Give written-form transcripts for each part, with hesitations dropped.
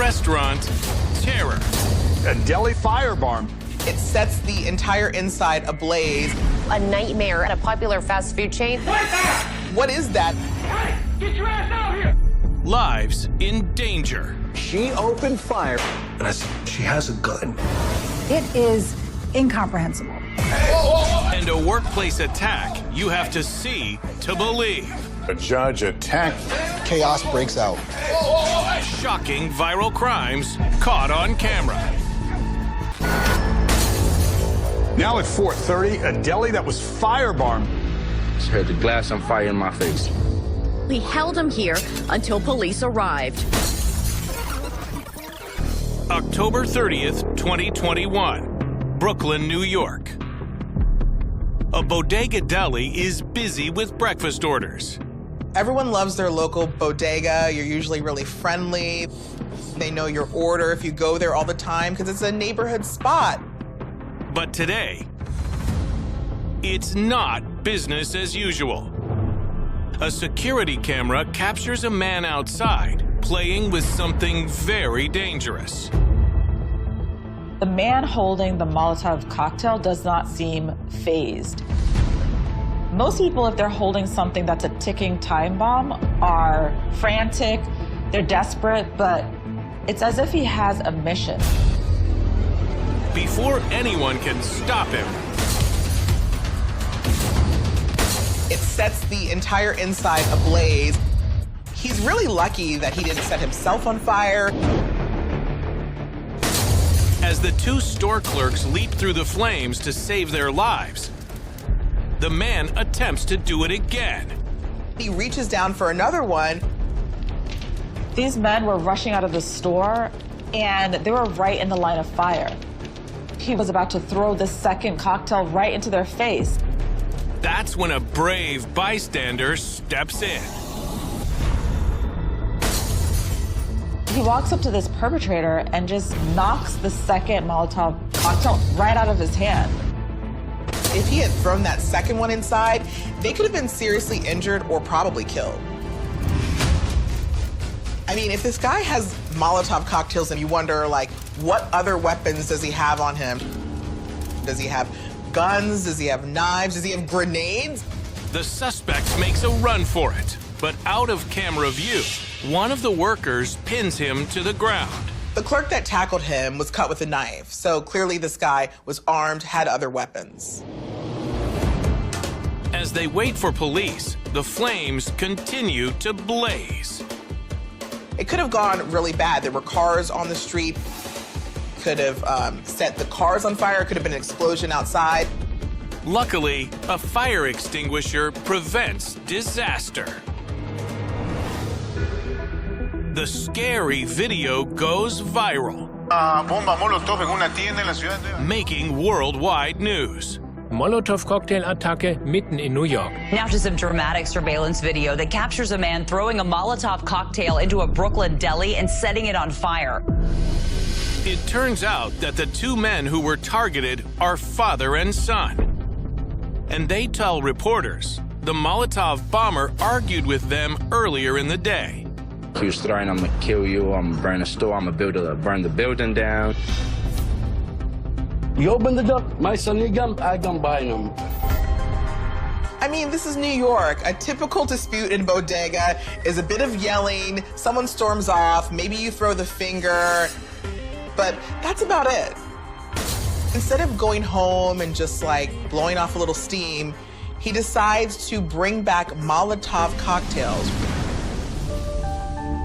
restaurant terror. A deli firearm. It sets the entire inside ablaze. A nightmare at a popular fast food chain. What is that? Hey, get your ass out here! Lives in danger. She opened fire. And I said, she has a gun. It is incomprehensible. And a workplace attack you have to see to believe. A judge attacked. Chaos breaks out. Shocking viral crimes caught on camera. Now at 4:30, a deli that was firebombed. Just heard the glass on fire in my face. We held him here until police arrived. October 30th, 2021, Brooklyn, New York. A bodega deli is busy with breakfast orders. Everyone loves their local bodega. You're usually really friendly. They know your order if you go there all the time because it's a neighborhood spot. But today, it's not business as usual. A security camera captures a man outside playing with something very dangerous. The man holding the Molotov cocktail does not seem fazed. Most people, if they're holding something that's a ticking time bomb, are frantic, they're desperate, but it's as if he has a mission. Before anyone can stop him, it sets the entire inside ablaze. He's really lucky that he didn't set himself on fire. as the two store clerks leap through the flames to save their lives, the man attempts to do it again. He reaches down for another one. These men were rushing out of the store, and they were right in the line of fire. He was about to throw the second cocktail right into their face. That's when a brave bystander steps in. He walks up to this perpetrator and just knocks the second Molotov cocktail right out of his hand. If he had thrown that second one inside, they could have been seriously injured or probably killed. I mean, if this guy has Molotov cocktails and you wonder, like, what other weapons does he have on him? Does he have guns? Does he have knives? Does he have grenades? The suspect makes a run for it, but out of camera view, one of the workers pins him to the ground. The clerk that tackled him was cut with a knife, so clearly this guy was armed, had other weapons. As they wait for police, the flames continue to blaze. It could have gone really bad. There were cars on the street. Could have set the cars on fire. Could have been an explosion outside. Luckily, a fire extinguisher prevents disaster. The scary video goes viral, Bomba Molotov en una tienda en la ciudad de... making worldwide news. Molotov-Cocktail-Attacke mitten in New York. Now to some dramatic surveillance video that captures a man throwing a Molotov cocktail into a Brooklyn deli and setting it on fire. It turns out that the two men who were targeted are father and son. And they tell reporters the Molotov bomber argued with them earlier in the day. He was threatening, I'm gonna kill you, I'm gonna burn the store, I'm gonna burn the building down. You open the door, my son, I gun behind him. I mean, this is New York. A typical dispute in bodega is a bit of yelling, someone storms off, maybe you throw the finger, but that's about it. Instead of going home and just like blowing off a little steam, he decides to bring back Molotov cocktails.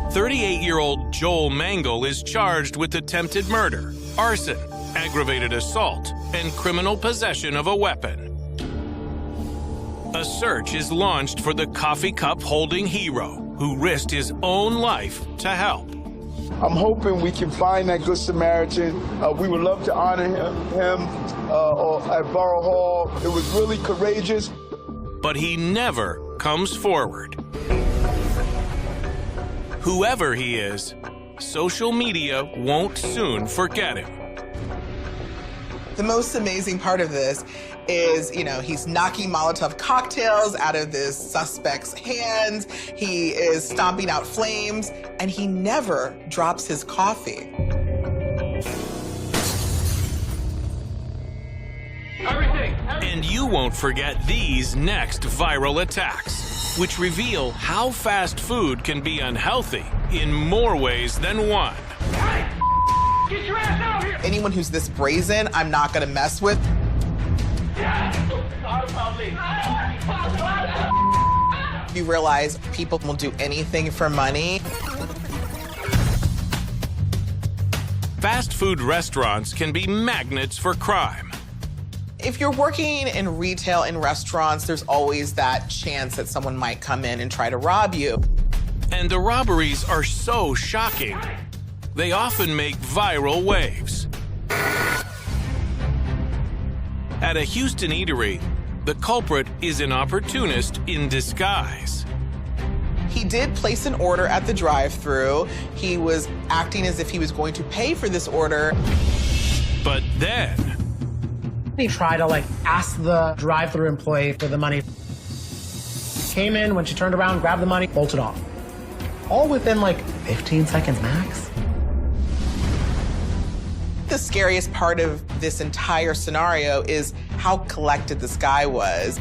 38-year-old Joel Mangle is charged with attempted murder, arson, aggravated assault, and criminal possession of a weapon. A search is launched for the coffee cup-holding hero who risked his own life to help. I'm hoping we can find that Good Samaritan. We would love to honor him at Borough Hall. It was really courageous. But he never comes forward. Whoever he is, social media won't soon forget him. The most amazing part of this is, he's knocking Molotov cocktails out of this suspect's hands. He is stomping out flames, and he never drops his coffee. And you won't forget these next viral attacks, which reveal how fast food can be unhealthy in more ways than one. Get your ass out here! Anyone who's this brazen, I'm not gonna mess with. You realize people will do anything for money. Fast food restaurants can be magnets for crime. If you're working in retail in restaurants, there's always that chance that someone might come in and try to rob you. And the robberies are so shocking, they often make viral waves. At a Houston eatery, the culprit is an opportunist in disguise. He did place an order at the drive-thru. He was acting as if he was going to pay for this order. But then he tried to ask the drive-thru employee for the money. Came in, when she turned around, grabbed the money, bolted off. All within 15 seconds max. The scariest part of this entire scenario is how collected this guy was.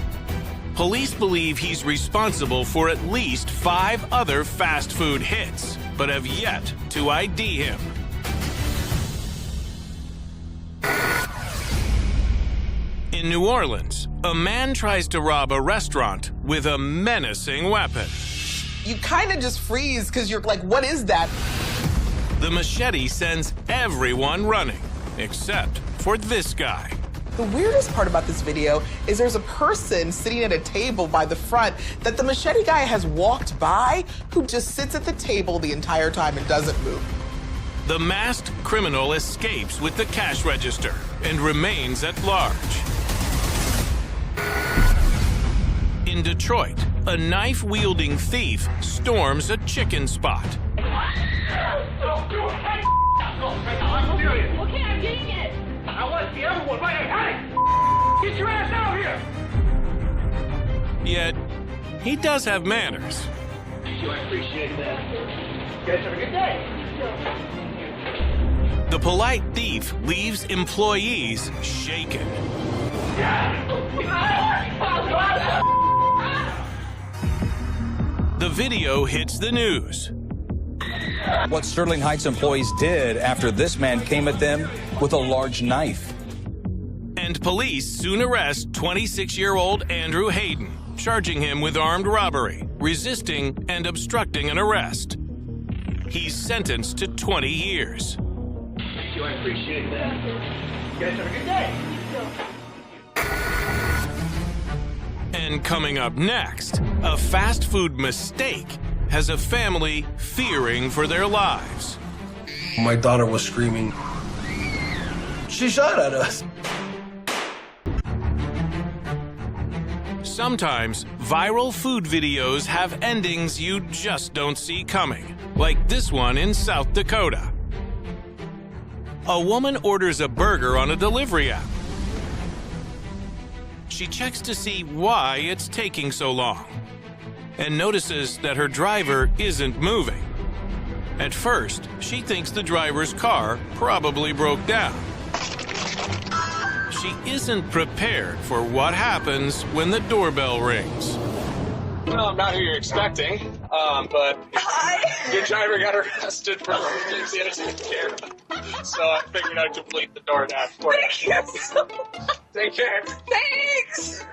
Police believe he's responsible for at least 5 other fast food hits, but have yet to ID him. In New Orleans, a man tries to rob a restaurant with a menacing weapon. You kind of just freeze because you're like, what is that? The machete sends everyone running, except for this guy. The weirdest part about this video is there's a person sitting at a table by the front that the machete guy has walked by, who just sits at the table the entire time and doesn't move. The masked criminal escapes with the cash register and remains at large. In Detroit, a knife-wielding thief storms a chicken spot. I'm serious. Okay, I'm getting it. I want to see everyone right here. Get your ass out here. Yet, he does have manners. Sure, I appreciate that. You guys have a good day. The polite thief leaves employees shaken. The video hits the news. What Sterling Heights employees did after this man came at them with a large knife. And police soon arrest 26-year-old Andrew Hayden, charging him with armed robbery, resisting, and obstructing an arrest. He's sentenced to 20 years. Thank you, I appreciate that. You guys have a good day. And coming up next, a fast food mistake has a family fearing for their lives. My daughter was screaming. She shot at us. Sometimes, viral food videos have endings you just don't see coming, like this one in South Dakota. A woman orders a burger on a delivery app. She checks to see why it's taking so long, and notices that her driver isn't moving. At first, she thinks the driver's car probably broke down. She isn't prepared for what happens when the doorbell rings. Well, I'm not who you're expecting, but your driver got arrested for emergency and taken care of. So I figured I'd complete the DoorDash for you. Thank you so much. Take care. Thanks.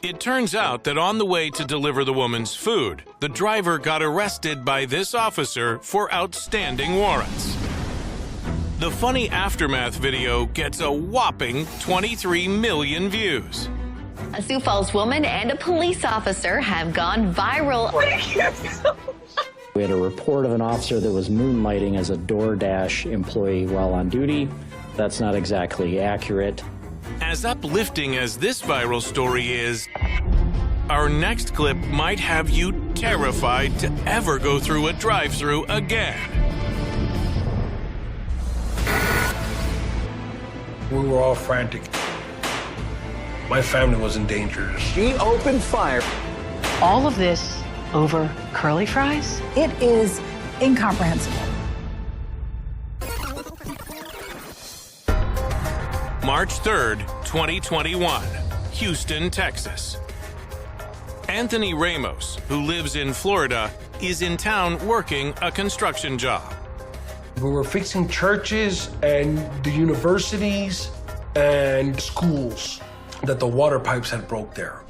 It turns out that on the way to deliver the woman's food, the driver got arrested by this officer for outstanding warrants. The funny aftermath video gets a whopping 23 million views. A Sioux Falls woman and a police officer have gone viral. We had a report of an officer that was moonlighting as a DoorDash employee while on duty. That's not exactly accurate. As uplifting as this viral story is, our next clip might have you terrified to ever go through a drive-thru again. We were all frantic. My family was in danger. She opened fire. All of this over curly fries? It is incomprehensible. March 3rd, 2021, Houston, Texas. Anthony Ramos, who lives in Florida, is in town working a construction job. We were fixing churches and the universities and schools that the water pipes had broke there.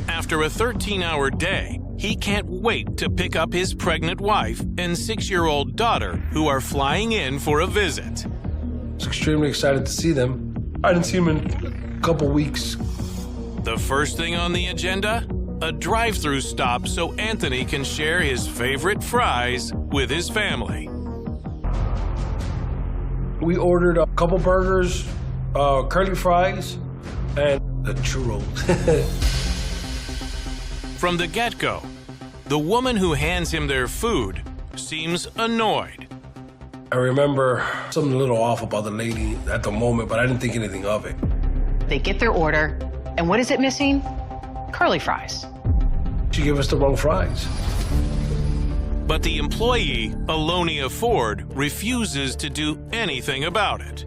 After a 13-hour day, he can't wait to pick up his pregnant wife and 6-year-old daughter, who are flying in for a visit. I was extremely excited to see them. I didn't see them in a couple weeks. The first thing on the agenda? A drive-through stop so Anthony can share his favorite fries with his family. We ordered a couple burgers, curly fries, and a churro. From the get-go, the woman who hands him their food seems annoyed. I remember something a little off about the lady at the moment, but I didn't think anything of it. They get their order, and what is it missing? Curly fries. She gave us the wrong fries. But the employee, Alonia Ford, refuses to do anything about it.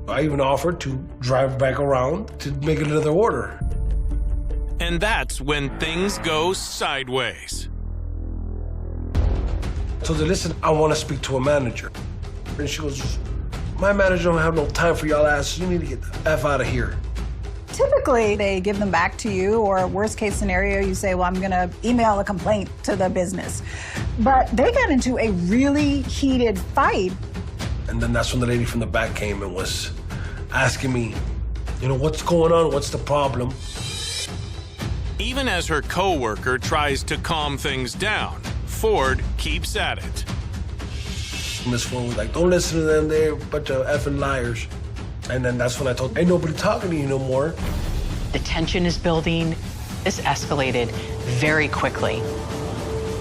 I even offered to drive back around to make another order. And that's when things go sideways. So they listen, I want to speak to a manager. And she goes, my manager don't have no time for y'all asses. You need to get the F out of here. Typically, they give them back to you, or worst case scenario, you say, well, I'm gonna email a complaint to the business. But they got into a really heated fight. And then that's when the lady from the back came and was asking me, you know, what's going on? What's the problem? Even as her coworker tries to calm things down, Ford keeps at it. Miss Ford was like, don't listen to them, they're a bunch of effing liars. And then that's when I told, ain't nobody talking to you no more. The tension is building. This escalated very quickly.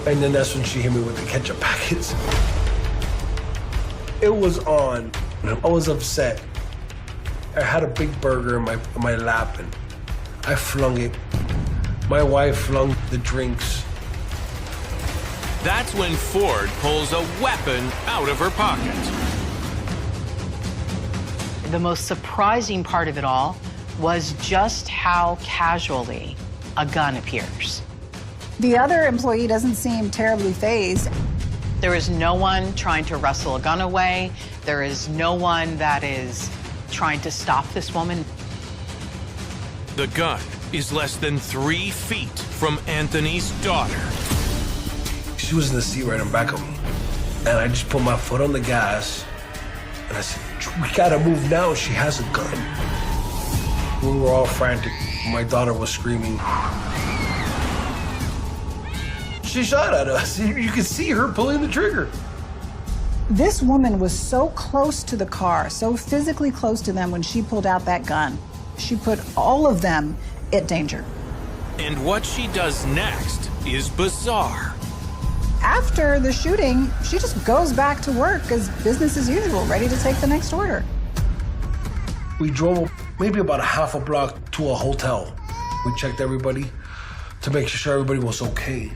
And then that's when she hit me with the ketchup packets. It was on. I was upset. I had a big burger in my lap and I flung it. My wife flung the drinks. That's when Ford pulls a weapon out of her pocket. The most surprising part of it all was just how casually a gun appears. The other employee doesn't seem terribly fazed. There is no one trying to wrestle a gun away. There is no one that is trying to stop this woman. The gun is less than 3 feet from Anthony's daughter. She was in the seat right in back of me. And I just put my foot on the gas and I said, we gotta move now, she has a gun. We were all frantic. My daughter was screaming. She shot at us. You could see her pulling the trigger. This woman was so close to the car, so physically close to them when she pulled out that gun. She put all of them at danger. And what she does next is bizarre. After the shooting, she just goes back to work as business as usual, ready to take the next order. We drove maybe about a half a block to a hotel. We checked everybody to make sure everybody was okay.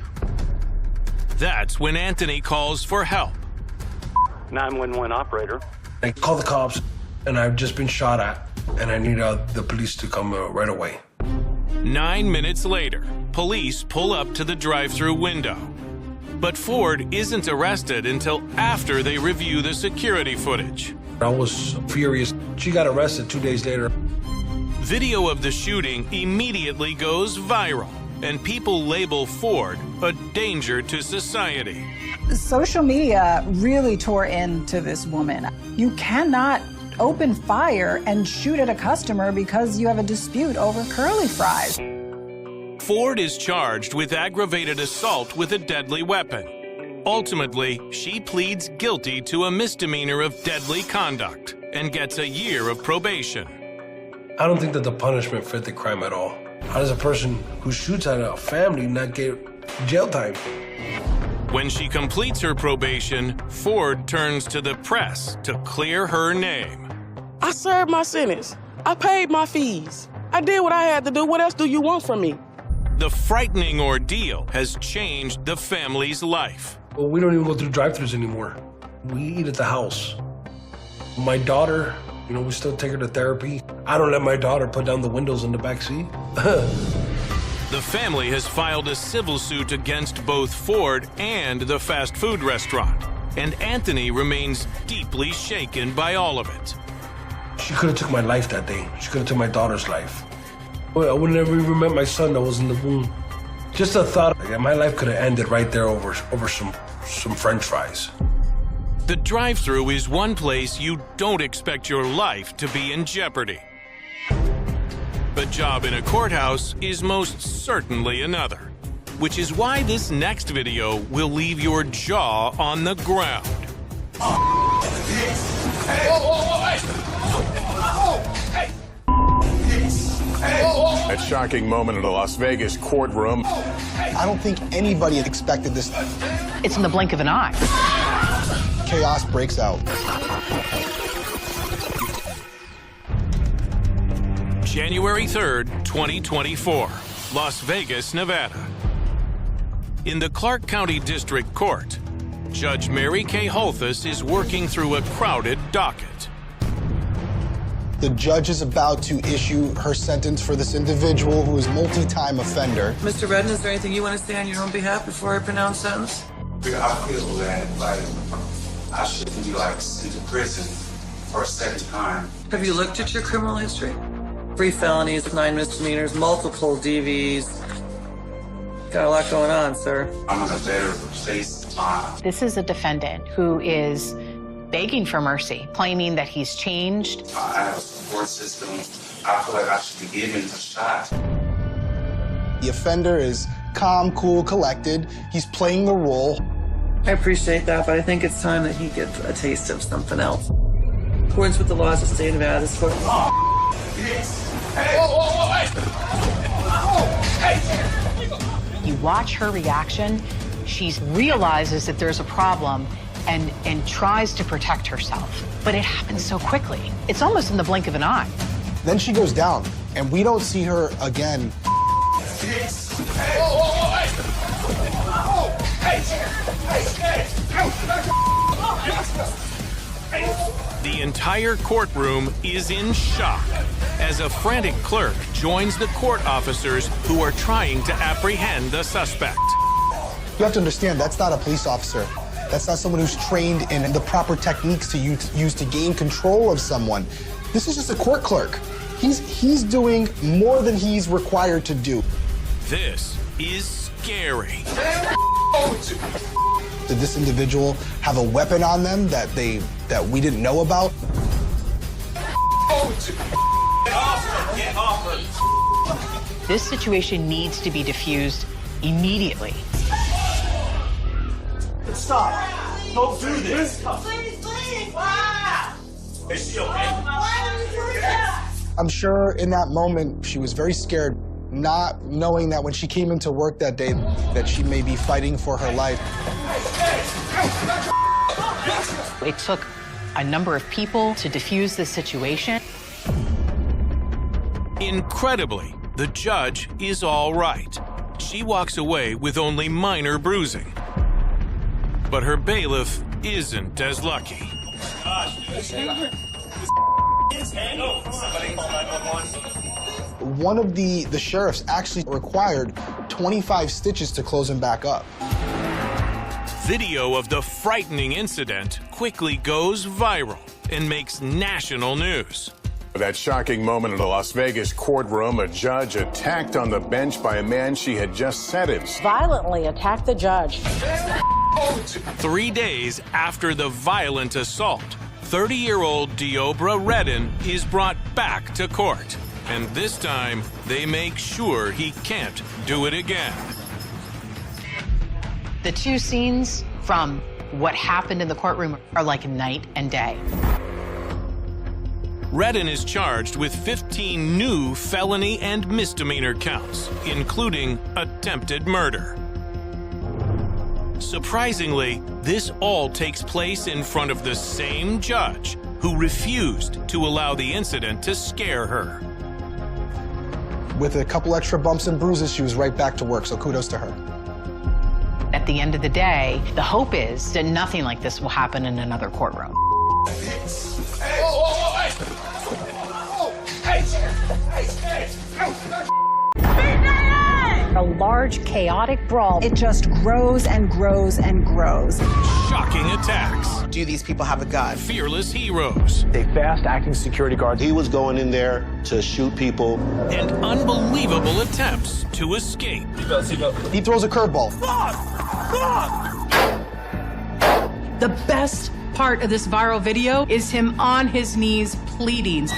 That's when Anthony calls for help. 911 operator. I called the cops, and I've just been shot at, and I need the police to come right away. 9 minutes later, police pull up to the drive-through window. But Ford isn't arrested until after they review the security footage. I was furious. She got arrested 2 days later. Video of the shooting immediately goes viral, and people label Ford a danger to society. Social media really tore into this woman. You cannot open fire and shoot at a customer because you have a dispute over curly fries. Ford is charged with aggravated assault with a deadly weapon. Ultimately, she pleads guilty to a misdemeanor of deadly conduct and gets a year of probation. I don't think that the punishment fit the crime at all. How does a person who shoots at a family not get jail time? When she completes her probation, Ford turns to the press to clear her name. I served my sentence. I paid my fees. I did what I had to do. What else do you want from me? The frightening ordeal has changed the family's life. Well, we don't even go through drive-thrus anymore. We eat at the house. My daughter, we still take her to therapy. I don't let my daughter put down the windows in the back seat. The family has filed a civil suit against both Ford and the fast food restaurant, and Anthony remains deeply shaken by all of it. She could have took my life that day. She could have took my daughter's life. I would never even met my son that was in the womb. Just the thought that my life could have ended right there over some French fries. The drive-thru is one place you don't expect your life to be in jeopardy. A job in a courthouse is most certainly another, which is why this next video will leave your jaw on the ground. That shocking moment in the Las Vegas courtroom. I don't think anybody expected this. It's in the blink of an eye. Chaos breaks out. January 3rd, 2024, Las Vegas, Nevada. In the Clark County District Court, Judge Mary Kay Holthus is working through a crowded docket. The judge is about to issue her sentence for this individual who is a multi-time offender. Mr. Redden, is there anything you want to say on your own behalf before I pronounce sentence? I feel that, I shouldn't be, sent to prison for a second time. Have you looked at your criminal history? 3 felonies, 9 misdemeanors, multiple DVs. Got a lot going on, sir. I'm in a better place. This is a defendant who is begging for mercy, claiming that he's changed. I have a support system. I feel like I should be given a shot. The offender is calm, cool, collected. He's playing the role. I appreciate that, but I think it's time that he gets a taste of something else. In accordance with the laws of the state of Nevada, this court... You watch her reaction, she realizes that there's a problem and tries to protect herself. But it happens so quickly. It's almost in the blink of an eye. Then she goes down, and we don't see her again. The entire courtroom is in shock as a frantic clerk joins the court officers who are trying to apprehend the suspect. You have to understand, that's not a police officer. That's not someone who's trained in the proper techniques to use to gain control of someone. This is just a court clerk. He's doing more than he's required to do. This is scary. Did this individual have a weapon on them that we didn't know about? This situation needs to be diffused immediately. Stop. Don't do this. Please. Is she okay? I'm sure in that moment she was very scared, not knowing that when she came into work that day that she may be fighting for her life. It took a number of people to diffuse this situation. Incredibly, the judge is all right. She walks away with only minor bruising. But her bailiff isn't as lucky. One of the sheriffs actually required 25 stitches to close him back up. Video of the frightening incident quickly goes viral and makes national news. That shocking moment in the Las Vegas courtroom, a judge attacked on the bench by a man she had just sentenced. Violently attacked the judge. 3 days after the violent assault, 30-year-old Deobra Redden is brought back to court. And this time, they make sure he can't do it again. The two scenes from what happened in the courtroom are like night and day. Redden is charged with 15 new felony and misdemeanor counts, including attempted murder. Surprisingly, this all takes place in front of the same judge who who refused to allow the incident to scare her. With a couple extra bumps and bruises, she was right back to work, so kudos to her. At the end of the day, the hope is that nothing like this will happen in another courtroom. A large, chaotic brawl. It just grows and grows and grows. Shocking attacks. Do these people have a gun? Fearless heroes. A fast-acting security guard. He was going in there to shoot people. And unbelievable attempts to escape. He throws a curveball. The best part of this viral video is him on his knees pleading.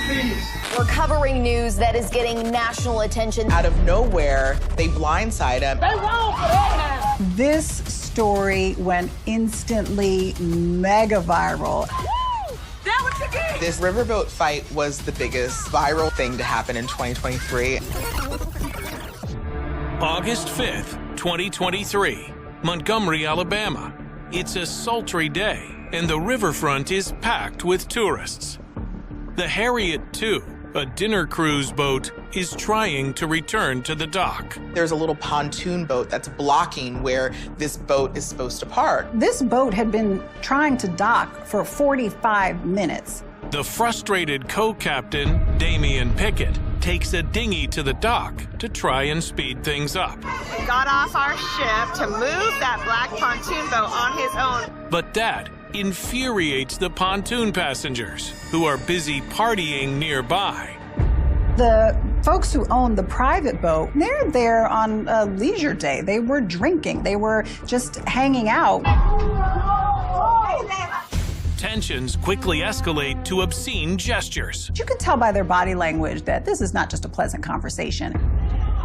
We're covering news that is getting national attention. Out of nowhere, they blindside him. They wrong for that now. This story went instantly mega viral. This riverboat fight was the biggest viral thing to happen in 2023. August 5th, 2023, Montgomery, Alabama. It's a sultry day, and the riverfront is packed with tourists. The Harriet II, a dinner cruise boat, is trying to return to the dock. There's a little pontoon boat that's blocking where this boat is supposed to park. This boat had been trying to dock for 45 minutes. The frustrated co-captain, Damian Pickett, takes a dinghy to the dock to try and speed things up. We got off our ship to move that black pontoon boat on his own. But that infuriates the pontoon passengers, who are busy partying nearby. The folks who own the private boat, they're there on a leisure day. They were drinking. They were just hanging out. Tensions quickly escalate to obscene gestures. You can tell by their body language that this is not just a pleasant conversation.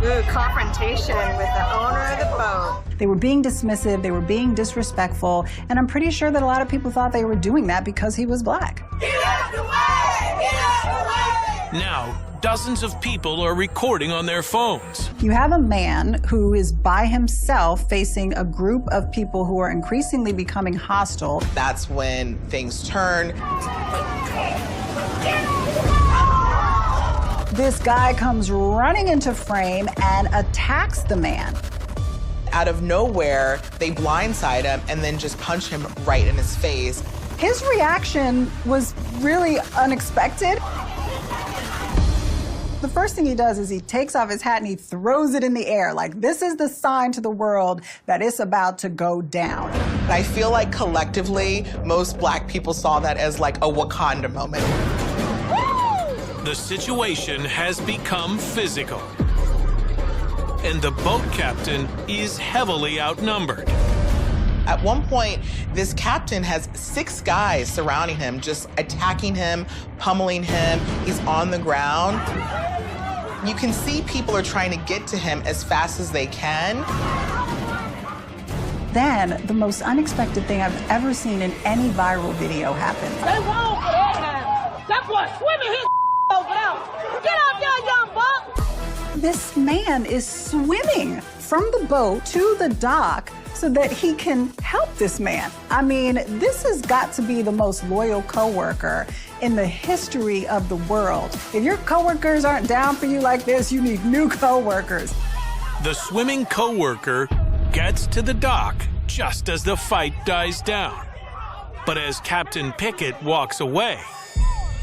Ooh, confrontation with the owner of the boat. They were being dismissive, they were being disrespectful, and I'm pretty sure that a lot of people thought they were doing that because he was black. Get out the way! Get out the way! Now, dozens of people are recording on their phones. You have a man who is by himself facing a group of people who are increasingly becoming hostile. That's when things turn. This guy comes running into frame and attacks the man. Out of nowhere, they blindside him and then just punch him right in his face. His reaction was really unexpected. The first thing he does is he takes off his hat and he throws it in the air, like this is the sign to the world that it's about to go down. I feel like collectively, most black people saw that as like a Wakanda moment. The situation has become physical, and the boat captain is heavily outnumbered. At one point, this captain has 6 guys surrounding him, just attacking him, pummeling him. He's on the ground. You can see people are trying to get to him as fast as they can. Then, the most unexpected thing I've ever seen in any viral video happens. They wrong for that now. That boy swimming his over there. Get out there, young buck. This man is swimming from the boat to the dock so that he can help this man. I mean, this has got to be the most loyal coworker in the history of the world. If your coworkers aren't down for you like this, you need new coworkers. The swimming coworker gets to the dock just as the fight dies down. But as Captain Pickett walks away,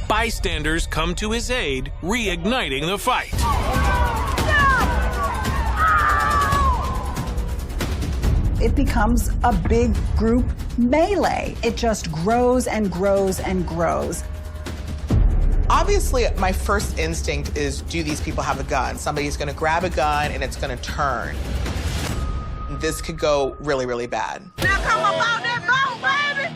bystanders come to his aid, reigniting the fight. It becomes a big group melee. It just grows and grows and grows. Obviously, my first instinct is, do these people have a gun? Somebody's gonna grab a gun and it's gonna turn. This could go really, really bad. Now come up out that boat, baby.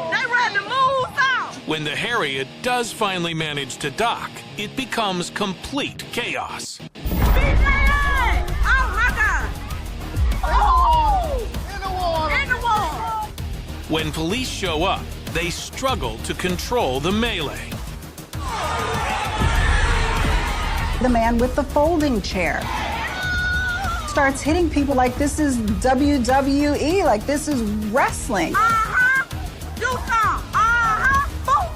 They ready to move out. When the Harriet does finally manage to dock, it becomes complete chaos. Oh my God. Oh! In the water. In the water. When police show up, they struggle to control the melee. The man with the folding chair starts hitting people like this is WWE, like this is wrestling. You saw. Boom.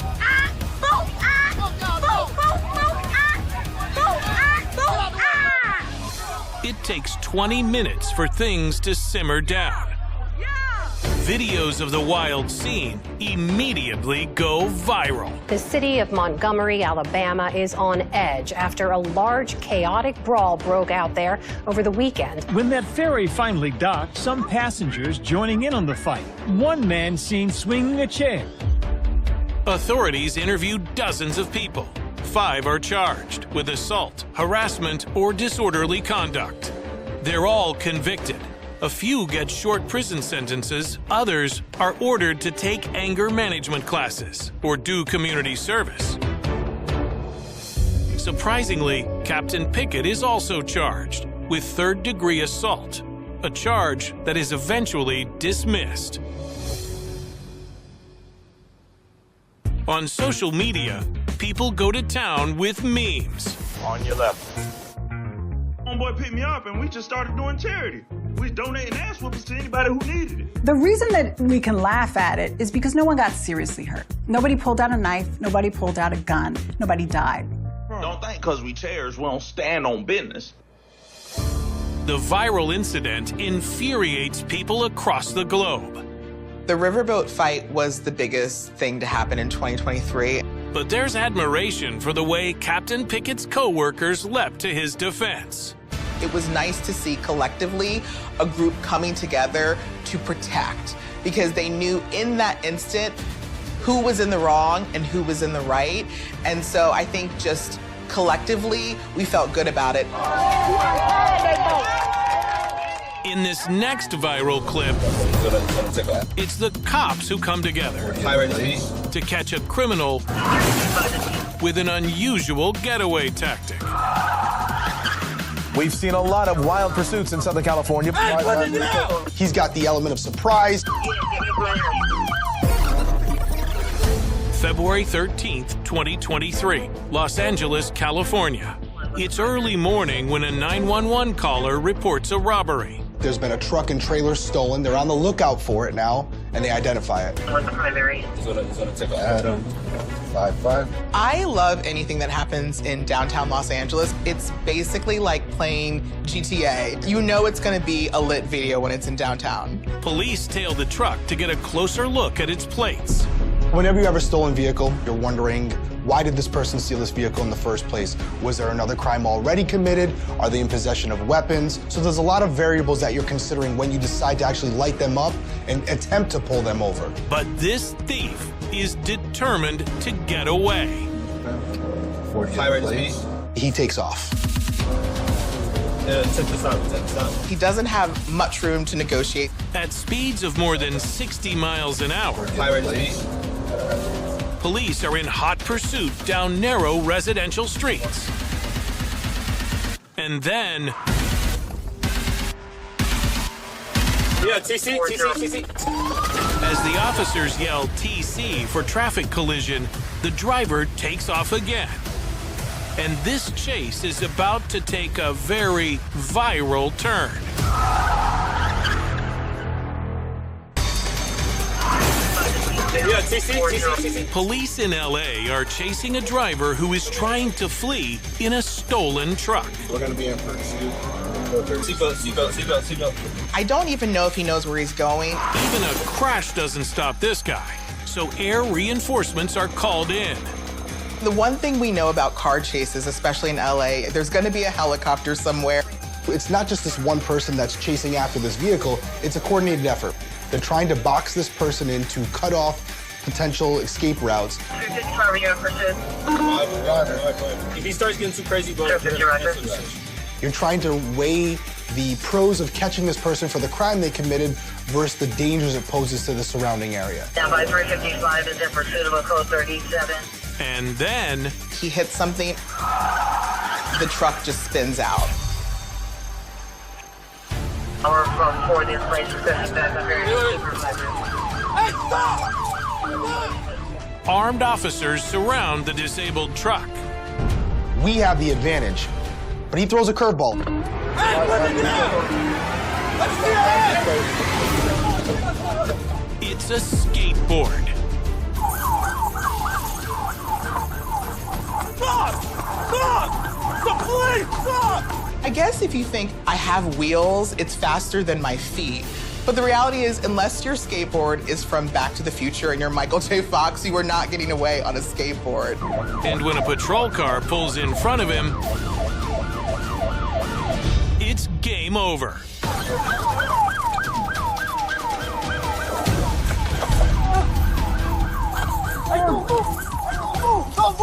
takes 20 minutes for things to simmer down. Videos of the wild scene immediately go viral. The city of Montgomery, Alabama is on edge after a large, chaotic brawl broke out there over the weekend. When that ferry finally docked, some passengers joining in on the fight. One man seen swinging a chair. Authorities interviewed dozens of people. 5 are charged with assault, harassment, or disorderly conduct. They're all convicted. A few get short prison sentences. Others are ordered to take anger management classes or do community service. Surprisingly, Captain Pickett is also charged with third-degree assault, a charge that is eventually dismissed. On social media, people go to town with memes. On your left. Homeboy picked me up and we just started doing charity. We was donating ass whoopers to anybody who needed it. The reason that we can laugh at it is because no one got seriously hurt. Nobody pulled out a knife, nobody pulled out a gun, nobody died. Don't think because we chairs, we don't stand on business. The viral incident infuriates people across the globe. The riverboat fight was the biggest thing to happen in 2023. But there's admiration for the way Captain Pickett's co-workers leapt to his defense. It was nice to see collectively a group coming together to protect, because they knew in that instant who was in the wrong and who was in the right. And so I think just collectively, we felt good about it. In this next viral clip, it's the cops who come together to catch a criminal with an unusual getaway tactic. We've seen a lot of wild pursuits in Southern California. He's got the element of surprise. February 13th, 2023, Los Angeles, California. It's early morning when a 911 caller reports a robbery. There's been a truck and trailer stolen. They're on the lookout for it now, and they identify it. What's the primary? Adam, 5-5. I love anything that happens in downtown Los Angeles. It's basically like playing GTA. You know it's going to be a lit video when it's in downtown. Police tail the truck to get a closer look at its plates. Whenever you have a stolen vehicle, you're wondering, why did this person steal this vehicle in the first place? Was there another crime already committed? Are they in possession of weapons? So there's a lot of variables that you're considering when you decide to actually light them up and attempt to pull them over. But this thief is determined to get away. He takes off. He doesn't have much room to negotiate. At speeds of more than 60 miles an hour, police are in hot pursuit down narrow residential streets. And then... Yeah, TC. As the officers yell TC for traffic collision, the driver takes off again. And this chase is about to take a very viral turn. Yeah, TC. Police in LA are chasing a driver who is trying to flee in a stolen truck. We're going to be in pursuit. Seatbelt. I don't even know if he knows where he's going. Even a crash doesn't stop this guy, so air reinforcements are called in. The one thing we know about car chases, especially in LA, there's going to be a helicopter somewhere. It's not just this one person that's chasing after this vehicle, it's a coordinated effort. They're trying to box this person in to cut off potential escape routes. If he starts getting too crazy, You're trying to weigh the pros of catching this person for the crime they committed versus the dangers it poses to the surrounding area. Down by 355 is in pursuit of a code 37. And then... he hits something, the truck just spins out. Or from 4 this place is back a very supervisor. Hey, stop! Armed officers surround the disabled truck. We have the advantage, but he throws a curveball. Hey, it's a skateboard. Stop! Stop! The police! Stop! I guess if you think I have wheels, it's faster than my feet. But the reality is, unless your skateboard is from Back to the Future and you're Michael J. Fox, you are not getting away on a skateboard. And when a patrol car pulls in front of him, it's game over.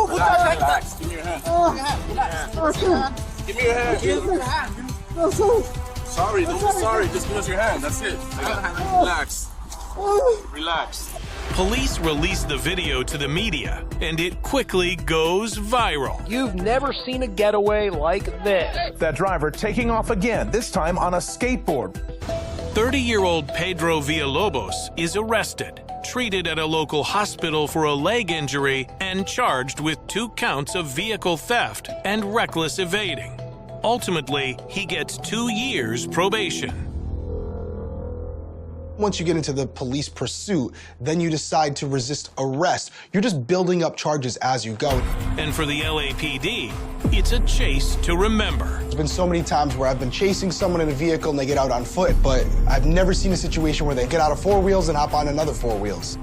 Relax. Give me your hand. Give me your hand. Sorry, don't be sorry. Just give us your hand. That's it. Relax. Relax. Police release the video to the media, and it quickly goes viral. You've never seen a getaway like this. That driver taking off again, this time on a skateboard. 30-year-old Pedro Villalobos is arrested, treated at a local hospital for a leg injury, and charged with 2 counts of vehicle theft and reckless evading. Ultimately, he gets 2 years probation. Once you get into the police pursuit, then you decide to resist arrest. You're just building up charges as you go. And for the LAPD, it's a chase to remember. There's been so many times where I've been chasing someone in a vehicle and they get out on foot, but I've never seen a situation where they get out of 4 wheels and hop on another 4 wheels.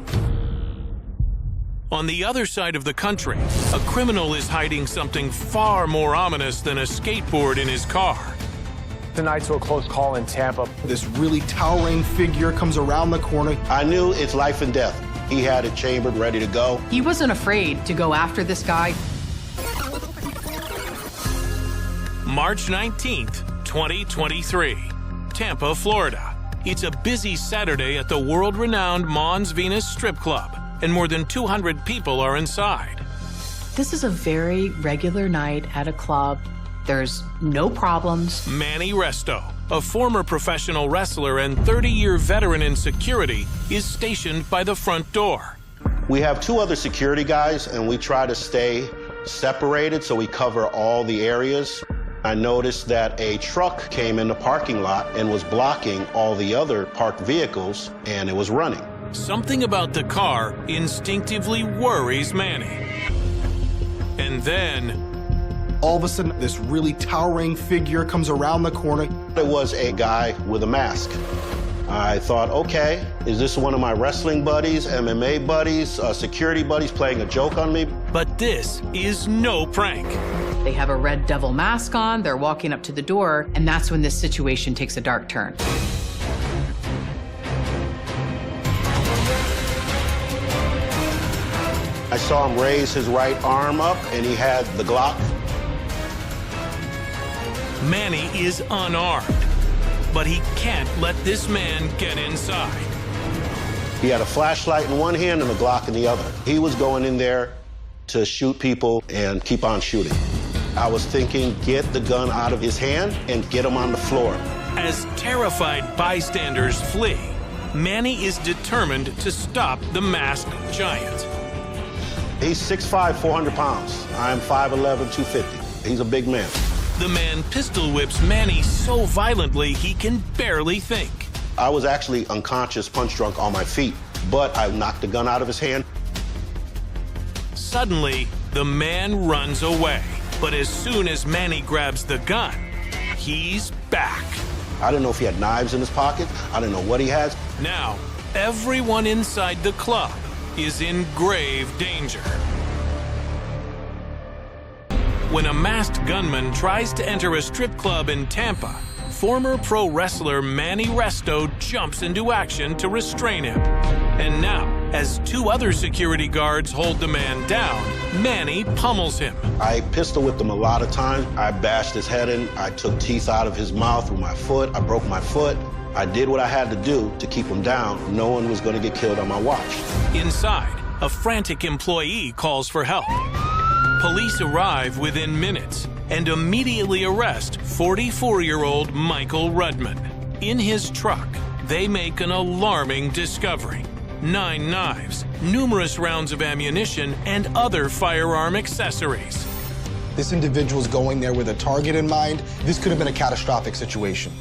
On the other side of the country, a criminal is hiding something far more ominous than a skateboard in his car. Tonight to a close call in Tampa. This really towering figure comes around the corner. I knew it's life and death. He had it chambered, ready to go. He wasn't afraid to go after this guy. March 19th, 2023, Tampa, Florida. It's a busy Saturday at the world-renowned Mons Venus Strip Club, and more than 200 people are inside. This is a very regular night at a club. There's no problems. Manny Resto, a former professional wrestler and 30-year veteran in security, is stationed by the front door. We have 2 other security guys, and we try to stay separated so we cover all the areas. I noticed that a truck came in the parking lot and was blocking all the other parked vehicles, and it was running. Something about the car instinctively worries Manny. And then, all of a sudden, this really towering figure comes around the corner. It was a guy with a mask. I thought, okay, is this one of my wrestling buddies, MMA buddies, security buddies playing a joke on me? But this is no prank. They have a red devil mask on, they're walking up to the door, and that's when this situation takes a dark turn. I saw him raise his right arm up, and he had the Glock. Manny is unarmed, but he can't let this man get inside. He had a flashlight in one hand and a Glock in the other. He was going in there to shoot people and keep on shooting. I was thinking, get the gun out of his hand and get him on the floor. As terrified bystanders flee, Manny is determined to stop the masked giant. He's 6'5", 400 pounds. I'm 5'11", 250. He's a big man. The man pistol whips Manny so violently he can barely think. I was actually unconscious, punch drunk on my feet, but I knocked the gun out of his hand. Suddenly, the man runs away. But as soon as Manny grabs the gun, he's back. I didn't know if he had knives in his pocket. I didn't know what he had. Now, everyone inside the club is in grave danger. When a masked gunman tries to enter a strip club in Tampa, former pro wrestler Manny Resto jumps into action to restrain him. And now, as 2 other security guards hold the man down, Manny pummels him. I pistol whipped him a lot of times. I bashed his head in. I took teeth out of his mouth with my foot. I broke my foot. I did what I had to do to keep him down. No one was going to get killed on my watch. Inside, a frantic employee calls for help. Police arrive within minutes and immediately arrest 44-year-old Michael Rudman. In his truck, they make an alarming discovery: 9 knives, numerous rounds of ammunition, and other firearm accessories. This individual's going there with a target in mind. This could have been a catastrophic situation.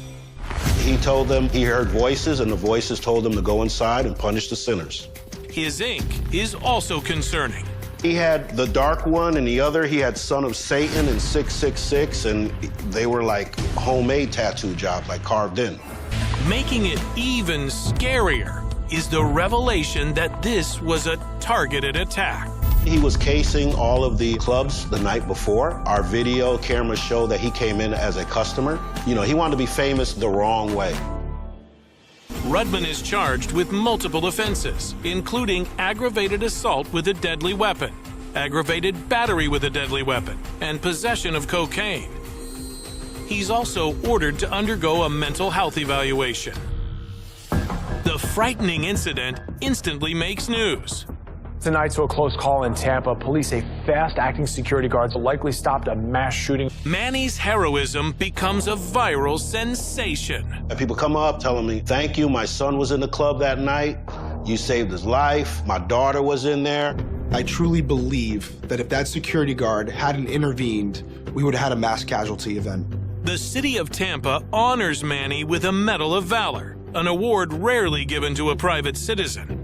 He told them he heard voices, and the voices told him to go inside and punish the sinners. His ink is also concerning. He had the dark one, and the other, he had Son of Satan and 666, and they were like homemade tattoo jobs, like carved in. Making it even scarier is the revelation that this was a targeted attack. He was casing all of the clubs the night before. Our video cameras show that he came in as a customer. You know, he wanted to be famous the wrong way. Rudman is charged with multiple offenses, including aggravated assault with a deadly weapon, aggravated battery with a deadly weapon, and possession of cocaine. He's also ordered to undergo a mental health evaluation. The frightening incident instantly makes news. Tonight, to a close call in Tampa, police say fast-acting security guards likely stopped a mass shooting. Manny's heroism becomes a viral sensation. People come up telling me, thank you, my son was in the club that night. You saved his life. My daughter was in there. I truly believe that if that security guard hadn't intervened, we would have had a mass casualty event. The city of Tampa honors Manny with a Medal of Valor, an award rarely given to a private citizen.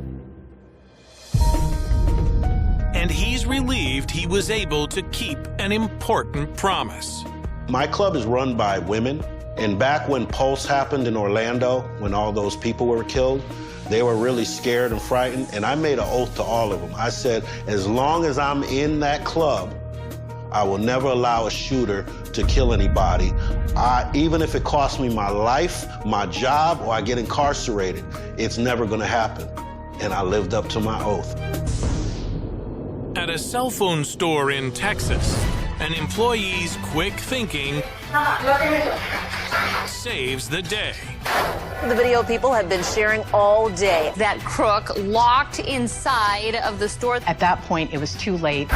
And he's relieved he was able to keep an important promise. My club is run by women, and back when Pulse happened in Orlando, when all those people were killed, they were really scared and frightened, and I made an oath to all of them. I said, as long as I'm in that club, I will never allow a shooter to kill anybody, even if it costs me my life, my job, or I get incarcerated. It's never gonna happen, and I lived up to my oath. At a cell phone store in Texas, an employee's quick thinking saves the day. The video people have been sharing all day. That crook locked inside of the store. At that point, it was too late.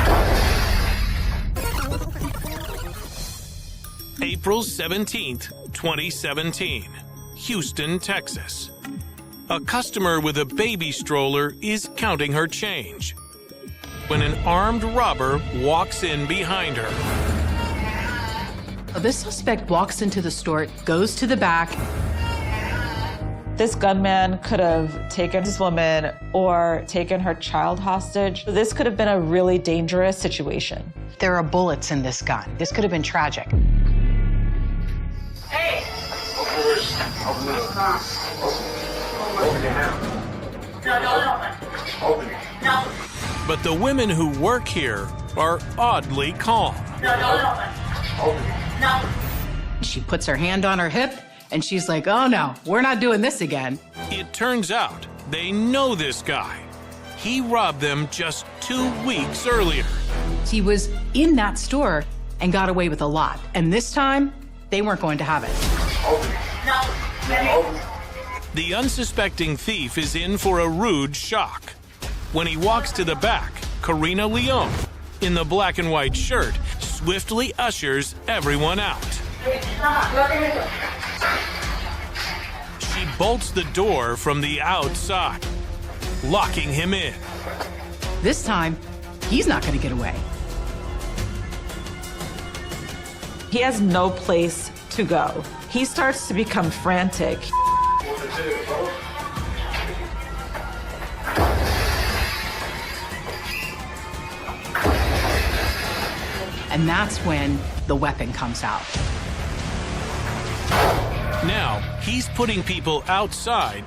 April 17th, 2017, Houston, Texas. A customer with a baby stroller is counting her change when an armed robber walks in behind her. The suspect walks into the store, goes to the back. This gunman could have taken this woman or taken her child hostage. This could have been a really dangerous situation. There are bullets in this gun. This could have been tragic. Hey! No. But the women who work here are oddly calm. No. She puts her hand on her hip, and she's like, oh no, we're not doing this again. It turns out they know this guy. He robbed them just 2 weeks earlier. He was in that store and got away with a lot. And this time, they weren't going to have it. The unsuspecting thief is in for a rude shock. When he walks to the back, Karina Leone, in the black and white shirt, swiftly ushers everyone out. She bolts the door from the outside, locking him in. This time, he's not going to get away. He has no place to go. He starts to become frantic. And that's when the weapon comes out. Now, he's putting people outside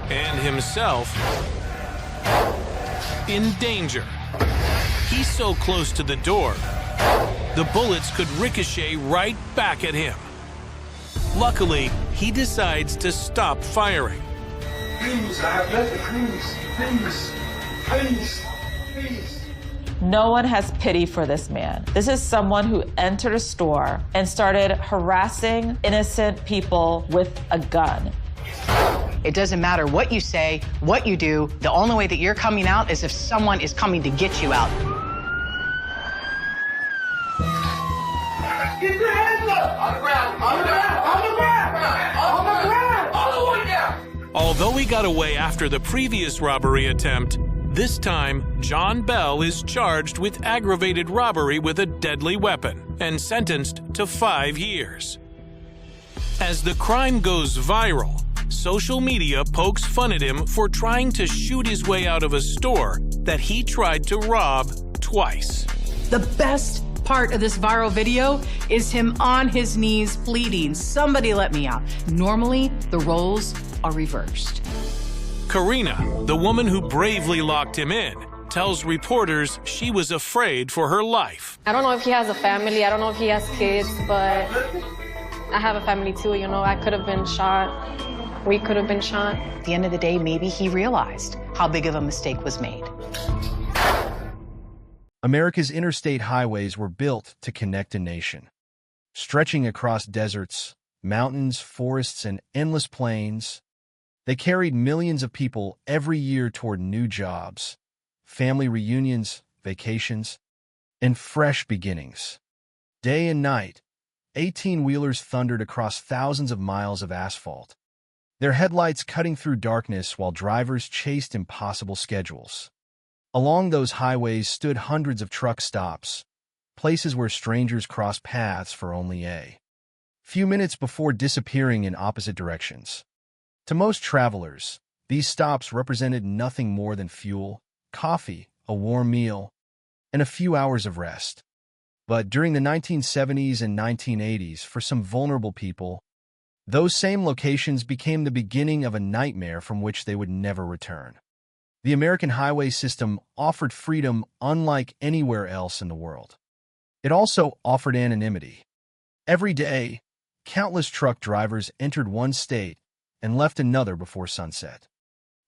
and himself in danger. He's so close to the door, the bullets could ricochet right back at him. Luckily, he decides to stop firing. Please, I have nothing. Please. No one has pity for this man. This is someone who entered a store and started harassing innocent people with a gun. It doesn't matter what you say, what you do. The only way that you're coming out is if someone is coming to get you out. Get your hands up! On the ground! On the ground! On the ground! On the ground! All the way down! Although he got away after the previous robbery attempt, this time, John Bell is charged with aggravated robbery with a deadly weapon and sentenced to 5 years. As the crime goes viral, social media pokes fun at him for trying to shoot his way out of a store that he tried to rob twice. The best part of this viral video is him on his knees pleading, "Somebody let me out." Normally, the roles are reversed. Karina, the woman who bravely locked him in, tells reporters she was afraid for her life. I don't know if he has a family, I don't know if he has kids, but I have a family too, you know. I could have been shot. We could have been shot. At the end of the day, maybe he realized how big of a mistake was made. America's interstate highways were built to connect a nation. Stretching across deserts, mountains, forests, and endless plains, they carried millions of people every year toward new jobs, family reunions, vacations, and fresh beginnings. Day and night, 18-wheelers thundered across thousands of miles of asphalt, their headlights cutting through darkness while drivers chased impossible schedules. Along those highways stood hundreds of truck stops, places where strangers crossed paths for only a few minutes before disappearing in opposite directions. To most travelers, these stops represented nothing more than fuel, coffee, a warm meal, and a few hours of rest. But during the 1970s and 1980s, for some vulnerable people, those same locations became the beginning of a nightmare from which they would never return. The American highway system offered freedom unlike anywhere else in the world. It also offered anonymity. Every day, countless truck drivers entered one state and left another before sunset.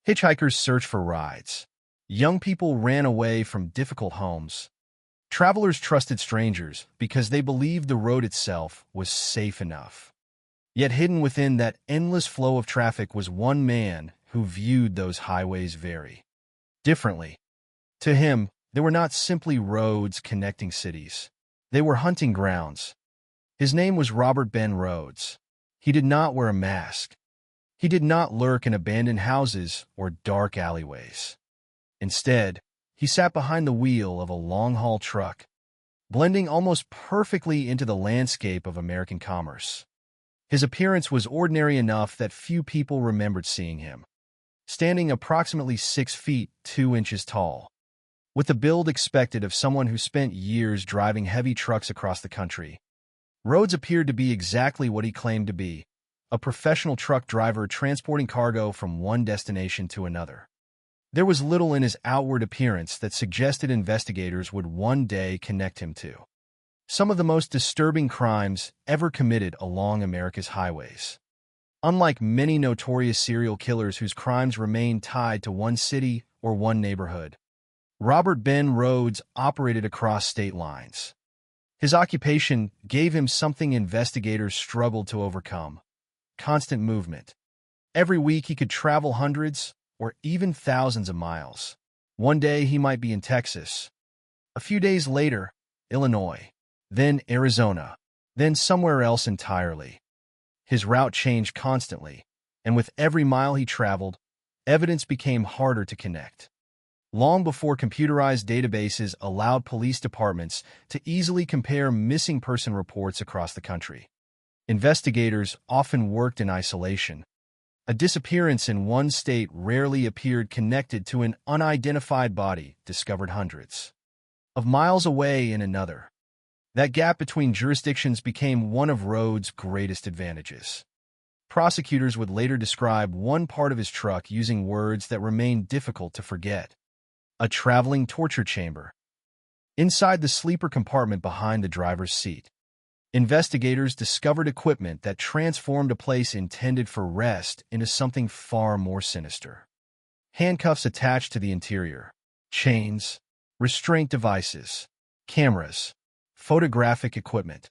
Hitchhikers searched for rides. Young people ran away from difficult homes. Travelers trusted strangers because they believed the road itself was safe enough. Yet hidden within that endless flow of traffic was one man who viewed those highways very differently. To him, they were not simply roads connecting cities. They were hunting grounds. His name was Robert Ben Rhodes. He did not wear a mask. He did not lurk in abandoned houses or dark alleyways. Instead, he sat behind the wheel of a long-haul truck, blending almost perfectly into the landscape of American commerce. His appearance was ordinary enough that few people remembered seeing him. Standing approximately 6 feet 2 inches tall, with the build expected of someone who spent years driving heavy trucks across the country, Rhodes appeared to be exactly what he claimed to be, a professional truck driver transporting cargo from one destination to another. There was little in his outward appearance that suggested investigators would one day connect him to some of the most disturbing crimes ever committed along America's highways. Unlike many notorious serial killers whose crimes remained tied to one city or one neighborhood, Robert Ben Rhodes operated across state lines. His occupation gave him something investigators struggled to overcome: constant movement. Every week he could travel hundreds or even thousands of miles. One day he might be in Texas. A few days later, Illinois. Then Arizona. Then somewhere else entirely. His route changed constantly, and with every mile he traveled, evidence became harder to connect. Long before computerized databases allowed police departments to easily compare missing person reports across the country, investigators often worked in isolation. A disappearance in one state rarely appeared connected to an unidentified body discovered hundreds of miles away in another. That gap between jurisdictions became one of Rhodes' greatest advantages. Prosecutors would later describe one part of his truck using words that remained difficult to forget: a traveling torture chamber. Inside the sleeper compartment behind the driver's seat, investigators discovered equipment that transformed a place intended for rest into something far more sinister. Handcuffs attached to the interior, chains, restraint devices, cameras, photographic equipment.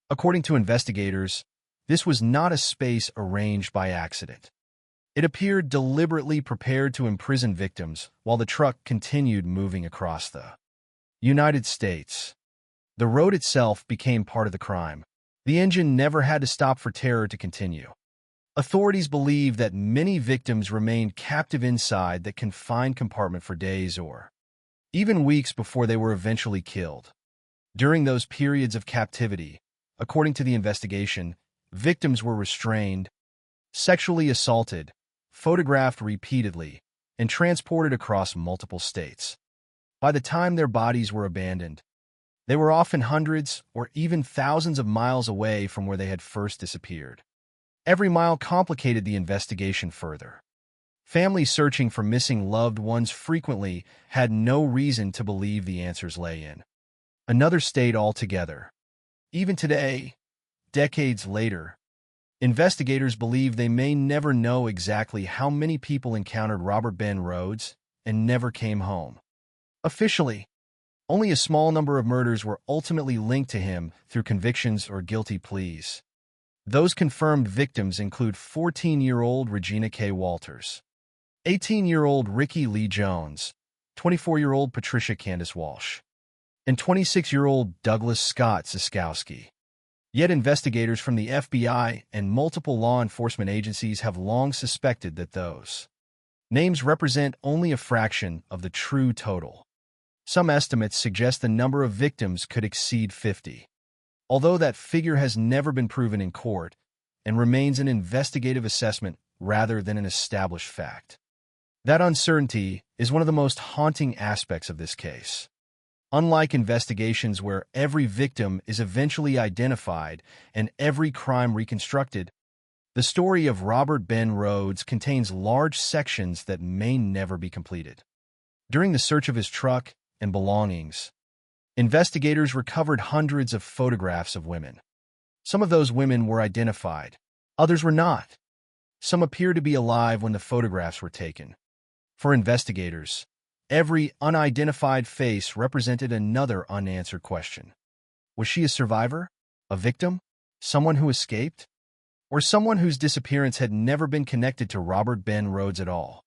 According to investigators, this was not a space arranged by accident. It appeared deliberately prepared to imprison victims while the truck continued moving across the United States. The road itself became part of the crime. The engine never had to stop for terror to continue. Authorities believe that many victims remained captive inside that confined compartment for days or even weeks before they were eventually killed. During those periods of captivity, according to the investigation, victims were restrained, sexually assaulted, photographed repeatedly, and transported across multiple states. By the time their bodies were abandoned, they were often hundreds or even thousands of miles away from where they had first disappeared. Every mile complicated the investigation further. Families searching for missing loved ones frequently had no reason to believe the answers lay in another state altogether. Even today, decades later, investigators believe they may never know exactly how many people encountered Robert Ben Rhodes and never came home. Officially, only a small number of murders were ultimately linked to him through convictions or guilty pleas. Those confirmed victims include 14-year-old Regina K. Walters, 18-year-old Ricky Lee Jones, 24-year-old Patricia Candace Walsh, and 26-year-old Douglas Scott Ziskowski. Yet investigators from the FBI and multiple law enforcement agencies have long suspected that those names represent only a fraction of the true total. Some estimates suggest the number of victims could exceed 50. Although that figure has never been proven in court and remains an investigative assessment rather than an established fact. That uncertainty is one of the most haunting aspects of this case. Unlike investigations where every victim is eventually identified and every crime reconstructed, the story of Robert Ben Rhodes contains large sections that may never be completed. During the search of his truck and belongings, investigators recovered hundreds of photographs of women. Some of those women were identified, others were not. Some appear to be alive when the photographs were taken. For investigators, every unidentified face represented another unanswered question. Was she a survivor? A victim? Someone who escaped? Or someone whose disappearance had never been connected to Robert Ben Rhodes at all?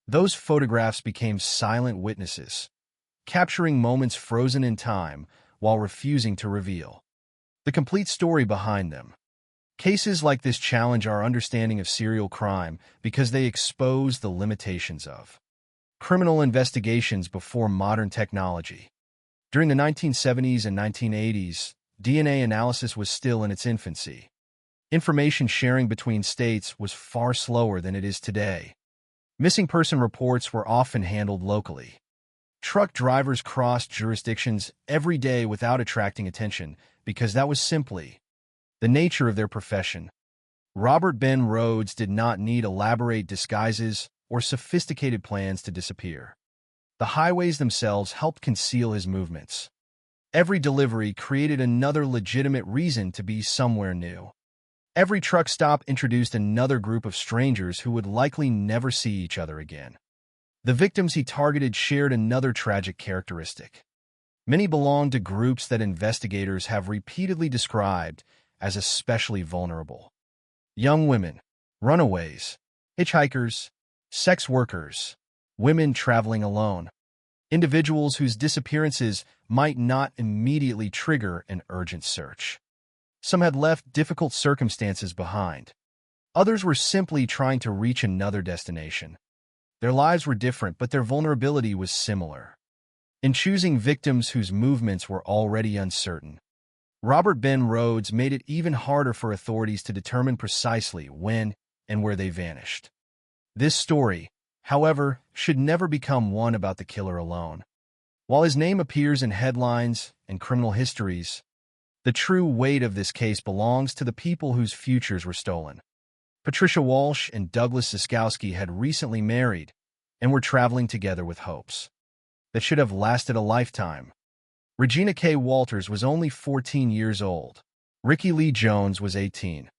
Those photographs became silent witnesses, capturing moments frozen in time while refusing to reveal the complete story behind them. Cases like this challenge our understanding of serial crime because they expose the limitations of criminal investigations before modern technology. During the 1970s and 1980s, DNA analysis was still in its infancy. Information sharing between states was far slower than it is today. Missing person reports were often handled locally. Truck drivers crossed jurisdictions every day without attracting attention because that was simply the nature of their profession. Robert Ben Rhodes did not need elaborate disguises or sophisticated plans to disappear. The highways themselves helped conceal his movements. Every delivery created another legitimate reason to be somewhere new. Every truck stop introduced another group of strangers who would likely never see each other again. The victims he targeted shared another tragic characteristic. Many belonged to groups that investigators have repeatedly described as especially vulnerable. Young women, runaways, hitchhikers, sex workers, women traveling alone, individuals whose disappearances might not immediately trigger an urgent search. Some had left difficult circumstances behind. Others were simply trying to reach another destination. Their lives were different, but their vulnerability was similar. In choosing victims whose movements were already uncertain, Robert Ben Rhodes made it even harder for authorities to determine precisely when and where they vanished. This story, however, should never become one about the killer alone. While his name appears in headlines and criminal histories, the true weight of this case belongs to the people whose futures were stolen. Patricia Walsh and Douglas Ziskowski had recently married and were traveling together with hopes that should have lasted a lifetime. Regina K. Walters was only 14 years old. Ricky Lee Jones was 18.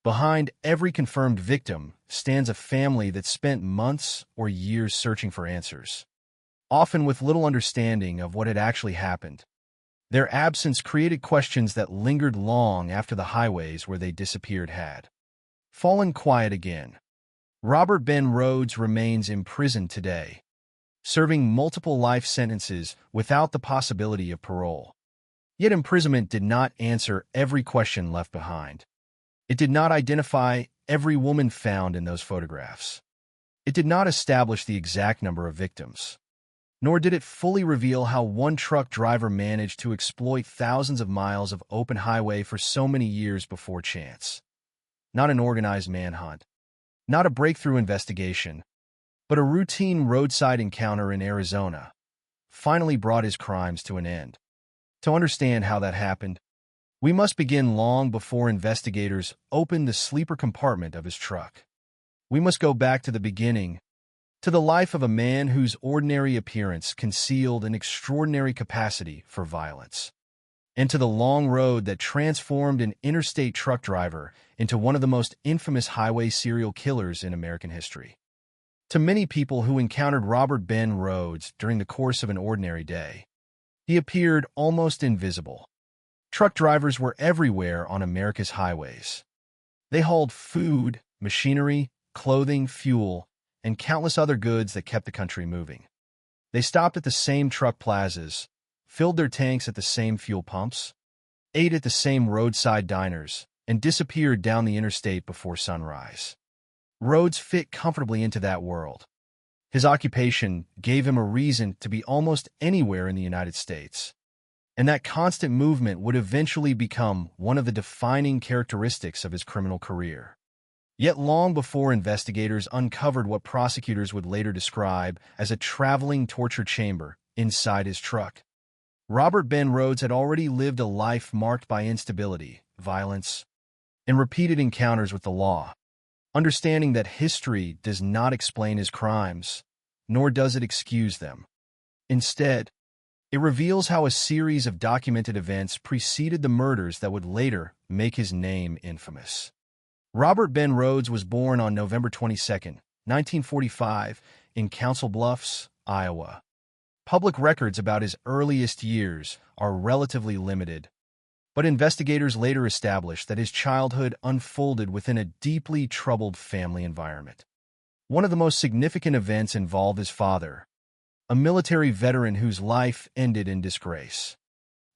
Behind every confirmed victim stands a family that spent months or years searching for answers, often with little understanding of what had actually happened. Their absence created questions that lingered long after the highways where they disappeared had fallen quiet again. Robert Ben Rhodes remains imprisoned today, serving multiple life sentences without the possibility of parole. Yet imprisonment did not answer every question left behind. It did not identify every woman found in those photographs. It did not establish the exact number of victims. Nor did it fully reveal how one truck driver managed to exploit thousands of miles of open highway for so many years before chance. Not an organized manhunt, not a breakthrough investigation, but a routine roadside encounter in Arizona, finally brought his crimes to an end. To understand how that happened, we must begin long before investigators opened the sleeper compartment of his truck. We must go back to the beginning, to the life of a man whose ordinary appearance concealed an extraordinary capacity for violence, and to the long road that transformed an interstate truck driver into one of the most infamous highway serial killers in American history. To many people who encountered Robert Ben Rhodes during the course of an ordinary day, he appeared almost invisible. Truck drivers were everywhere on America's highways. They hauled food, machinery, clothing, fuel, and countless other goods that kept the country moving. They stopped at the same truck plazas, filled their tanks at the same fuel pumps, ate at the same roadside diners, and disappeared down the interstate before sunrise. Rhodes fit comfortably into that world. His occupation gave him a reason to be almost anywhere in the United States, and that constant movement would eventually become one of the defining characteristics of his criminal career. Yet long before investigators uncovered what prosecutors would later describe as a traveling torture chamber inside his truck, Robert Ben Rhodes had already lived a life marked by instability, violence, and repeated encounters with the law. Understanding that history does not explain his crimes, nor does it excuse them. Instead, it reveals how a series of documented events preceded the murders that would later make his name infamous. Robert Ben Rhodes was born on November 22, 1945, in Council Bluffs, Iowa. Public records about his earliest years are relatively limited, but investigators later established that his childhood unfolded within a deeply troubled family environment. One of the most significant events involved his father, a military veteran whose life ended in disgrace.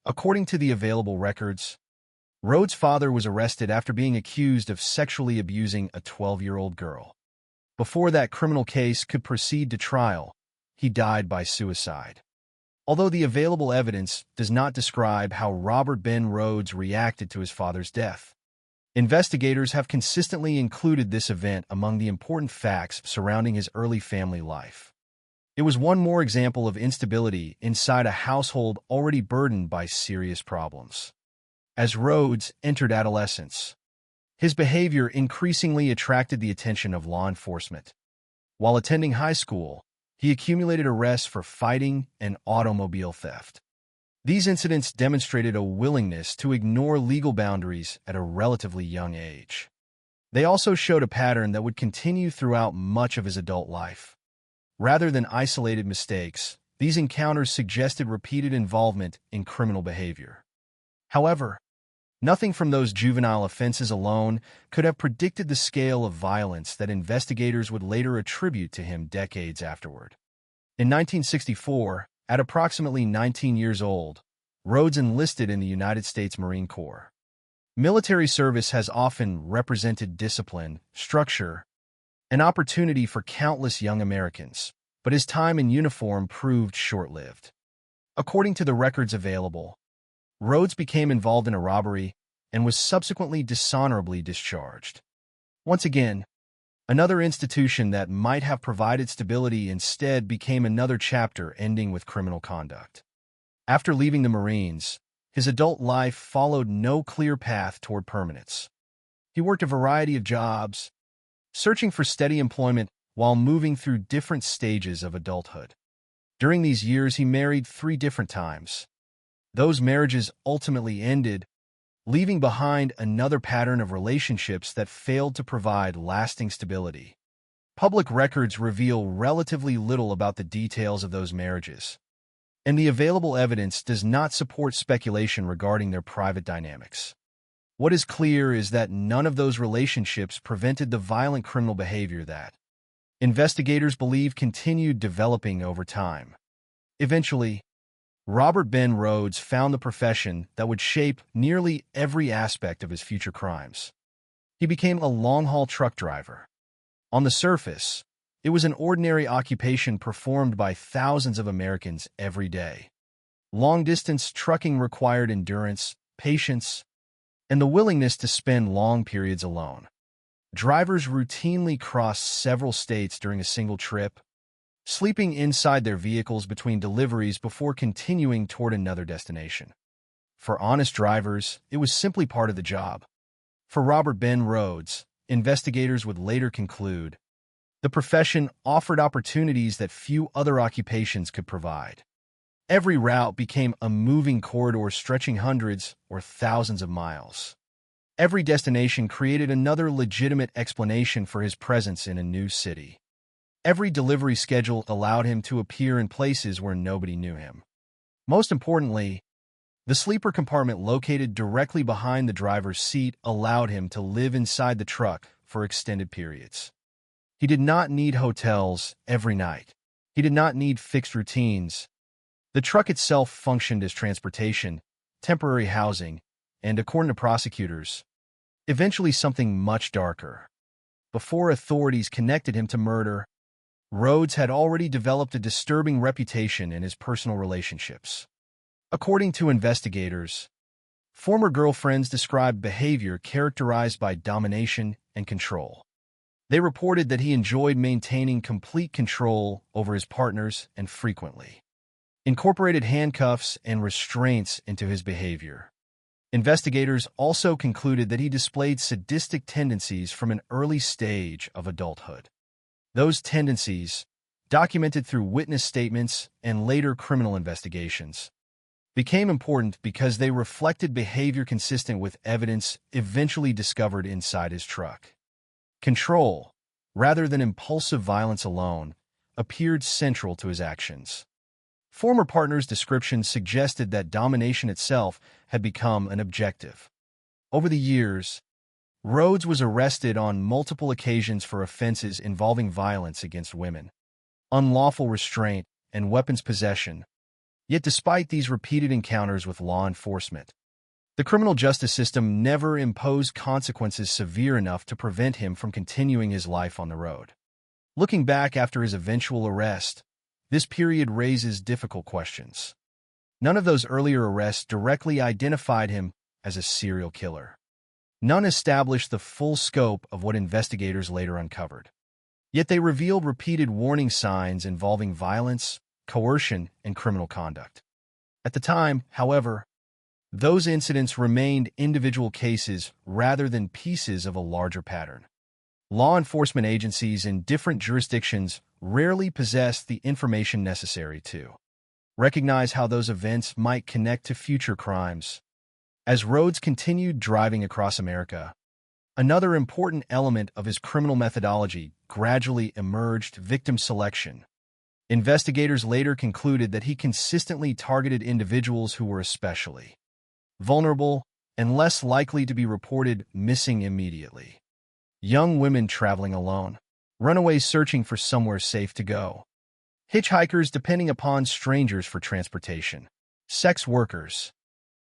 According to the available records, Rhodes' father was arrested after being accused of sexually abusing a 12-year-old girl. Before that criminal case could proceed to trial, he died by suicide. Although the available evidence does not describe how Robert Ben Rhodes reacted to his father's death, investigators have consistently included this event among the important facts surrounding his early family life. It was one more example of instability inside a household already burdened by serious problems. As Rhodes entered adolescence, his behavior increasingly attracted the attention of law enforcement. While attending high school, he accumulated arrests for fighting and automobile theft. These incidents demonstrated a willingness to ignore legal boundaries at a relatively young age. They also showed a pattern that would continue throughout much of his adult life. Rather than isolated mistakes, these encounters suggested repeated involvement in criminal behavior. However, nothing from those juvenile offenses alone could have predicted the scale of violence that investigators would later attribute to him decades afterward. In 1964, at approximately 19 years old, Rhodes enlisted in the United States Marine Corps. Military service has often represented discipline, structure, and opportunity for countless young Americans, but his time in uniform proved short-lived. According to the records available, Rhodes became involved in a robbery and was subsequently dishonorably discharged. Once again, another institution that might have provided stability instead became another chapter ending with criminal conduct. After leaving the Marines, his adult life followed no clear path toward permanence. He worked a variety of jobs, searching for steady employment while moving through different stages of adulthood. During these years, he married 3 different times. Those marriages ultimately ended, leaving behind another pattern of relationships that failed to provide lasting stability. Public records reveal relatively little about the details of those marriages, and the available evidence does not support speculation regarding their private dynamics. What is clear is that none of those relationships prevented the violent criminal behavior that investigators believe continued developing over time. Eventually, Robert Ben Rhodes found the profession that would shape nearly every aspect of his future crimes. He became a long-haul truck driver. On the surface, it was an ordinary occupation performed by thousands of Americans every day. Long-distance trucking required endurance, patience, and the willingness to spend long periods alone. Drivers routinely crossed several states during a single trip, sleeping inside their vehicles between deliveries before continuing toward another destination. For honest drivers, it was simply part of the job. For Robert Ben Rhodes, investigators would later conclude, the profession offered opportunities that few other occupations could provide. Every route became a moving corridor stretching hundreds or thousands of miles. Every destination created another legitimate explanation for his presence in a new city. Every delivery schedule allowed him to appear in places where nobody knew him. Most importantly, the sleeper compartment located directly behind the driver's seat allowed him to live inside the truck for extended periods. He did not need hotels every night. He did not need fixed routines. The truck itself functioned as transportation, temporary housing, and, according to prosecutors, eventually something much darker. Before authorities connected him to murder, Rhodes had already developed a disturbing reputation in his personal relationships. According to investigators, former girlfriends described behavior characterized by domination and control. They reported that he enjoyed maintaining complete control over his partners and frequently incorporated handcuffs and restraints into his behavior. Investigators also concluded that he displayed sadistic tendencies from an early stage of adulthood. Those tendencies, documented through witness statements and later criminal investigations, became important because they reflected behavior consistent with evidence eventually discovered inside his truck. Control, rather than impulsive violence alone, appeared central to his actions. Former partners' descriptions suggested that domination itself had become an objective. Over the years, Rhodes was arrested on multiple occasions for offenses involving violence against women, unlawful restraint, and weapons possession. Yet despite these repeated encounters with law enforcement, the criminal justice system never imposed consequences severe enough to prevent him from continuing his life on the road. Looking back after his eventual arrest, this period raises difficult questions. None of those earlier arrests directly identified him as a serial killer. None established the full scope of what investigators later uncovered. Yet they revealed repeated warning signs involving violence, coercion, and criminal conduct. At the time, however, those incidents remained individual cases rather than pieces of a larger pattern. Law enforcement agencies in different jurisdictions rarely possessed the information necessary to recognize how those events might connect to future crimes. As Rhodes continued driving across America, another important element of his criminal methodology gradually emerged: victim selection. Investigators later concluded that he consistently targeted individuals who were especially vulnerable and less likely to be reported missing immediately. Young women traveling alone, runaways searching for somewhere safe to go, hitchhikers depending upon strangers for transportation, sex workers,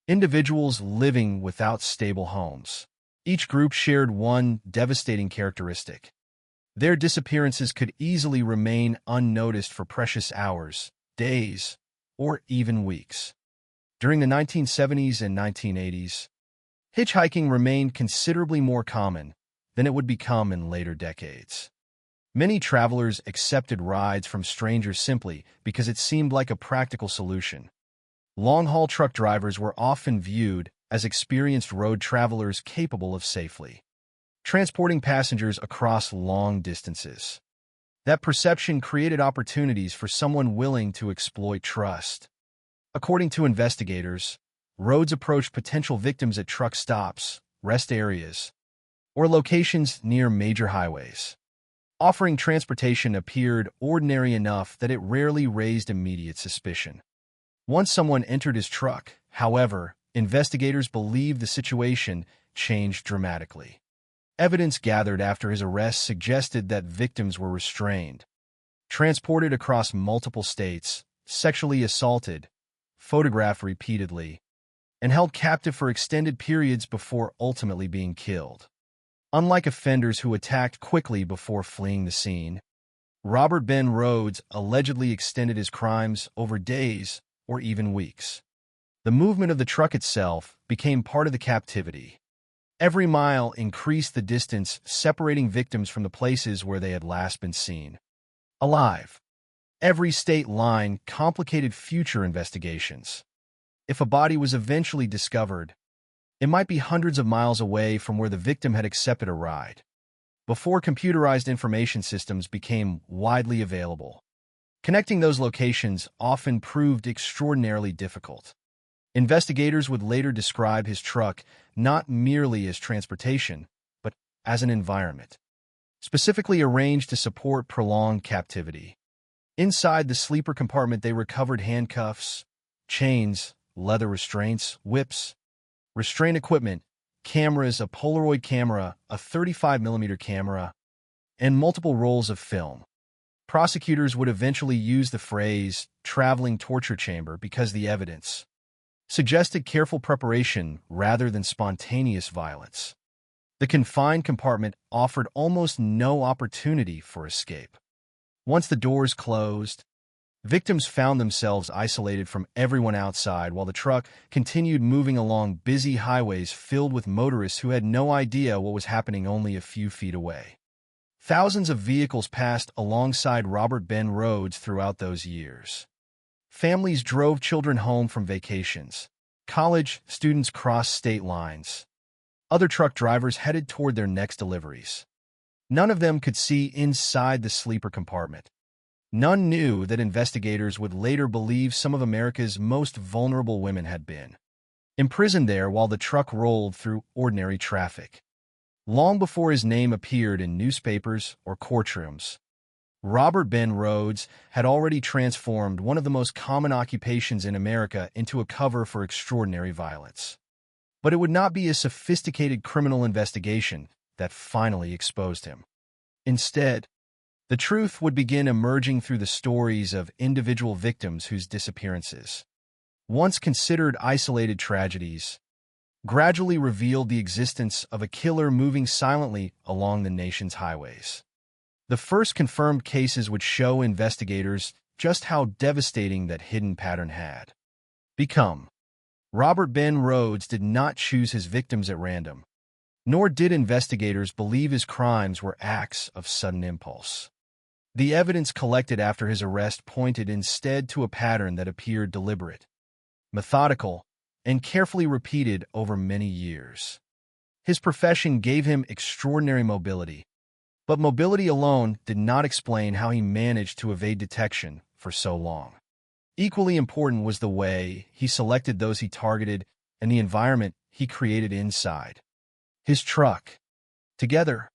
individuals living without stable homes. Each group shared one devastating characteristic: their disappearances could easily remain unnoticed for precious hours, days, or even weeks. During the 1970s and 1980s, hitchhiking remained considerably more common than it would become in later decades. Many travelers accepted rides from strangers simply because it seemed like a practical solution. Long-haul truck drivers were often viewed as experienced road travelers capable of safely transporting passengers across long distances. That perception created opportunities for someone willing to exploit trust. According to investigators, Rhodes approached potential victims at truck stops, rest areas, or locations near major highways. Offering transportation appeared ordinary enough that it rarely raised immediate suspicion. Once someone entered his truck, however, investigators believed the situation changed dramatically. Evidence gathered after his arrest suggested that victims were restrained, transported across multiple states, sexually assaulted, photographed repeatedly, and held captive for extended periods before ultimately being killed. Unlike offenders who attacked quickly before fleeing the scene, Robert Ben Rhodes allegedly extended his crimes over days or even weeks. The movement of the truck itself became part of the captivity. Every mile increased the distance separating victims from the places where they had last been seen alive. Every state line complicated future investigations. If a body was eventually discovered, it might be hundreds of miles away from where the victim had accepted a ride, before computerized information systems became widely available. Connecting those locations often proved extraordinarily difficult. Investigators would later describe his truck not merely as transportation, but as an environment, specifically arranged to support prolonged captivity. Inside the sleeper compartment, they recovered handcuffs, chains, leather restraints, whips, restraint equipment, cameras, a Polaroid camera, a 35mm camera, and multiple rolls of film. Prosecutors would eventually use the phrase traveling torture chamber because the evidence suggested careful preparation rather than spontaneous violence. The confined compartment offered almost no opportunity for escape. Once the doors closed, victims found themselves isolated from everyone outside while the truck continued moving along busy highways filled with motorists who had no idea what was happening only a few feet away. Thousands of vehicles passed alongside Robert Ben Rhodes throughout those years. Families drove children home from vacations. College students crossed state lines. Other truck drivers headed toward their next deliveries. None of them could see inside the sleeper compartment. None knew that investigators would later believe some of America's most vulnerable women had been imprisoned there while the truck rolled through ordinary traffic. Long before his name appeared in newspapers or courtrooms, Robert Ben Rhodes had already transformed one of the most common occupations in America into a cover for extraordinary violence. But it would not be a sophisticated criminal investigation that finally exposed him. Instead, the truth would begin emerging through the stories of individual victims whose disappearances, once considered isolated tragedies, gradually revealed the existence of a killer moving silently along the nation's highways. The first confirmed cases would show investigators just how devastating that hidden pattern had become. Robert Ben Rhodes did not choose his victims at random, nor did investigators believe his crimes were acts of sudden impulse. The evidence collected after his arrest pointed instead to a pattern that appeared deliberate, methodical, and carefully repeated over many years. His profession gave him extraordinary mobility, but mobility alone did not explain how he managed to evade detection for so long. Equally important was the way he selected those he targeted and the environment he created inside his truck. Together,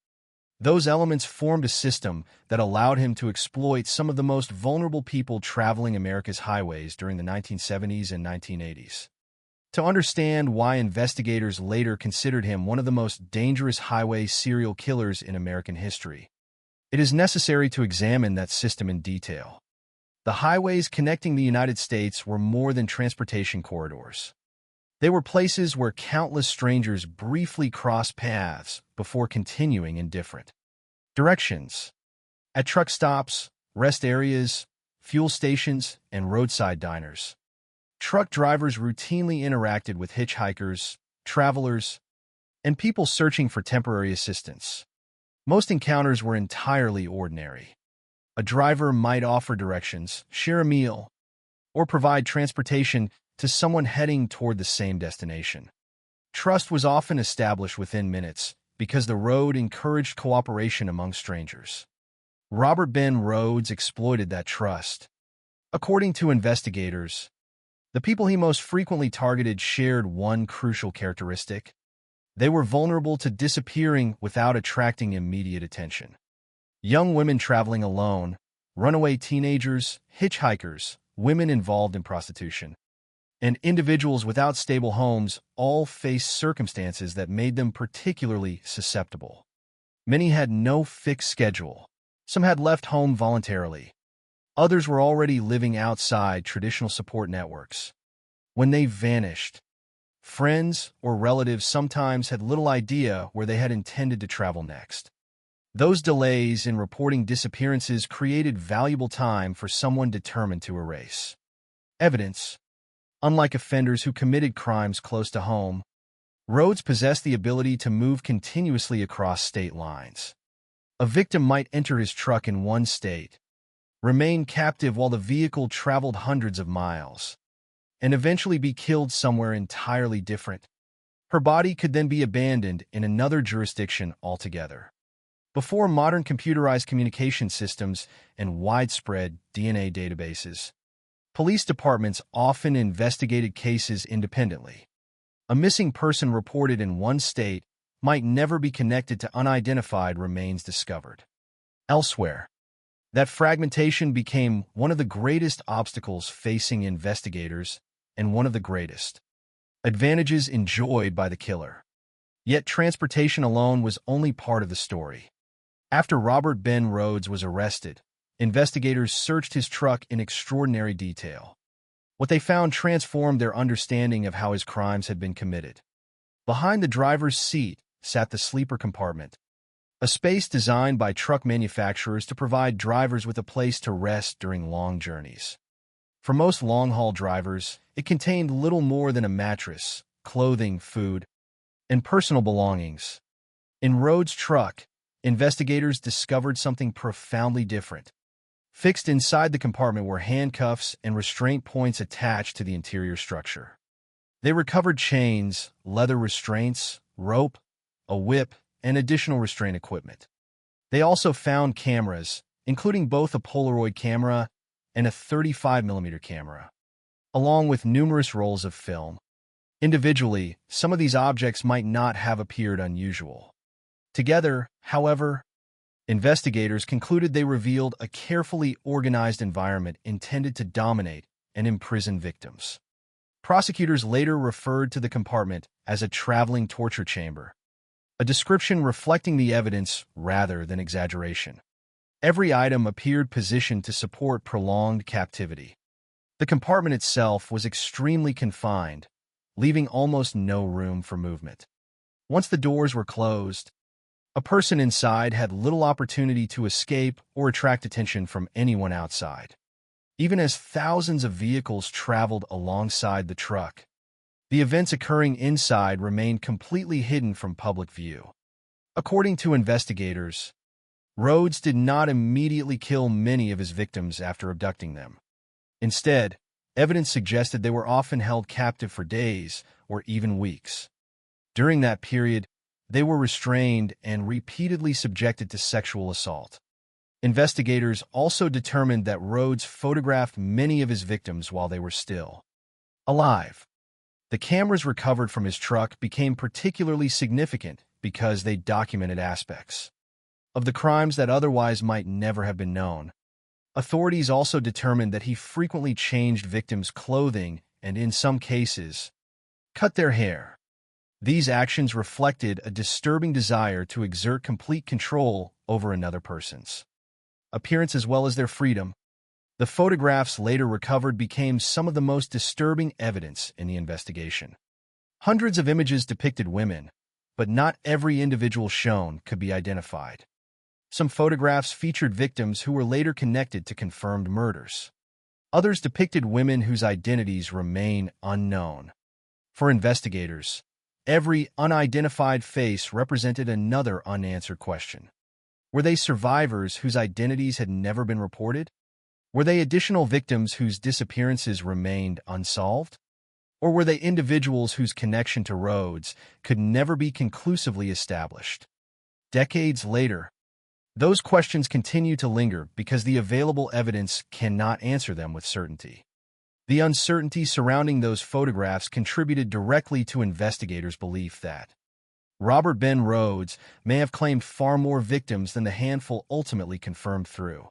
those elements formed a system that allowed him to exploit some of the most vulnerable people traveling America's highways during the 1970s and 1980s. To understand why investigators later considered him one of the most dangerous highway serial killers in American history, it is necessary to examine that system in detail. The highways connecting the United States were more than transportation corridors. They were places where countless strangers briefly crossed paths before continuing in different directions. At truck stops, rest areas, fuel stations, and roadside diners, truck drivers routinely interacted with hitchhikers, travelers, and people searching for temporary assistance. Most encounters were entirely ordinary. A driver might offer directions, share a meal, or provide transportation to someone heading toward the same destination. Trust was often established within minutes because the road encouraged cooperation among strangers. Robert Ben Rhodes exploited that trust. According to investigators, the people he most frequently targeted shared one crucial characteristic. They were vulnerable to disappearing without attracting immediate attention. Young women traveling alone, runaway teenagers, hitchhikers, women involved in prostitution, and individuals without stable homes all faced circumstances that made them particularly susceptible. Many had no fixed schedule. Some had left home voluntarily. Others were already living outside traditional support networks. When they vanished, friends or relatives sometimes had little idea where they had intended to travel next. Those delays in reporting disappearances created valuable time for someone determined to erase evidence. Unlike offenders who committed crimes close to home, Rhodes possessed the ability to move continuously across state lines. A victim might enter his truck in one state, remain captive while the vehicle traveled hundreds of miles, and eventually be killed somewhere entirely different. Her body could then be abandoned in another jurisdiction altogether. Before modern computerized communication systems and widespread DNA databases, police departments often investigated cases independently. A missing person reported in one state might never be connected to unidentified remains discovered elsewhere. That fragmentation became one of the greatest obstacles facing investigators and one of the greatest advantages enjoyed by the killer. Yet transportation alone was only part of the story. After Robert Ben Rhodes was arrested, investigators searched his truck in extraordinary detail. What they found transformed their understanding of how his crimes had been committed. Behind the driver's seat sat the sleeper compartment, a space designed by truck manufacturers to provide drivers with a place to rest during long journeys. For most long-haul drivers, it contained little more than a mattress, clothing, food, and personal belongings. In Rhodes' truck, investigators discovered something profoundly different. Fixed inside the compartment were handcuffs and restraint points attached to the interior structure. They recovered chains, leather restraints, rope, a whip, and additional restraint equipment. They also found cameras, including both a Polaroid camera and a 35mm camera, along with numerous rolls of film. Individually, some of these objects might not have appeared unusual. Together, however, investigators concluded they revealed a carefully organized environment intended to dominate and imprison victims. Prosecutors later referred to the compartment as a traveling torture chamber, a description reflecting the evidence rather than exaggeration. Every item appeared positioned to support prolonged captivity. The compartment itself was extremely confined, leaving almost no room for movement. Once the doors were closed, a person inside had little opportunity to escape or attract attention from anyone outside. Even as thousands of vehicles traveled alongside the truck, the events occurring inside remained completely hidden from public view. According to investigators, Rhodes did not immediately kill many of his victims after abducting them. Instead, evidence suggested they were often held captive for days or even weeks. During that period, they were restrained and repeatedly subjected to sexual assault. Investigators also determined that Rhodes photographed many of his victims while they were still alive. The cameras recovered from his truck became particularly significant because they documented aspects of the crimes that otherwise might never have been known. Authorities also determined that he frequently changed victims' clothing and, in some cases, cut their hair. These actions reflected a disturbing desire to exert complete control over another person's appearance as well as their freedom. The photographs later recovered became some of the most disturbing evidence in the investigation. Hundreds of images depicted women, but not every individual shown could be identified. Some photographs featured victims who were later connected to confirmed murders. Others depicted women whose identities remain unknown. For investigators, every unidentified face represented another unanswered question. Were they survivors whose identities had never been reported? Were they additional victims whose disappearances remained unsolved? Or were they individuals whose connection to Rhodes could never be conclusively established? Decades later, those questions continue to linger because the available evidence cannot answer them with certainty. The uncertainty surrounding those photographs contributed directly to investigators' belief that Robert Ben Rhodes may have claimed far more victims than the handful ultimately confirmed through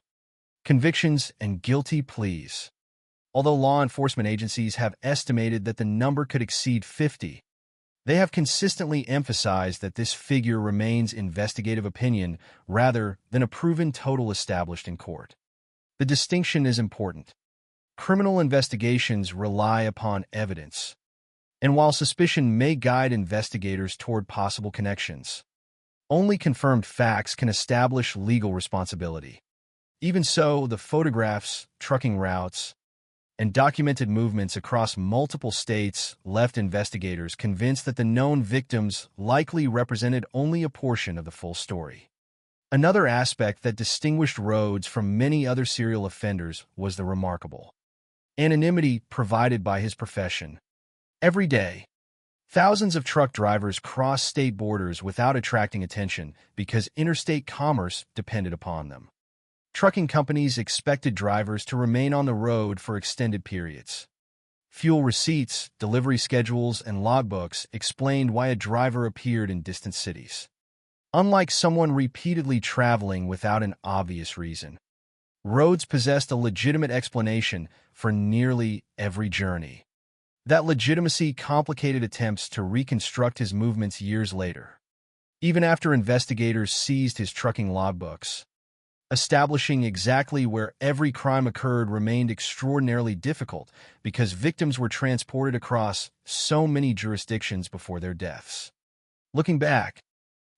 convictions and guilty pleas. Although law enforcement agencies have estimated that the number could exceed 50, they have consistently emphasized that this figure remains investigative opinion rather than a proven total established in court. The distinction is important. Criminal investigations rely upon evidence, and while suspicion may guide investigators toward possible connections, only confirmed facts can establish legal responsibility. Even so, the photographs, trucking routes, and documented movements across multiple states left investigators convinced that the known victims likely represented only a portion of the full story. Another aspect that distinguished Rhodes from many other serial offenders was the remarkable anonymity provided by his profession. Every day, thousands of truck drivers cross state borders without attracting attention because interstate commerce depended upon them. Trucking companies expected drivers to remain on the road for extended periods. Fuel receipts, delivery schedules, and logbooks explained why a driver appeared in distant cities. Unlike someone repeatedly traveling without an obvious reason, Rhodes possessed a legitimate explanation for nearly every journey. That legitimacy complicated attempts to reconstruct his movements years later. Even after investigators seized his trucking logbooks, establishing exactly where every crime occurred remained extraordinarily difficult because victims were transported across so many jurisdictions before their deaths. Looking back,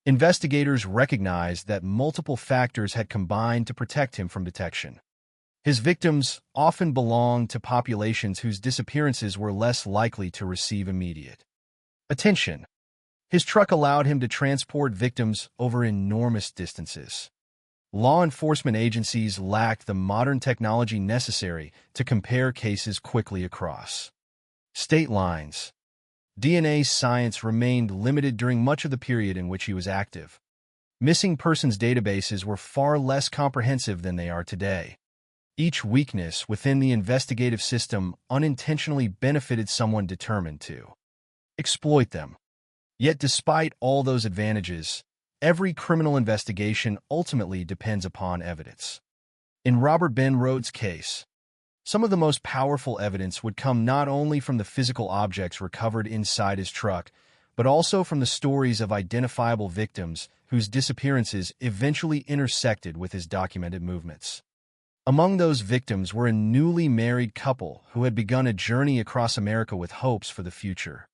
investigators recognized that multiple factors had combined to protect him from detection. His victims often belonged to populations whose disappearances were less likely to receive immediate attention. His truck allowed him to transport victims over enormous distances. Law enforcement agencies lacked the modern technology necessary to compare cases quickly across state lines. DNA science remained limited during much of the period in which he was active. Missing persons databases were far less comprehensive than they are today. Each weakness within the investigative system unintentionally benefited someone determined to exploit them. Yet despite all those advantages, every criminal investigation ultimately depends upon evidence. In Robert Ben Rhodes' case, some of the most powerful evidence would come not only from the physical objects recovered inside his truck, but also from the stories of identifiable victims whose disappearances eventually intersected with his documented movements. Among those victims were a newly married couple who had begun a journey across America with hopes for the future.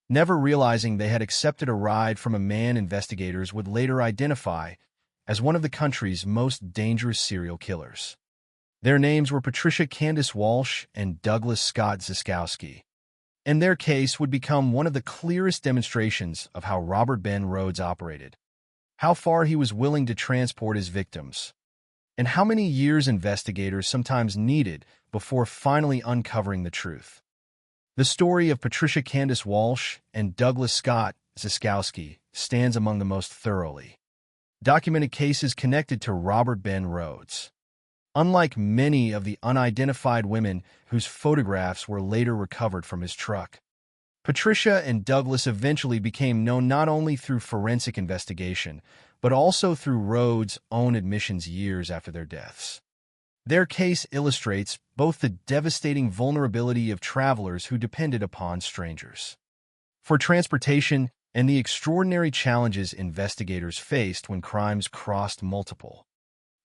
Never realizing they had accepted a ride from a man investigators would later identify as one of the country's most dangerous serial killers. Their names were Patricia Candace Walsh and Douglas Scott Ziskowski, and their case would become one of the clearest demonstrations of how Robert Ben Rhodes operated, how far he was willing to transport his victims, and how many years investigators sometimes needed before finally uncovering the truth. The story of Patricia Candace Walsh and Douglas Scott Ziskowski stands among the most thoroughly documented cases connected to Robert Ben Rhodes. Unlike many of the unidentified women whose photographs were later recovered from his truck, Patricia and Douglas eventually became known not only through forensic investigation, but also through Rhodes' own admissions years after their deaths. Their case illustrates both the devastating vulnerability of travelers who depended upon strangers for transportation and the extraordinary challenges investigators faced when crimes crossed multiple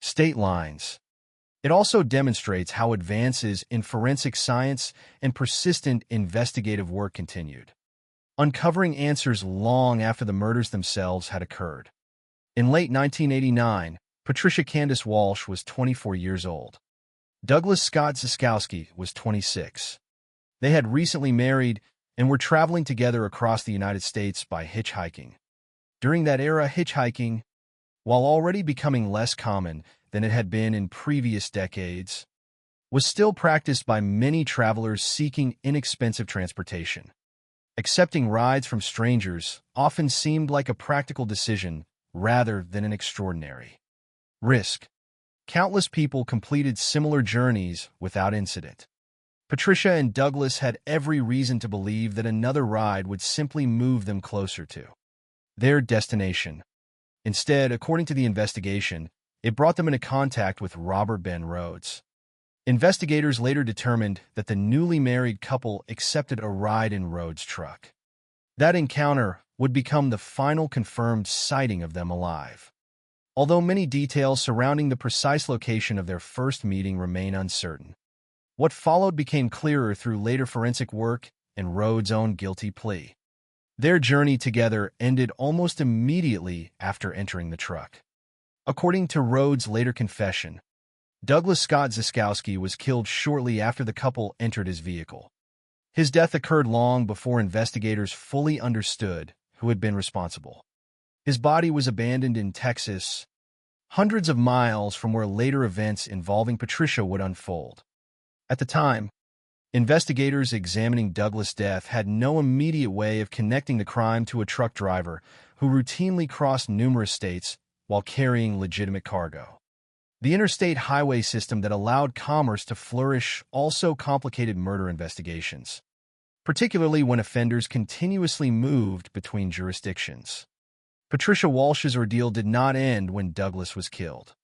state lines. It also demonstrates how advances in forensic science and persistent investigative work continued, uncovering answers long after the murders themselves had occurred. In late 1989, Patricia Candace Walsh was 24 years old. Douglas Scott Ziskowski was 26. They had recently married and were traveling together across the United States by hitchhiking. During that era, hitchhiking, while already becoming less common than it had been in previous decades, was still practiced by many travelers seeking inexpensive transportation. Accepting rides from strangers often seemed like a practical decision rather than an extraordinary risk. Countless people completed similar journeys without incident. Patricia and Douglas had every reason to believe that another ride would simply move them closer to their destination. Instead, according to the investigation, it brought them into contact with Robert Ben Rhodes. Investigators later determined that the newly married couple accepted a ride in Rhodes' truck. That encounter would become the final confirmed sighting of them alive. Although many details surrounding the precise location of their first meeting remain uncertain, what followed became clearer through later forensic work and Rhodes' own guilty plea. Their journey together ended almost immediately after entering the truck. According to Rhodes' later confession, Douglas Scott Ziskowski was killed shortly after the couple entered his vehicle. His death occurred long before investigators fully understood who had been responsible. His body was abandoned in Texas, hundreds of miles from where later events involving Patricia would unfold. At the time, investigators examining Douglas' death had no immediate way of connecting the crime to a truck driver who routinely crossed numerous states while carrying legitimate cargo. The interstate highway system that allowed commerce to flourish also complicated murder investigations, particularly when offenders continuously moved between jurisdictions. Patricia Walsh's ordeal did not end when Douglas was killed.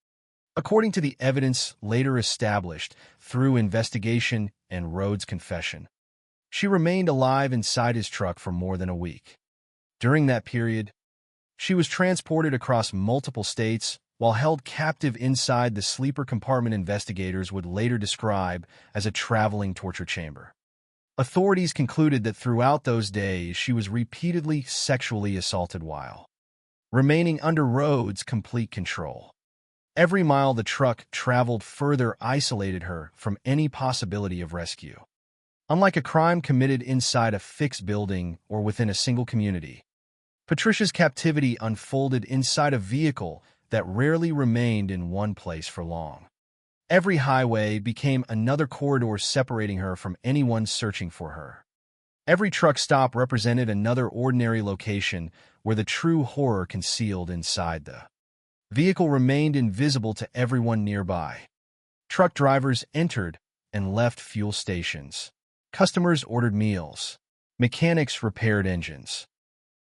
According to the evidence later established through investigation and Rhodes' confession, she remained alive inside his truck for more than a week. During that period, she was transported across multiple states while held captive inside the sleeper compartment investigators would later describe as a traveling torture chamber. Authorities concluded that throughout those days she was repeatedly sexually assaulted while remaining under Rhodes' complete control. Every mile the truck traveled further isolated her from any possibility of rescue. Unlike a crime committed inside a fixed building or within a single community, Patricia's captivity unfolded inside a vehicle that rarely remained in one place for long. Every highway became another corridor separating her from anyone searching for her. Every truck stop represented another ordinary location where the true horror concealed inside the vehicle remained invisible to everyone nearby. Truck drivers entered and left fuel stations. Customers ordered meals. Mechanics repaired engines.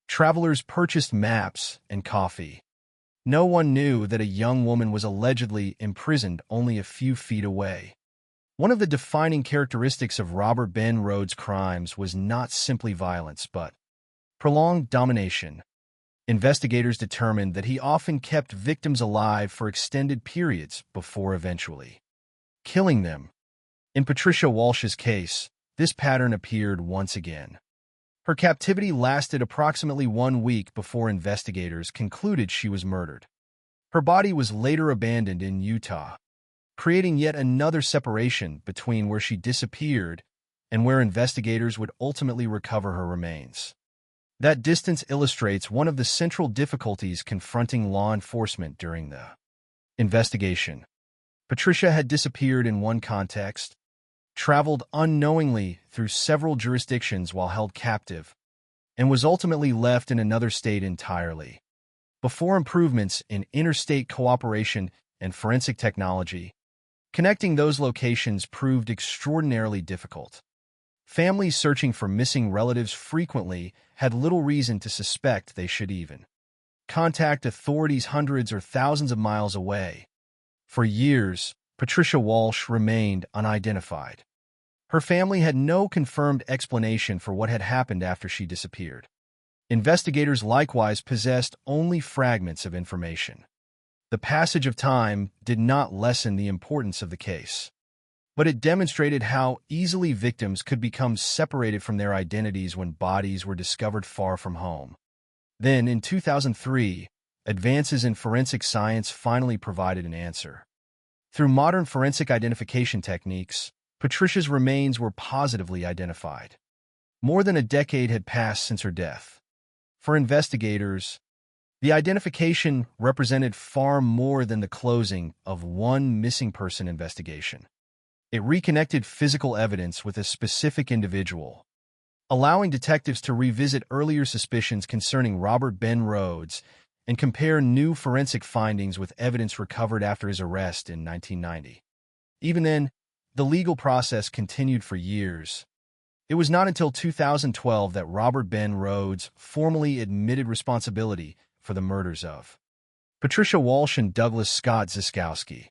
Travelers purchased maps and coffee. No one knew that a young woman was allegedly imprisoned only a few feet away. One of the defining characteristics of Robert Ben Rhodes' crimes was not simply violence, but prolonged domination. Investigators determined that he often kept victims alive for extended periods before eventually killing them. In Patricia Walsh's case, this pattern appeared once again. Her captivity lasted approximately 1 week before investigators concluded she was murdered. Her body was later abandoned in Utah, creating yet another separation between where she disappeared and where investigators would ultimately recover her remains. That distance illustrates one of the central difficulties confronting law enforcement during the investigation. Patricia had disappeared in one context, traveled unknowingly through several jurisdictions while held captive, and was ultimately left in another state entirely. Before improvements in interstate cooperation and forensic technology, connecting those locations proved extraordinarily difficult. Families searching for missing relatives frequently had little reason to suspect they should even contact authorities hundreds or thousands of miles away. For years, Patricia Walsh remained unidentified. Her family had no confirmed explanation for what had happened after she disappeared. Investigators likewise possessed only fragments of information. The passage of time did not lessen the importance of the case, but it demonstrated how easily victims could become separated from their identities when bodies were discovered far from home. Then, in 2003, advances in forensic science finally provided an answer. Through modern forensic identification techniques, Patricia's remains were positively identified. More than a decade had passed since her death. For investigators, the identification represented far more than the closing of one missing person investigation. It reconnected physical evidence with a specific individual, allowing detectives to revisit earlier suspicions concerning Robert Ben Rhodes and compare new forensic findings with evidence recovered after his arrest in 1990. Even then, the legal process continued for years. It was not until 2012 that Robert Ben Rhodes formally admitted responsibility for the murders of Patricia Walsh and Douglas Scott Ziskowski.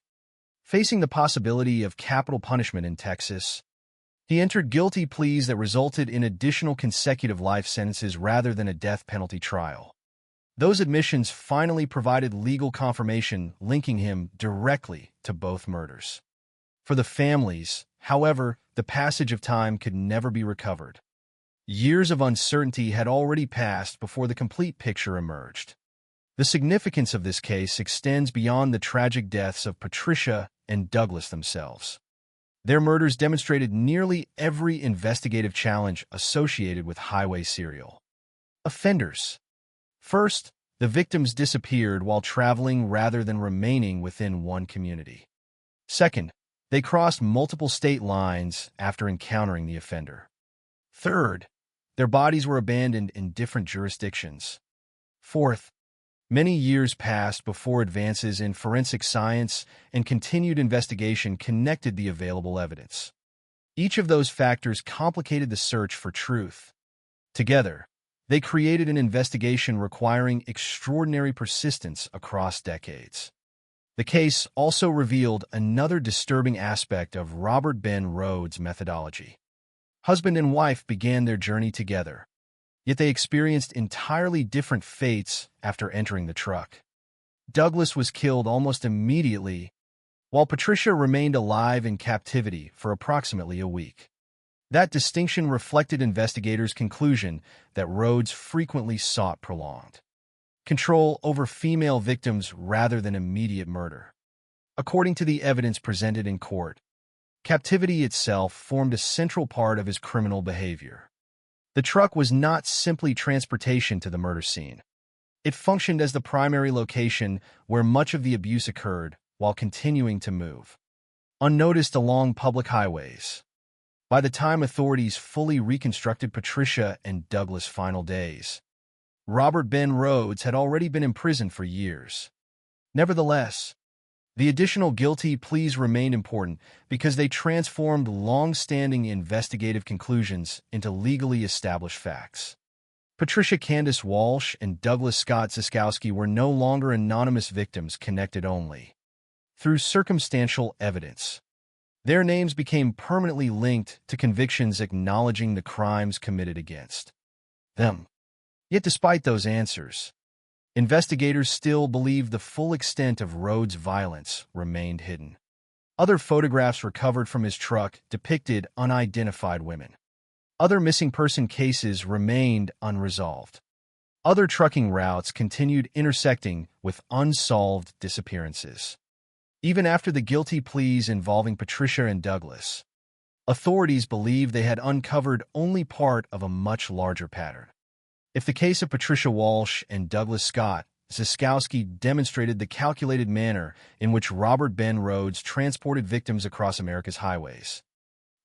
Facing the possibility of capital punishment in Texas, he entered guilty pleas that resulted in additional consecutive life sentences rather than a death penalty trial. Those admissions finally provided legal confirmation linking him directly to both murders. For the families, however, the passage of time could never be recovered. Years of uncertainty had already passed before the complete picture emerged. The significance of this case extends beyond the tragic deaths of Patricia and Douglas themselves. Their murders demonstrated nearly every investigative challenge associated with highway serial offenders. First, The victims disappeared while traveling rather than remaining within one community. Second, they crossed multiple state lines after encountering the offender. Third, their bodies were abandoned in different jurisdictions. Fourth, many years passed before advances in forensic science and continued investigation connected the available evidence. Each of those factors complicated the search for truth. Together, they created an investigation requiring extraordinary persistence across decades. The case also revealed another disturbing aspect of Robert Ben Rhodes' methodology. Husband and wife began their journey together, yet they experienced entirely different fates after entering the truck. Douglas was killed almost immediately, while Patricia remained alive in captivity for approximately a week. That distinction reflected investigators' conclusion that Rhodes frequently sought prolonged control over female victims rather than immediate murder. According to the evidence presented in court, captivity itself formed a central part of his criminal behavior. The truck was not simply transportation to the murder scene. It functioned as the primary location where much of the abuse occurred while continuing to move unnoticed along public highways. By the time authorities fully reconstructed Patricia and Douglas' final days, Robert Ben Rhodes had already been imprisoned for years. Nevertheless, the additional guilty pleas remained important because they transformed long-standing investigative conclusions into legally established facts. Patricia Candace Walsh and Douglas Scott Ziskowski were no longer anonymous victims connected only through circumstantial evidence. Their names became permanently linked to convictions acknowledging the crimes committed against them. Yet despite those answers, investigators still believed the full extent of Rhodes' violence remained hidden. Other photographs recovered from his truck depicted unidentified women. Other missing person cases remained unresolved. Other trucking routes continued intersecting with unsolved disappearances. Even after the guilty pleas involving Patricia and Douglas, authorities believed they had uncovered only part of a much larger pattern. If the case of Patricia Walsh and Douglas Scott Ziskowski demonstrated the calculated manner in which Robert Ben Rhodes transported victims across America's highways,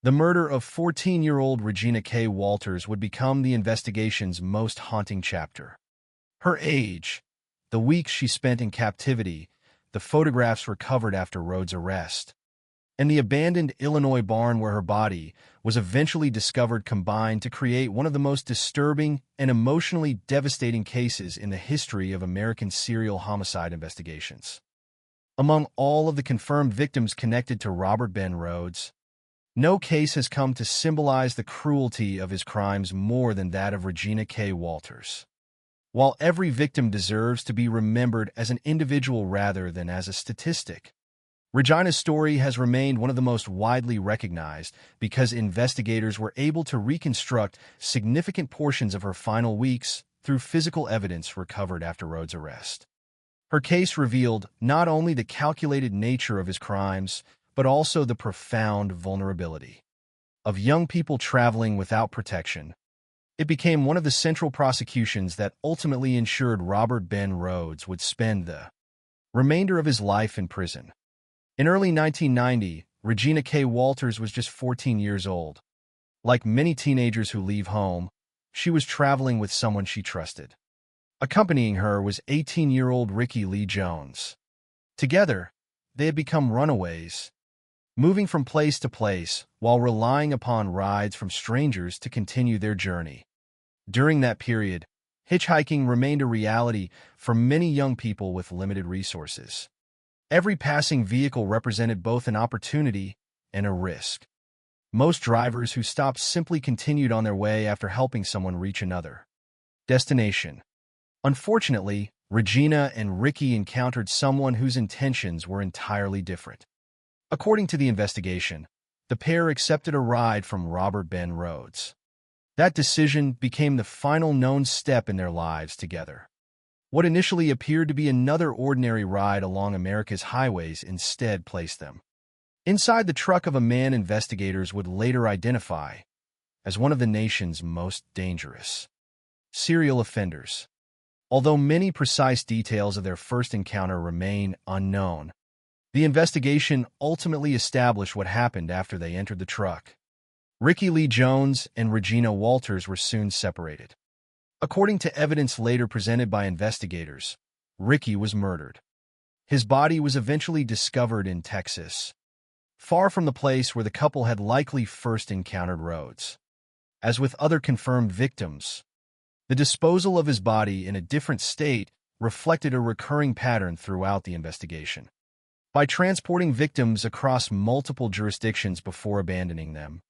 the murder of 14-year-old Regina K. Walters would become the investigation's most haunting chapter. Her age, the weeks she spent in captivity, the photographs recovered after Rhodes' arrest, and the abandoned Illinois barn where her body was eventually discovered combined to create one of the most disturbing and emotionally devastating cases in the history of American serial homicide investigations. Among all of the confirmed victims connected to Robert Ben Rhodes, no case has come to symbolize the cruelty of his crimes more than that of Regina K. Walters. While every victim deserves to be remembered as an individual rather than as a statistic, Regina's story has remained one of the most widely recognized because investigators were able to reconstruct significant portions of her final weeks through physical evidence recovered after Rhodes' arrest. Her case revealed not only the calculated nature of his crimes, but also the profound vulnerability of young people traveling without protection. It became one of the central prosecutions that ultimately ensured Robert Ben Rhodes would spend the remainder of his life in prison. In early 1990, Regina K. Walters was just 14 years old. Like many teenagers who leave home, she was traveling with someone she trusted. Accompanying her was 18-year-old Ricky Lee Jones. Together, they had become runaways, moving from place to place while relying upon rides from strangers to continue their journey. During that period, hitchhiking remained a reality for many young people with limited resources. Every passing vehicle represented both an opportunity and a risk. Most drivers who stopped simply continued on their way after helping someone reach another destination. Unfortunately, Regina and Ricky encountered someone whose intentions were entirely different. According to the investigation, the pair accepted a ride from Robert Ben Rhodes. That decision became the final known step in their lives together. What initially appeared to be another ordinary ride along America's highways instead placed them inside the truck of a man investigators would later identify as one of the nation's most dangerous serial offenders. Although many precise details of their first encounter remain unknown, the investigation ultimately established what happened after they entered the truck. Ricky Lee Jones and Regina Walters were soon separated. According to evidence later presented by investigators, Ricky was murdered. His body was eventually discovered in Texas, far from the place where the couple had likely first encountered Rhodes. As with other confirmed victims, the disposal of his body in a different state reflected a recurring pattern throughout the investigation. By transporting victims across multiple jurisdictions before abandoning them,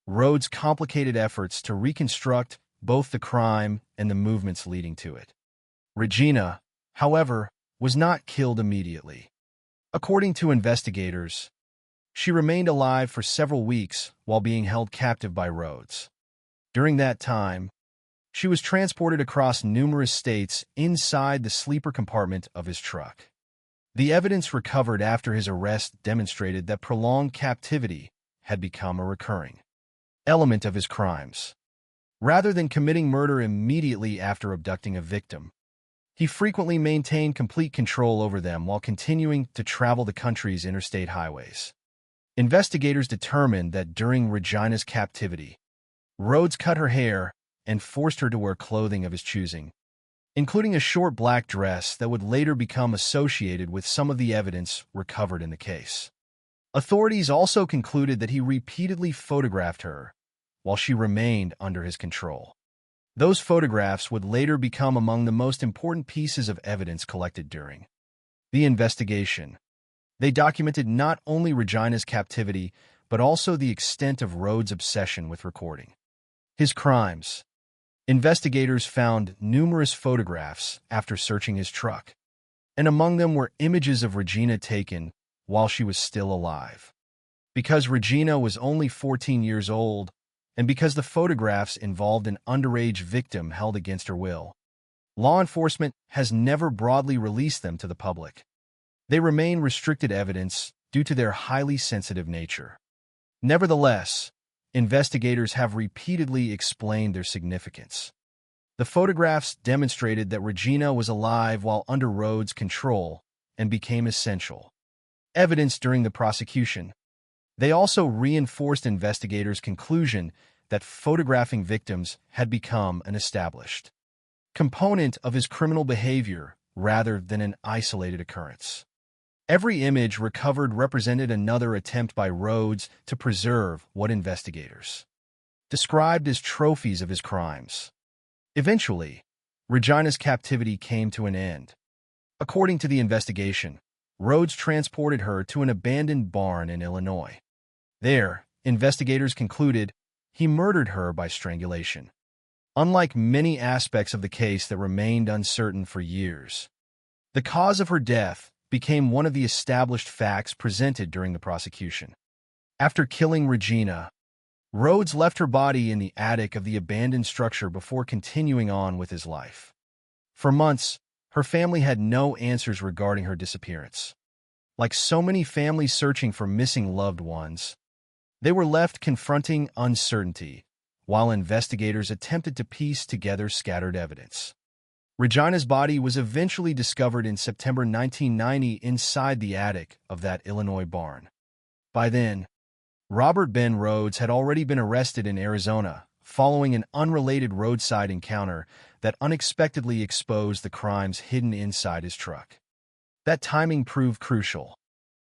Rhodes complicated efforts to reconstruct both the crime and the movements leading to it. Regina, however, was not killed immediately. According to investigators, she remained alive for several weeks while being held captive by Rhodes. During that time, she was transported across numerous states inside the sleeper compartment of his truck. The evidence recovered after his arrest demonstrated that prolonged captivity had become a recurring element of his crimes. Rather than committing murder immediately after abducting a victim, he frequently maintained complete control over them while continuing to travel the country's interstate highways. Investigators determined that during Regina's captivity, Rhodes cut her hair and forced her to wear clothing of his choosing, including a short black dress that would later become associated with some of the evidence recovered in the case. Authorities also concluded that he repeatedly photographed her while she remained under his control. Those photographs would later become among the most important pieces of evidence collected during the investigation. They documented not only Regina's captivity, but also the extent of Rhodes' obsession with recording his crimes. Investigators found numerous photographs after searching his truck, and among them were images of Regina taken while she was still alive. Because Regina was only 14 years old, and because the photographs involved an underage victim held against her will, law enforcement has never broadly released them to the public. They remain restricted evidence due to their highly sensitive nature. Nevertheless, investigators have repeatedly explained their significance. The photographs demonstrated that Regina was alive while under Rhodes' control and became essential evidence during the prosecution. They also reinforced investigators' conclusion that photographing victims had become an established component of his criminal behavior rather than an isolated occurrence. Every image recovered represented another attempt by Rhodes to preserve what investigators described as trophies of his crimes. Eventually, Regina's captivity came to an end. According to the investigation, Rhodes transported her to an abandoned barn in Illinois. There, investigators concluded he murdered her by strangulation. Unlike many aspects of the case that remained uncertain for years, the cause of her death became one of the established facts presented during the prosecution. After killing Regina, Rhodes left her body in the attic of the abandoned structure before continuing on with his life. For months, her family had no answers regarding her disappearance. Like so many families searching for missing loved ones, they were left confronting uncertainty while investigators attempted to piece together scattered evidence. Regina's body was eventually discovered in September 1990 inside the attic of that Illinois barn. By then, Robert Ben Rhodes had already been arrested in Arizona following an unrelated roadside encounter that unexpectedly exposed the crimes hidden inside his truck. That timing proved crucial.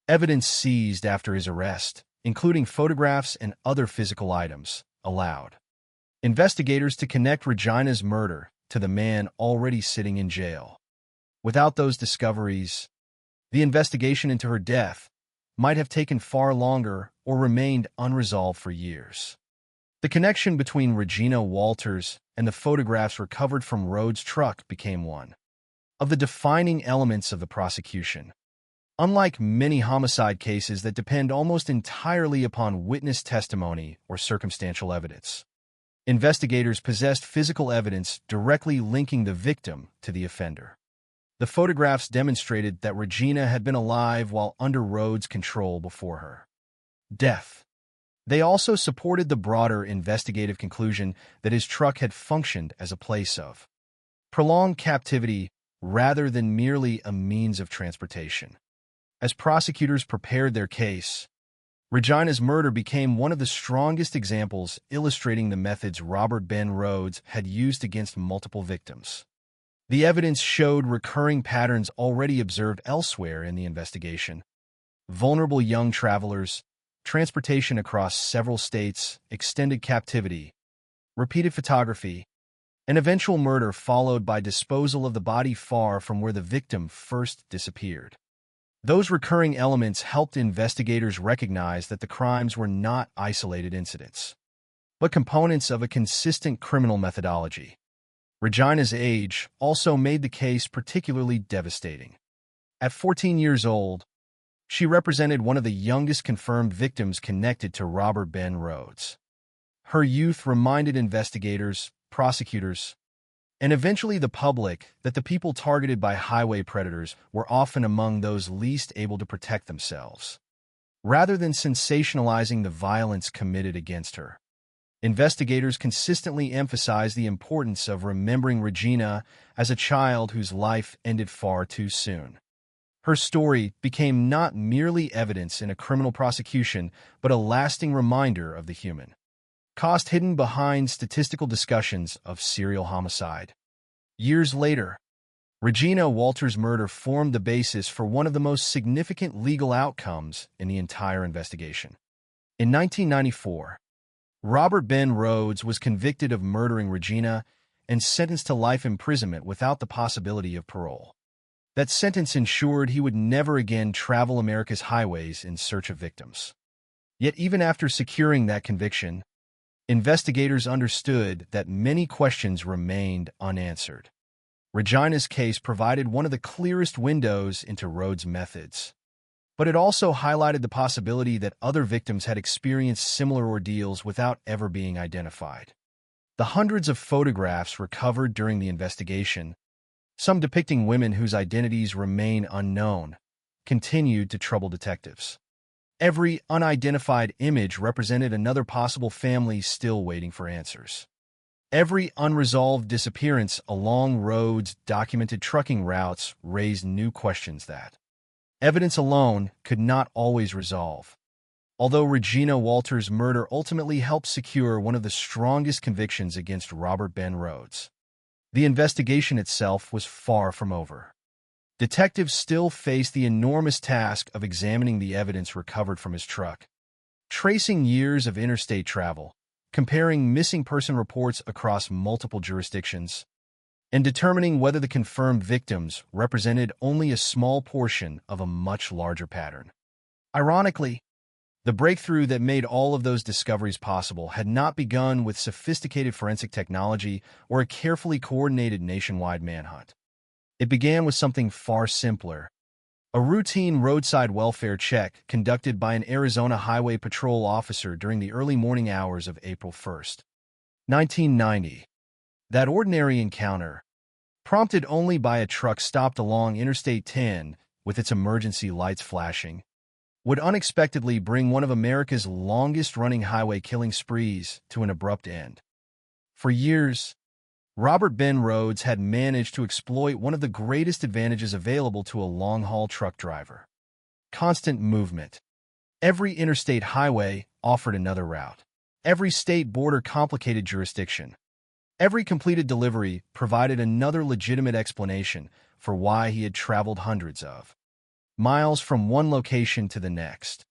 Evidence seized after his arrest, including photographs and other physical items, allowed investigators to connect Regina's murder to the man already sitting in jail. Without those discoveries, the investigation into her death might have taken far longer or remained unresolved for years. The connection between Regina Walters and the photographs recovered from Rhodes' truck became one of the defining elements of the prosecution. Unlike many homicide cases that depend almost entirely upon witness testimony or circumstantial evidence, investigators possessed physical evidence directly linking the victim to the offender. The photographs demonstrated that Regina had been alive while under Rhodes' control before her death. They also supported the broader investigative conclusion that his truck had functioned as a place of prolonged captivity rather than merely a means of transportation. As prosecutors prepared their case, Regina's murder became one of the strongest examples illustrating the methods Robert Ben Rhodes had used against multiple victims. The evidence showed recurring patterns already observed elsewhere in the investigation: vulnerable young travelers, transportation across several states, extended captivity, repeated photography, an eventual murder followed by disposal of the body far from where the victim first disappeared. Those recurring elements helped investigators recognize that the crimes were not isolated incidents, but components of a consistent criminal methodology. Regina's age also made the case particularly devastating. At 14 years old, she represented one of the youngest confirmed victims connected to Robert Ben Rhodes. Her youth reminded investigators, prosecutors, and eventually the public that the people targeted by highway predators were often among those least able to protect themselves. Rather than sensationalizing the violence committed against her, investigators consistently emphasized the importance of remembering Regina as a child whose life ended far too soon. Her story became not merely evidence in a criminal prosecution, but a lasting reminder of the human cost hidden behind statistical discussions of serial homicide. Years later, Regina Walters' murder formed the basis for one of the most significant legal outcomes in the entire investigation. In 1994, Robert Ben Rhodes was convicted of murdering Regina and sentenced to life imprisonment without the possibility of parole. That sentence ensured he would never again travel America's highways in search of victims. Yet even after securing that conviction, investigators understood that many questions remained unanswered. Regina's case provided one of the clearest windows into Rhodes' methods, but it also highlighted the possibility that other victims had experienced similar ordeals without ever being identified. The hundreds of photographs recovered during the investigation, some depicting women whose identities remain unknown, continued to trouble detectives. Every unidentified image represented another possible family still waiting for answers. Every unresolved disappearance along Rhodes' documented trucking routes raised new questions that evidence alone could not always resolve. Although Regina Walters' murder ultimately helped secure one of the strongest convictions against Robert Ben Rhodes, the investigation itself was far from over. Detectives still faced the enormous task of examining the evidence recovered from his truck, tracing years of interstate travel, comparing missing person reports across multiple jurisdictions, and determining whether the confirmed victims represented only a small portion of a much larger pattern. Ironically, the breakthrough that made all of those discoveries possible had not begun with sophisticated forensic technology or a carefully coordinated nationwide manhunt. It began with something far simpler: a routine roadside welfare check conducted by an Arizona Highway Patrol officer during the early morning hours of April 1, 1990. That ordinary encounter, prompted only by a truck stopped along Interstate 10 with its emergency lights flashing, would unexpectedly bring one of America's longest-running highway killing sprees to an abrupt end. For years, Robert Ben Rhodes had managed to exploit one of the greatest advantages available to a long-haul truck driver: constant movement. Every interstate highway offered another route. Every state border complicated jurisdiction. Every completed delivery provided another legitimate explanation for why he had traveled hundreds of miles from one location to the next.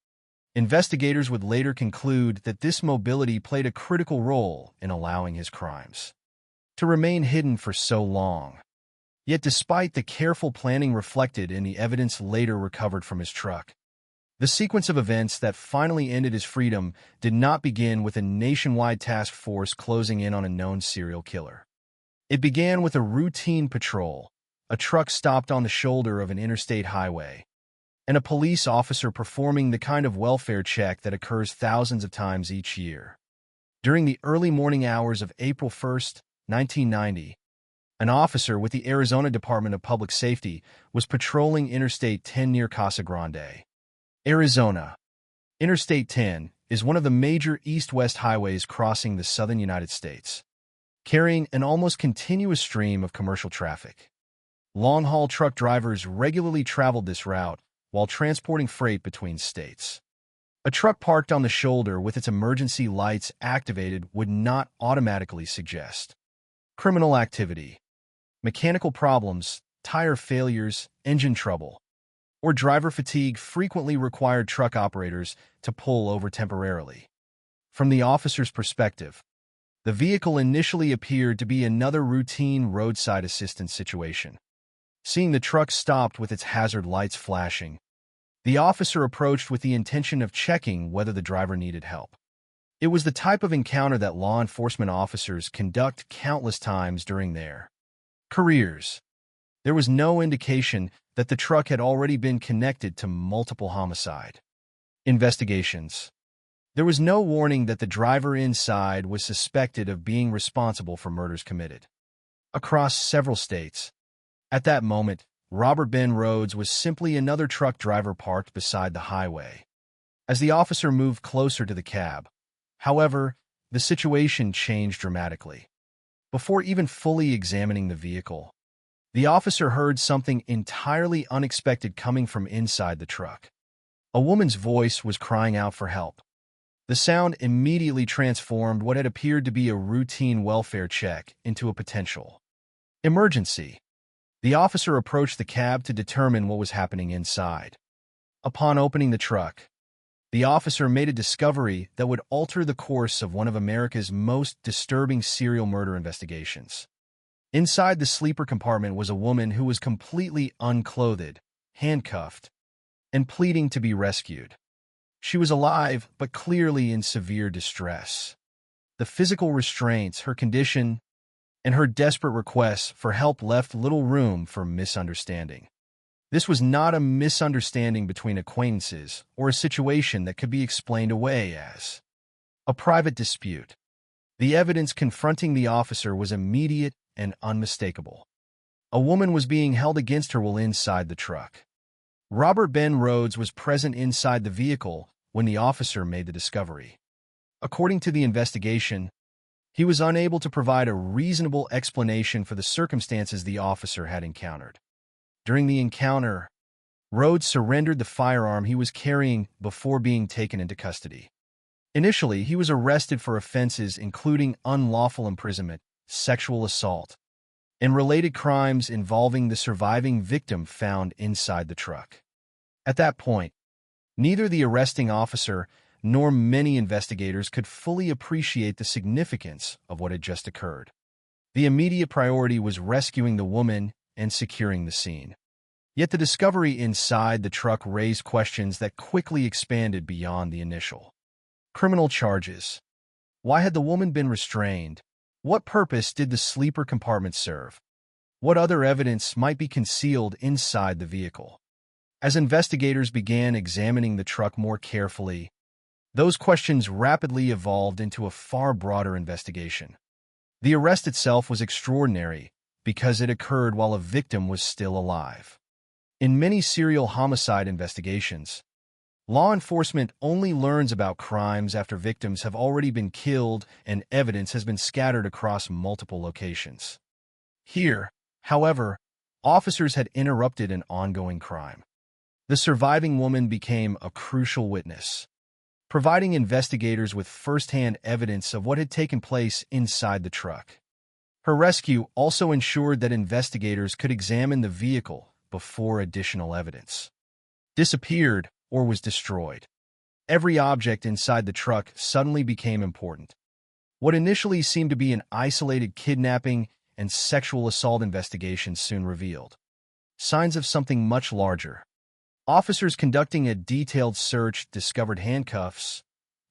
Investigators would later conclude that this mobility played a critical role in allowing his crimes to remain hidden for so long. Yet despite the careful planning reflected in the evidence later recovered from his truck, the sequence of events that finally ended his freedom did not begin with a nationwide task force closing in on a known serial killer. It began with a routine patrol, a truck stopped on the shoulder of an interstate highway, and a police officer performing the kind of welfare check that occurs thousands of times each year. During the early morning hours of April 1st, 1990, an officer with the Arizona Department of Public Safety was patrolling Interstate 10 near Casa Grande, Arizona. Interstate 10 is one of the major east-west highways crossing the southern United States. carrying an almost continuous stream of commercial traffic. Long-haul truck drivers regularly traveled this route while transporting freight between states. A truck parked on the shoulder with its emergency lights activated would not automatically suggest criminal activity. Mechanical problems, tire failures, engine trouble, or driver fatigue frequently required truck operators to pull over temporarily. From the officer's perspective, the vehicle initially appeared to be another routine roadside assistance situation. Seeing the truck stopped with its hazard lights flashing, the officer approached with the intention of checking whether the driver needed help. It was the type of encounter that law enforcement officers conduct countless times during their careers. There was no indication that the truck had already been connected to multiple homicide investigations. There was no warning that the driver inside was suspected of being responsible for murders committed across several states. At that moment, Robert Ben Rhodes was simply another truck driver parked beside the highway. As the officer moved closer to the cab, however, the situation changed dramatically. Before even fully examining the vehicle, the officer heard something entirely unexpected coming from inside the truck. A woman's voice was crying out for help. The sound immediately transformed what had appeared to be a routine welfare check into a potential emergency. The officer approached the cab to determine what was happening inside. Upon opening the truck, the officer made a discovery that would alter the course of one of America's most disturbing serial murder investigations. Inside the sleeper compartment was a woman who was completely unclothed, handcuffed, and pleading to be rescued. She was alive, but clearly in severe distress. The physical restraints, her condition, and her desperate requests for help left little room for misunderstanding. This was not a misunderstanding between acquaintances or a situation that could be explained away as a private dispute. The evidence confronting the officer was immediate and unmistakable. A woman was being held against her while inside the truck. Robert Ben Rhodes was present inside the vehicle when the officer made the discovery. According to the investigation, he was unable to provide a reasonable explanation for the circumstances the officer had encountered. During the encounter, Rhodes surrendered the firearm he was carrying before being taken into custody. Initially, he was arrested for offenses including unlawful imprisonment, sexual assault, and related crimes involving the surviving victim found inside the truck. At that point, neither the arresting officer nor many investigators could fully appreciate the significance of what had just occurred. The immediate priority was rescuing the woman and securing the scene. Yet the discovery inside the truck raised questions that quickly expanded beyond the initial criminal charges. Why had the woman been restrained? What purpose did the sleeper compartment serve? What other evidence might be concealed inside the vehicle? As investigators began examining the truck more carefully, those questions rapidly evolved into a far broader investigation. The arrest itself was extraordinary because it occurred while a victim was still alive. In many serial homicide investigations, law enforcement only learns about crimes after victims have already been killed and evidence has been scattered across multiple locations. Here, however, officers had interrupted an ongoing crime. The surviving woman became a crucial witness, providing investigators with first-hand evidence of what had taken place inside the truck. Her rescue also ensured that investigators could examine the vehicle before additional evidence disappeared or was destroyed. Every object inside the truck suddenly became important. What initially seemed to be an isolated kidnapping and sexual assault investigation soon revealed signs of something much larger. Officers conducting a detailed search discovered handcuffs,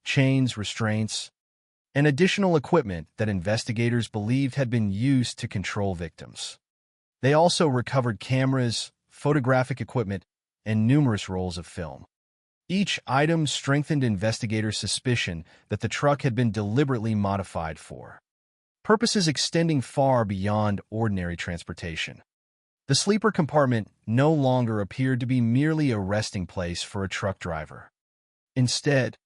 chains, restraints, and additional equipment that investigators believed had been used to control victims. They also recovered cameras, photographic equipment, and numerous rolls of film. Each item strengthened investigators' suspicion that the truck had been deliberately modified for purposes extending far beyond ordinary transportation. The sleeper compartment no longer appeared to be merely a resting place for a truck driver. Instead,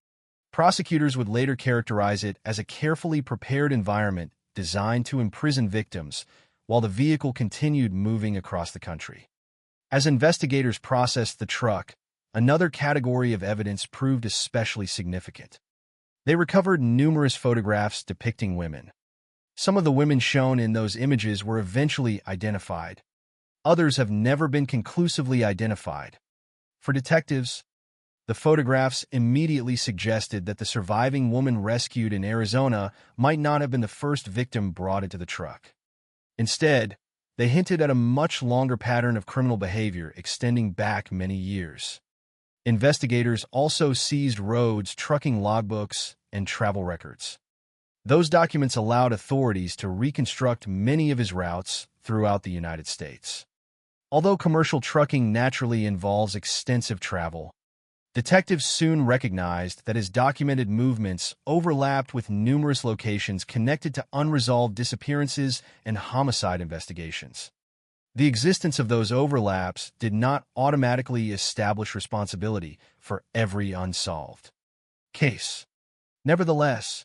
prosecutors would later characterize it as a carefully prepared environment designed to imprison victims while the vehicle continued moving across the country. As investigators processed the truck, another category of evidence proved especially significant. They recovered numerous photographs depicting women. Some of the women shown in those images were eventually identified. Others have never been conclusively identified. For detectives, the photographs immediately suggested that the surviving woman rescued in Arizona might not have been the first victim brought into the truck. Instead, they hinted at a much longer pattern of criminal behavior extending back many years. Investigators also seized Rhodes' trucking logbooks and travel records. Those documents allowed authorities to reconstruct many of his routes throughout the United States. Although commercial trucking naturally involves extensive travel, detectives soon recognized that his documented movements overlapped with numerous locations connected to unresolved disappearances and homicide investigations. The existence of those overlaps did not automatically establish responsibility for every unsolved case. Nevertheless,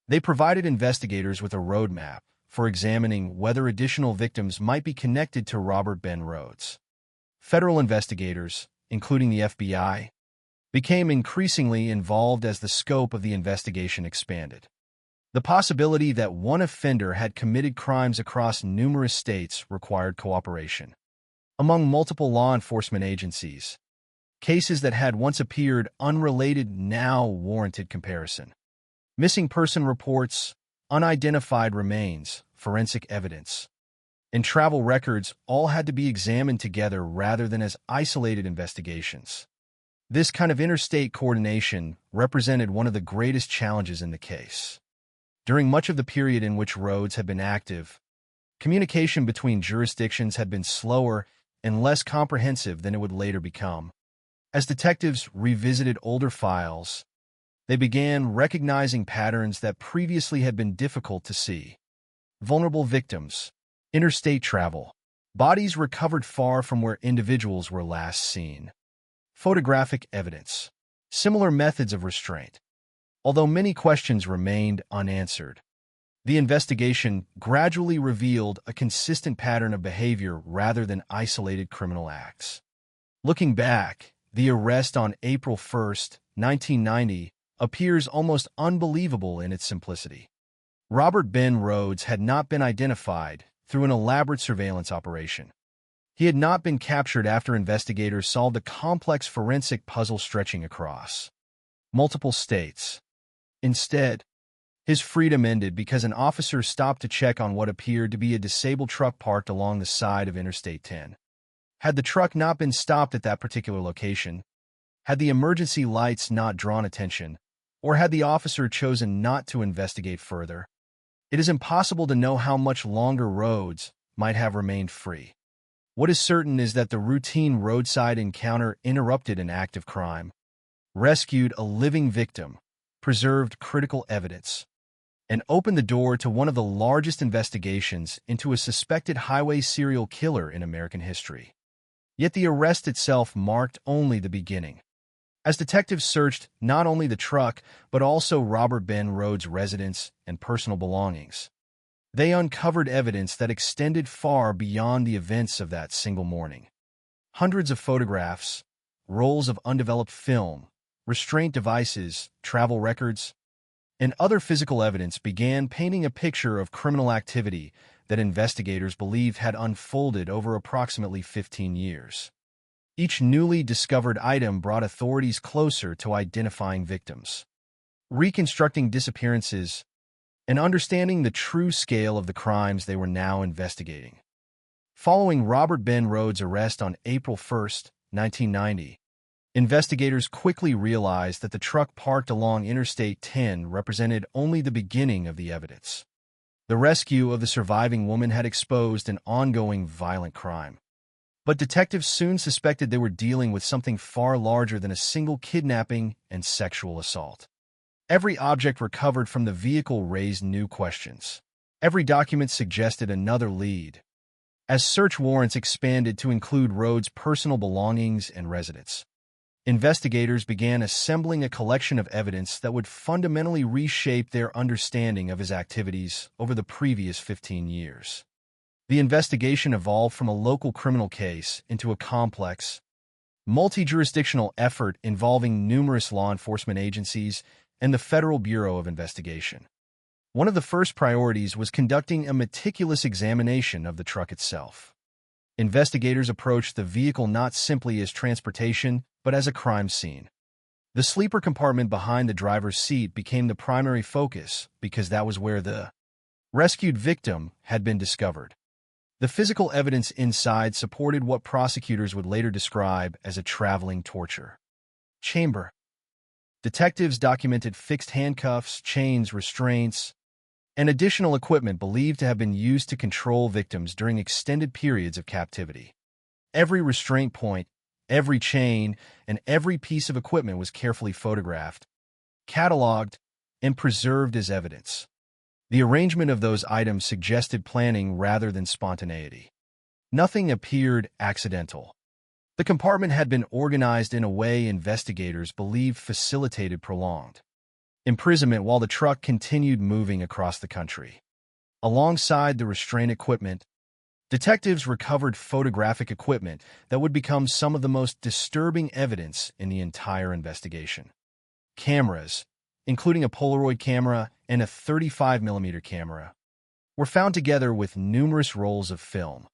they provided investigators with a roadmap for examining whether additional victims might be connected to Robert Ben Rhodes. Federal investigators, including the FBI, became increasingly involved as the scope of the investigation expanded. The possibility that one offender had committed crimes across numerous states required cooperation. Among multiple law enforcement agencies, cases that had once appeared unrelated now warranted comparison. Missing person reports, unidentified remains, forensic evidence, and travel records all had to be examined together rather than as isolated investigations. This kind of interstate coordination represented one of the greatest challenges in the case. During much of the period in which Rhodes had been active, communication between jurisdictions had been slower and less comprehensive than it would later become. As detectives revisited older files, they began recognizing patterns that previously had been difficult to see. Vulnerable victims, interstate travel, bodies recovered far from where individuals were last seen. Photographic evidence, similar methods of restraint. Although many questions remained unanswered, the investigation gradually revealed a consistent pattern of behavior rather than isolated criminal acts. Looking back, the arrest on April 1, 1990, appears almost unbelievable in its simplicity. Robert Ben Rhodes had not been identified through an elaborate surveillance operation. He had not been captured after investigators solved a complex forensic puzzle stretching across multiple states. Instead, his freedom ended because an officer stopped to check on what appeared to be a disabled truck parked along the side of Interstate 10. Had the truck not been stopped at that particular location, had the emergency lights not drawn attention, or had the officer chosen not to investigate further, it is impossible to know how much longer Rhodes might have remained free. What is certain is that the routine roadside encounter interrupted an act of crime, rescued a living victim, preserved critical evidence, and opened the door to one of the largest investigations into a suspected highway serial killer in American history. Yet the arrest itself marked only the beginning. As detectives searched not only the truck, but also Robert Ben Rhodes' residence and personal belongings, they uncovered evidence that extended far beyond the events of that single morning. Hundreds of photographs, rolls of undeveloped film, restraint devices, travel records, and other physical evidence began painting a picture of criminal activity that investigators believed had unfolded over approximately 15 years. Each newly discovered item brought authorities closer to identifying victims, reconstructing disappearances, and understanding the true scale of the crimes they were now investigating. Following Robert Ben Rhodes' arrest on April 1, 1990, investigators quickly realized that the truck parked along Interstate 10 represented only the beginning of the evidence. The rescue of the surviving woman had exposed an ongoing violent crime. But detectives soon suspected they were dealing with something far larger than a single kidnapping and sexual assault. Every object recovered from the vehicle raised new questions. Every document suggested another lead. As search warrants expanded to include Rhodes' personal belongings and residence, investigators began assembling a collection of evidence that would fundamentally reshape their understanding of his activities over the previous 15 years. The investigation evolved from a local criminal case into a complex, multi-jurisdictional effort involving numerous law enforcement agencies and the Federal Bureau of Investigation. One of the first priorities was conducting a meticulous examination of the truck itself. Investigators approached the vehicle not simply as transportation, but as a crime scene. The sleeper compartment behind the driver's seat became the primary focus because that was where the rescued victim had been discovered. The physical evidence inside supported what prosecutors would later describe as a traveling torture chamber. Detectives documented fixed handcuffs, chains, restraints, and additional equipment believed to have been used to control victims during extended periods of captivity. Every restraint point, every chain, and every piece of equipment was carefully photographed, cataloged, and preserved as evidence. The arrangement of those items suggested planning rather than spontaneity. Nothing appeared accidental. The compartment had been organized in a way investigators believed facilitated prolonged imprisonment while the truck continued moving across the country. Alongside the restraint equipment, detectives recovered photographic equipment that would become some of the most disturbing evidence in the entire investigation. Cameras, including a Polaroid camera and a 35mm camera, were found together with numerous rolls of film.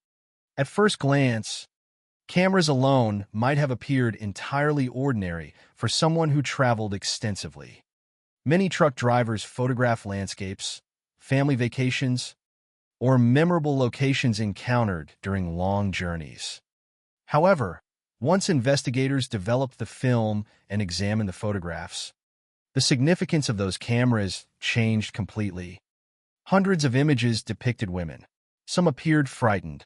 At first glance, cameras alone might have appeared entirely ordinary for someone who traveled extensively. Many truck drivers photograph landscapes, family vacations, or memorable locations encountered during long journeys. However, once investigators developed the film and examined the photographs, the significance of those cameras changed completely. Hundreds of images depicted women. Some appeared frightened.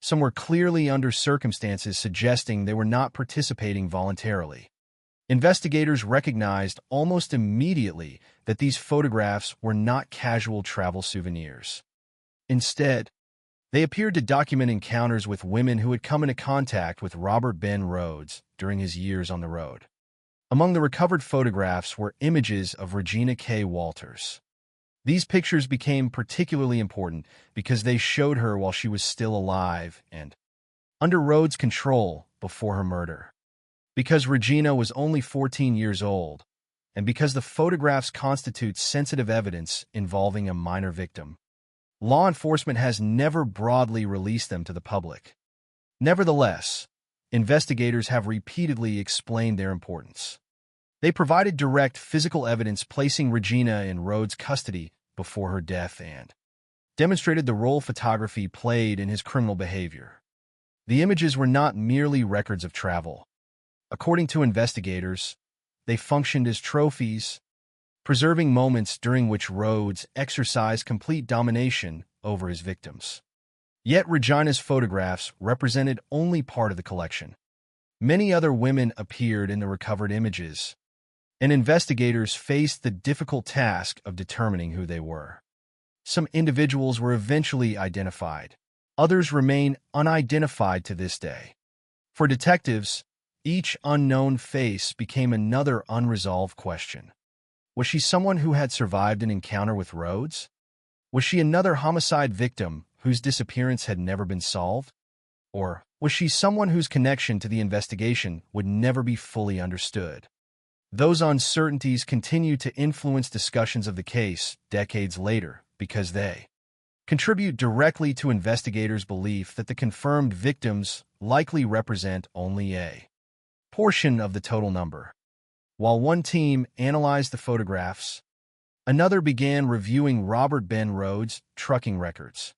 Some were clearly under circumstances suggesting they were not participating voluntarily. Investigators recognized almost immediately that these photographs were not casual travel souvenirs. Instead, they appeared to document encounters with women who had come into contact with Robert Ben Rhodes during his years on the road. Among the recovered photographs were images of Regina K. Walters. These pictures became particularly important because they showed her while she was still alive and under Rhodes' control before her murder. Because Regina was only 14 years old, and because the photographs constitute sensitive evidence involving a minor victim, law enforcement has never broadly released them to the public. Nevertheless, investigators have repeatedly explained their importance. They provided direct physical evidence placing Regina in Rhodes' custody before her death and demonstrated the role photography played in his criminal behavior. The images were not merely records of travel. According to investigators, they functioned as trophies, preserving moments during which Rhodes exercised complete domination over his victims. Yet Regina's photographs represented only part of the collection. Many other women appeared in the recovered images, and investigators faced the difficult task of determining who they were. Some individuals were eventually identified. Others remain unidentified to this day. For detectives, each unknown face became another unresolved question. Was she someone who had survived an encounter with Rhodes? Was she another homicide victim whose disappearance had never been solved? Or was she someone whose connection to the investigation would never be fully understood? Those uncertainties continue to influence discussions of the case decades later because they contribute directly to investigators' belief that the confirmed victims likely represent only a portion of the total number. While one team analyzed the photographs, another began reviewing Robert Ben Rhodes' trucking records.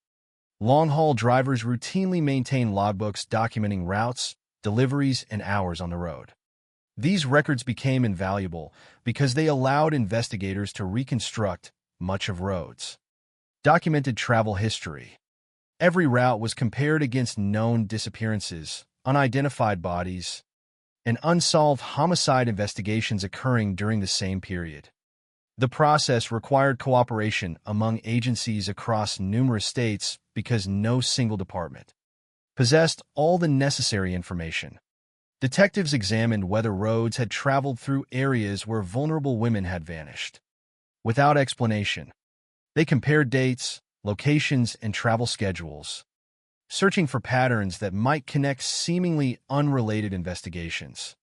Long-haul drivers routinely maintain logbooks documenting routes, deliveries, and hours on the road. These records became invaluable because they allowed investigators to reconstruct much of Rhodes' documented travel history. Every route was compared against known disappearances, unidentified bodies, and unsolved homicide investigations occurring during the same period. The process required cooperation among agencies across numerous states because no single department possessed all the necessary information. Detectives examined whether Rhodes had traveled through areas where vulnerable women had vanished. Without explanation, they compared dates, locations, and travel schedules, searching for patterns that might connect seemingly unrelated investigations.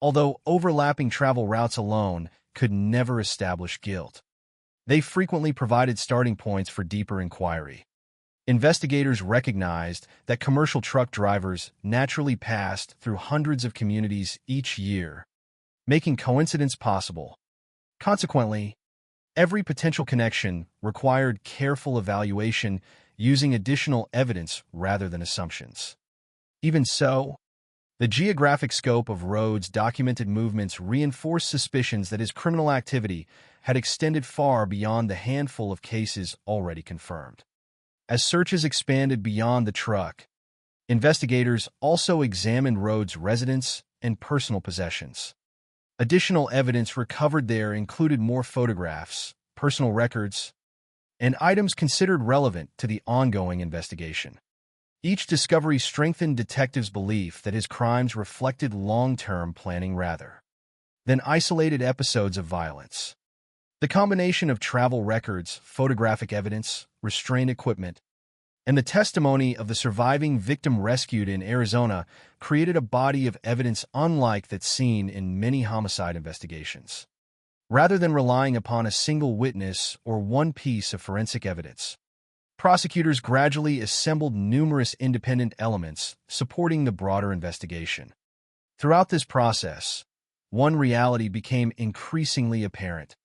Although overlapping travel routes alone could never establish guilt, they frequently provided starting points for deeper inquiry. Investigators recognized that commercial truck drivers naturally passed through hundreds of communities each year, making coincidence possible. Consequently, every potential connection required careful evaluation using additional evidence rather than assumptions. Even so, the geographic scope of Rhodes' documented movements reinforced suspicions that his criminal activity had extended far beyond the handful of cases already confirmed. As searches expanded beyond the truck, investigators also examined Rhodes' residence and personal possessions. Additional evidence recovered there included more photographs, personal records, and items considered relevant to the ongoing investigation. Each discovery strengthened detectives' belief that his crimes reflected long-term planning rather than isolated episodes of violence. The combination of travel records, photographic evidence, restraint equipment, and the testimony of the surviving victim rescued in Arizona created a body of evidence unlike that seen in many homicide investigations. Rather than relying upon a single witness or one piece of forensic evidence, prosecutors gradually assembled numerous independent elements supporting the broader investigation. Throughout this process, one reality became increasingly apparent.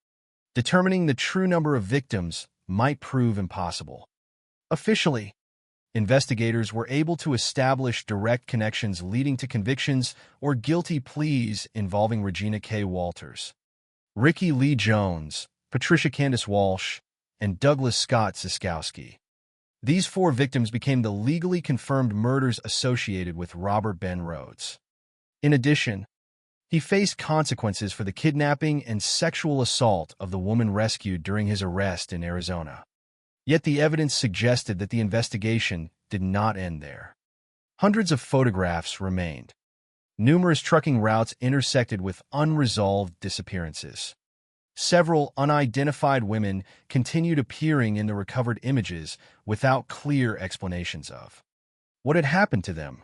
Determining the true number of victims might prove impossible. Officially, investigators were able to establish direct connections leading to convictions or guilty pleas involving Regina K. Walters, Ricky Lee Jones, Patricia Candace Walsh, and Douglas Scott Ziskowski. These 4 victims became the legally confirmed murders associated with Robert Ben Rhodes. In addition, he faced consequences for the kidnapping and sexual assault of the woman rescued during his arrest in Arizona. Yet the evidence suggested that the investigation did not end there. Hundreds of photographs remained. Numerous trucking routes intersected with unresolved disappearances. Several unidentified women continued appearing in the recovered images without clear explanations of what had happened to them.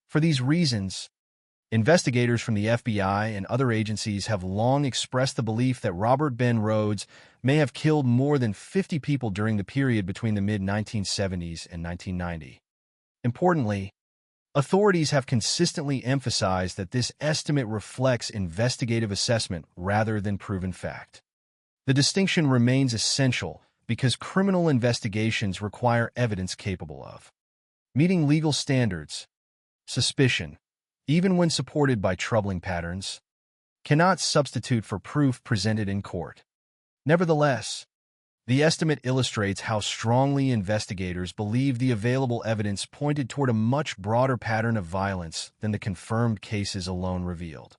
For these reasons, investigators from the FBI and other agencies have long expressed the belief that Robert Ben Rhodes may have killed more than 50 people during the period between the mid-1970s and 1990. Importantly, authorities have consistently emphasized that this estimate reflects investigative assessment rather than proven fact. The distinction remains essential because criminal investigations require evidence capable of meeting legal standards. Suspicion, even when supported by troubling patterns, cannot substitute for proof presented in court. Nevertheless, the estimate illustrates how strongly investigators believe the available evidence pointed toward a much broader pattern of violence than the confirmed cases alone revealed.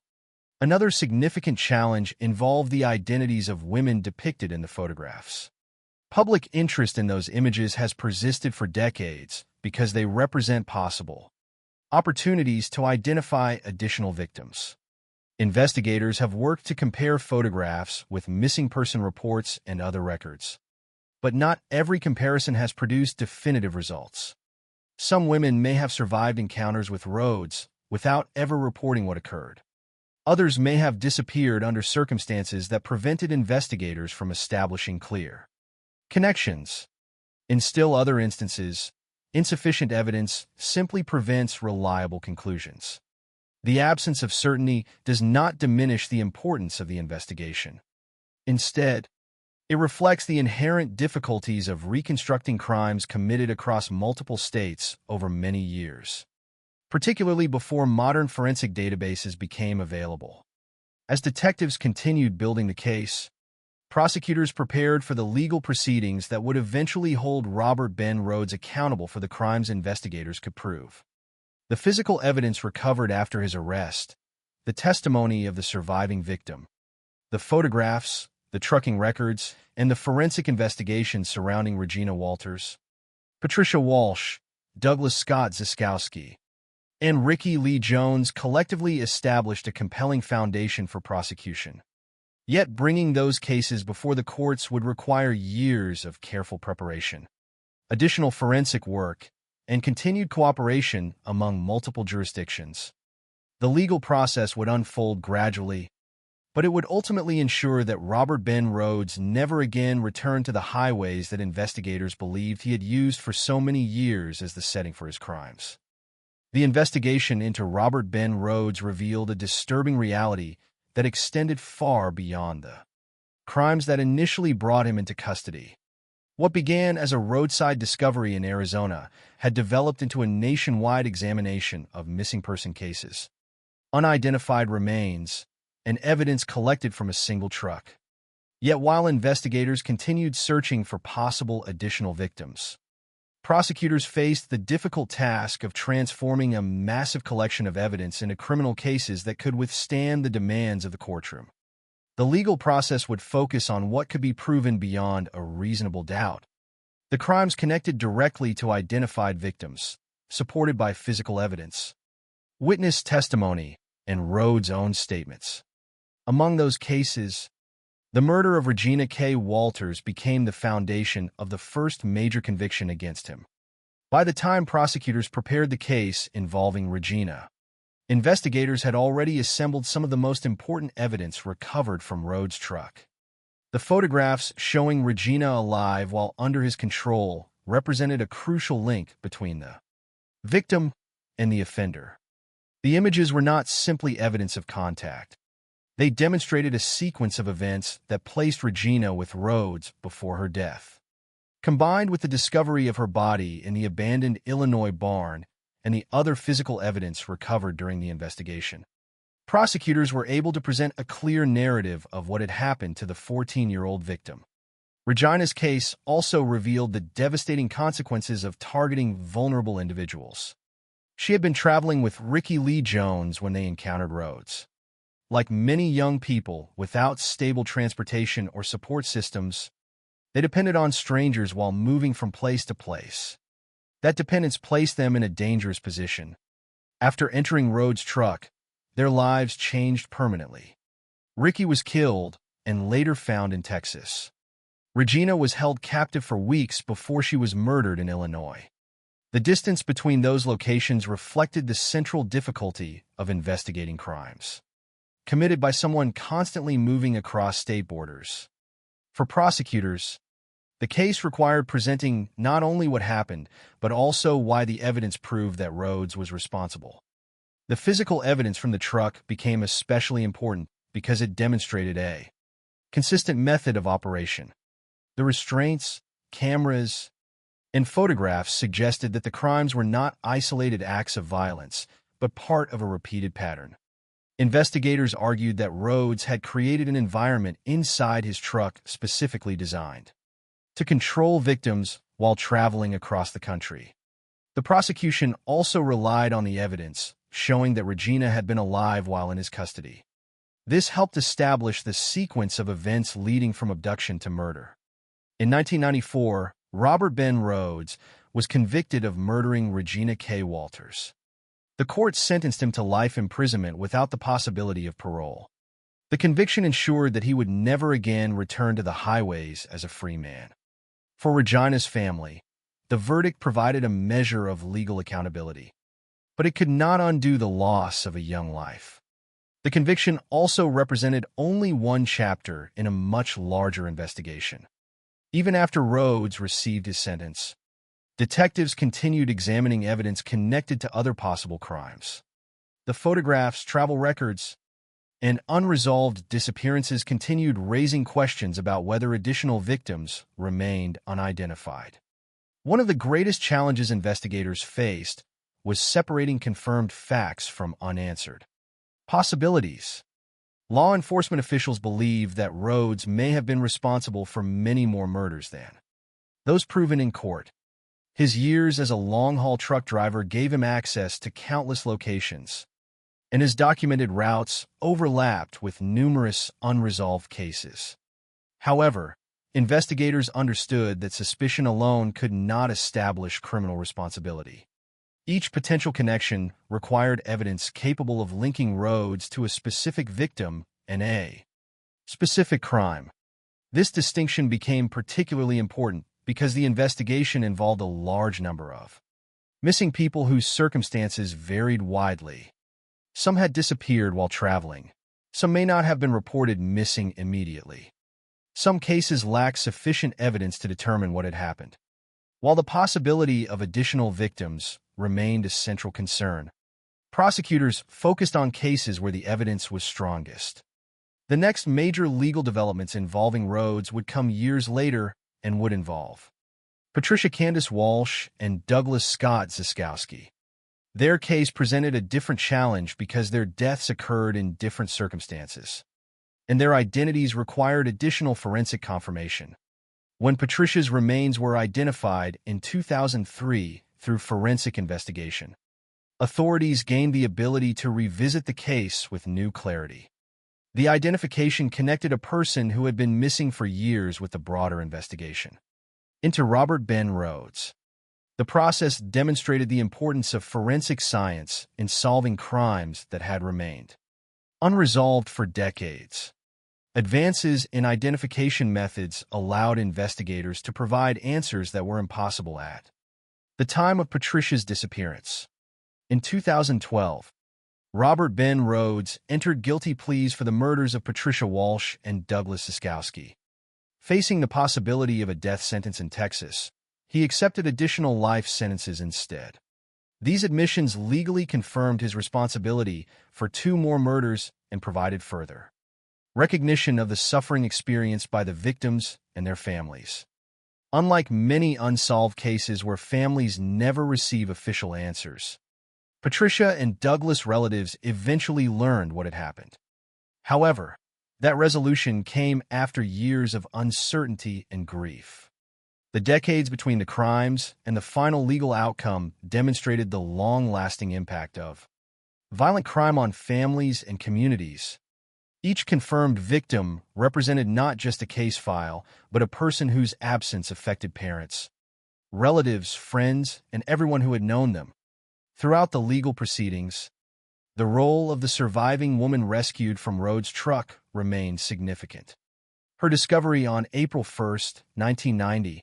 Another significant challenge involved the identities of women depicted in the photographs. Public interest in those images has persisted for decades because they represent possible opportunities to identify additional victims. Investigators have worked to compare photographs with missing person reports and other records. But not every comparison has produced definitive results. Some women may have survived encounters with Rhodes without ever reporting what occurred. Others may have disappeared under circumstances that prevented investigators from establishing clear connections. In still other instances, insufficient evidence simply prevents reliable conclusions. The absence of certainty does not diminish the importance of the investigation. Instead, it reflects the inherent difficulties of reconstructing crimes committed across multiple states over many years, particularly before modern forensic databases became available. As detectives continued building the case, prosecutors prepared for the legal proceedings that would eventually hold Robert Ben Rhodes accountable for the crimes investigators could prove. The physical evidence recovered after his arrest, the testimony of the surviving victim, the photographs, the trucking records, and the forensic investigations surrounding Regina Walters, Patricia Walsh, Douglas Scott Ziskowski, and Ricky Lee Jones collectively established a compelling foundation for prosecution. Yet bringing those cases before the courts would require years of careful preparation, additional forensic work, and continued cooperation among multiple jurisdictions. The legal process would unfold gradually, but it would ultimately ensure that Robert Ben Rhodes never again returned to the highways that investigators believed he had used for so many years as the setting for his crimes. The investigation into Robert Ben Rhodes revealed a disturbing reality that extended far beyond the crimes that initially brought him into custody. What began as a roadside discovery in Arizona had developed into a nationwide examination of missing person cases, unidentified remains, and evidence collected from a single truck. Yet while investigators continued searching for possible additional victims, prosecutors faced the difficult task of transforming a massive collection of evidence into criminal cases that could withstand the demands of the courtroom. The legal process would focus on what could be proven beyond a reasonable doubt. The crimes connected directly to identified victims, supported by physical evidence, witness testimony, and Rhodes' own statements. Among those cases, the murder of Regina K. Walters became the foundation of the first major conviction against him. By the time prosecutors prepared the case involving Regina, investigators had already assembled some of the most important evidence recovered from Rhodes' truck. The photographs showing Regina alive while under his control represented a crucial link between the victim and the offender. The images were not simply evidence of contact. They demonstrated a sequence of events that placed Regina with Rhodes before her death. Combined with the discovery of her body in the abandoned Illinois barn and the other physical evidence recovered during the investigation, prosecutors were able to present a clear narrative of what had happened to the 14-year-old victim. Regina's case also revealed the devastating consequences of targeting vulnerable individuals. She had been traveling with Ricky Lee Jones when they encountered Rhodes. Like many young people without stable transportation or support systems, they depended on strangers while moving from place to place. That dependence placed them in a dangerous position. After entering Rhodes' truck, their lives changed permanently. Ricky was killed and later found in Texas. Regina was held captive for weeks before she was murdered in Illinois. The distance between those locations reflected the central difficulty of investigating crimes committed by someone constantly moving across state borders. For prosecutors, the case required presenting not only what happened, but also why the evidence proved that Rhodes was responsible. The physical evidence from the truck became especially important because it demonstrated a consistent method of operation. The restraints, cameras, and photographs suggested that the crimes were not isolated acts of violence, but part of a repeated pattern. Investigators argued that Rhodes had created an environment inside his truck specifically designed to control victims while traveling across the country. The prosecution also relied on the evidence showing that Regina had been alive while in his custody. This helped establish the sequence of events leading from abduction to murder. In 1994, Robert Ben Rhodes was convicted of murdering Regina K. Walters. The court sentenced him to life imprisonment without the possibility of parole. The conviction ensured that he would never again return to the highways as a free man. For Regina's family, the verdict provided a measure of legal accountability, but it could not undo the loss of a young life. The conviction also represented only one chapter in a much larger investigation. Even after Rhodes received his sentence, detectives continued examining evidence connected to other possible crimes. The photographs, travel records, and unresolved disappearances continued raising questions about whether additional victims remained unidentified. One of the greatest challenges investigators faced was separating confirmed facts from unanswered possibilities. Law enforcement officials believed that Rhodes may have been responsible for many more murders than those proven in court. His years as a long-haul truck driver gave him access to countless locations, and his documented routes overlapped with numerous unresolved cases. However, investigators understood that suspicion alone could not establish criminal responsibility. Each potential connection required evidence capable of linking Rhodes to a specific victim and a specific crime. This distinction became particularly important because the investigation involved a large number of missing people whose circumstances varied widely. Some had disappeared while traveling. Some may not have been reported missing immediately. Some cases lacked sufficient evidence to determine what had happened. While the possibility of additional victims remained a central concern, prosecutors focused on cases where the evidence was strongest. The next major legal developments involving Rhodes would come years later and would involve Patricia Candace Walsh and Douglas Scott Ziskowski. Their case presented a different challenge because their deaths occurred in different circumstances, and their identities required additional forensic confirmation. When Patricia's remains were identified in 2003 through forensic investigation, authorities gained the ability to revisit the case with new clarity. The identification connected a person who had been missing for years with the broader investigation into Robert Ben Rhodes. The process demonstrated the importance of forensic science in solving crimes that had remained unresolved for decades. Advances in identification methods allowed investigators to provide answers that were impossible at the time of Patricia's disappearance. In 2012, Robert Ben Rhodes entered guilty pleas for the murders of Patricia Walsh and Douglas Ziskowski. Facing the possibility of a death sentence in Texas, he accepted additional life sentences instead. These admissions legally confirmed his responsibility for 2 more murders and provided further recognition of the suffering experienced by the victims and their families. Unlike many unsolved cases where families never receive official answers, Patricia and Douglas relatives eventually learned what had happened. However, that resolution came after years of uncertainty and grief. The decades between the crimes and the final legal outcome demonstrated the long-lasting impact of violent crime on families and communities. Each confirmed victim represented not just a case file, but a person whose absence affected parents, relatives, friends, and everyone who had known them. Throughout the legal proceedings, the role of the surviving woman rescued from Rhodes' truck remained significant. Her discovery on April 1, 1990,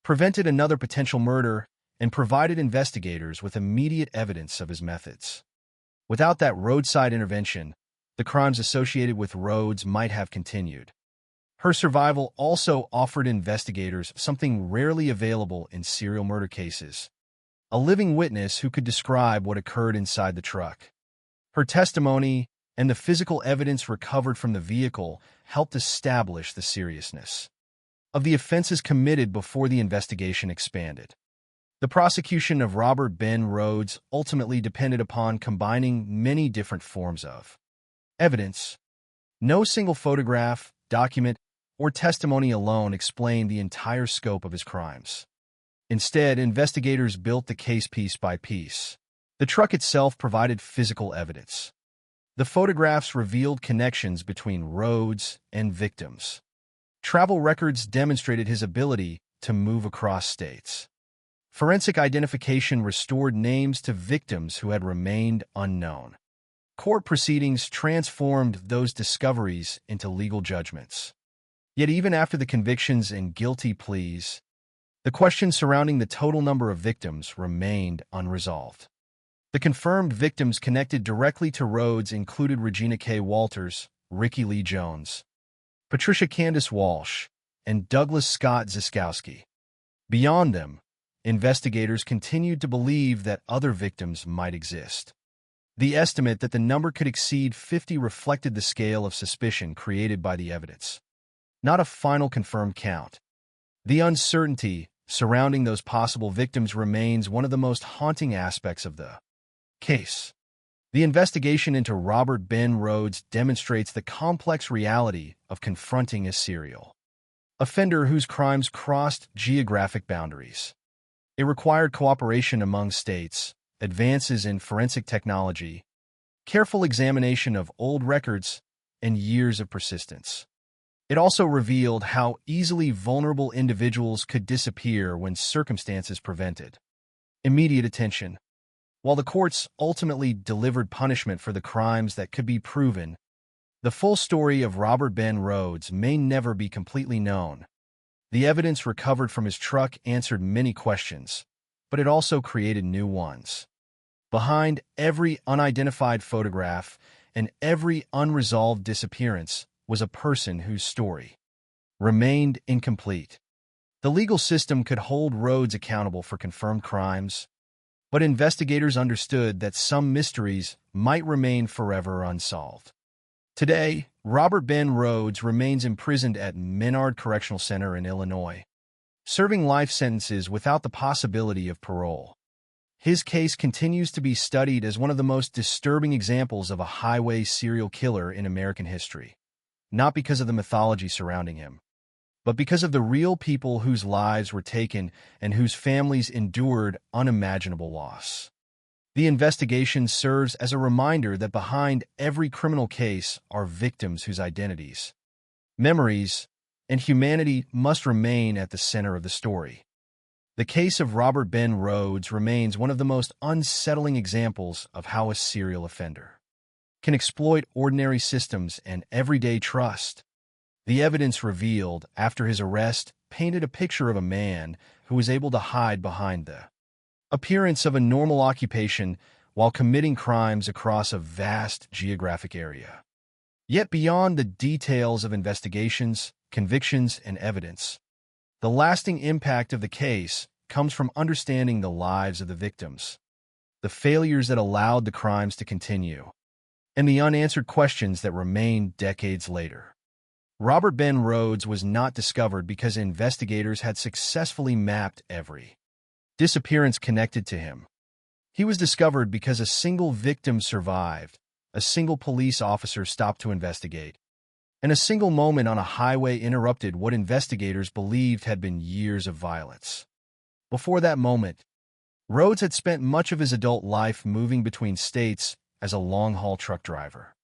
prevented another potential murder and provided investigators with immediate evidence of his methods. Without that roadside intervention, the crimes associated with Rhodes might have continued. Her survival also offered investigators something rarely available in serial murder cases: a living witness who could describe what occurred inside the truck. Her testimony and the physical evidence recovered from the vehicle helped establish the seriousness of the offenses committed before the investigation expanded. The prosecution of Robert Ben Rhodes ultimately depended upon combining many different forms of evidence. No single photograph, document, or testimony alone explained the entire scope of his crimes. Instead, investigators built the case piece by piece. The truck itself provided physical evidence. The photographs revealed connections between Rhodes and victims. Travel records demonstrated his ability to move across states. Forensic identification restored names to victims who had remained unknown. Court proceedings transformed those discoveries into legal judgments. Yet even after the convictions and guilty pleas, the questions surrounding the total number of victims remained unresolved. The confirmed victims connected directly to Rhodes included Regina K. Walters, Ricky Lee Jones, Patricia Candace Walsh, and Douglas Scott Ziskowski. Beyond them, investigators continued to believe that other victims might exist. The estimate that the number could exceed 50 reflected the scale of suspicion created by the evidence, not a final confirmed count. The uncertainty surrounding those possible victims remains one of the most haunting aspects of the case. The investigation into Robert Ben Rhodes demonstrates the complex reality of confronting a serial offender whose crimes crossed geographic boundaries. It required cooperation among states, advances in forensic technology, careful examination of old records, and years of persistence. It also revealed how easily vulnerable individuals could disappear when circumstances prevented immediate attention. While the courts ultimately delivered punishment for the crimes that could be proven, the full story of Robert Ben Rhodes may never be completely known. The evidence recovered from his truck answered many questions, but it also created new ones. Behind every unidentified photograph and every unresolved disappearance was a person whose story remained incomplete. The legal system could hold Rhodes accountable for confirmed crimes, but investigators understood that some mysteries might remain forever unsolved. Today, Robert Ben Rhodes remains imprisoned at Menard Correctional Center in Illinois, serving life sentences without the possibility of parole. His case continues to be studied as one of the most disturbing examples of a highway serial killer in American history, not because of the mythology surrounding him, but because of the real people whose lives were taken and whose families endured unimaginable loss. The investigation serves as a reminder that behind every criminal case are victims whose identities, memories, and humanity must remain at the center of the story. The case of Robert Ben Rhodes remains one of the most unsettling examples of how a serial offender can exploit ordinary systems and everyday trust. The evidence revealed after his arrest painted a picture of a man who was able to hide behind the appearance of a normal occupation while committing crimes across a vast geographic area. Yet beyond the details of investigations, convictions, and evidence, the lasting impact of the case comes from understanding the lives of the victims, the failures that allowed the crimes to continue, and the unanswered questions that remain decades later. Robert Ben Rhodes was not discovered because investigators had successfully mapped every disappearance connected to him. He was discovered because a single victim survived, a single police officer stopped to investigate, and a single moment on a highway interrupted what investigators believed had been years of violence. Before that moment, Rhodes had spent much of his adult life moving between states as a long-haul truck driver.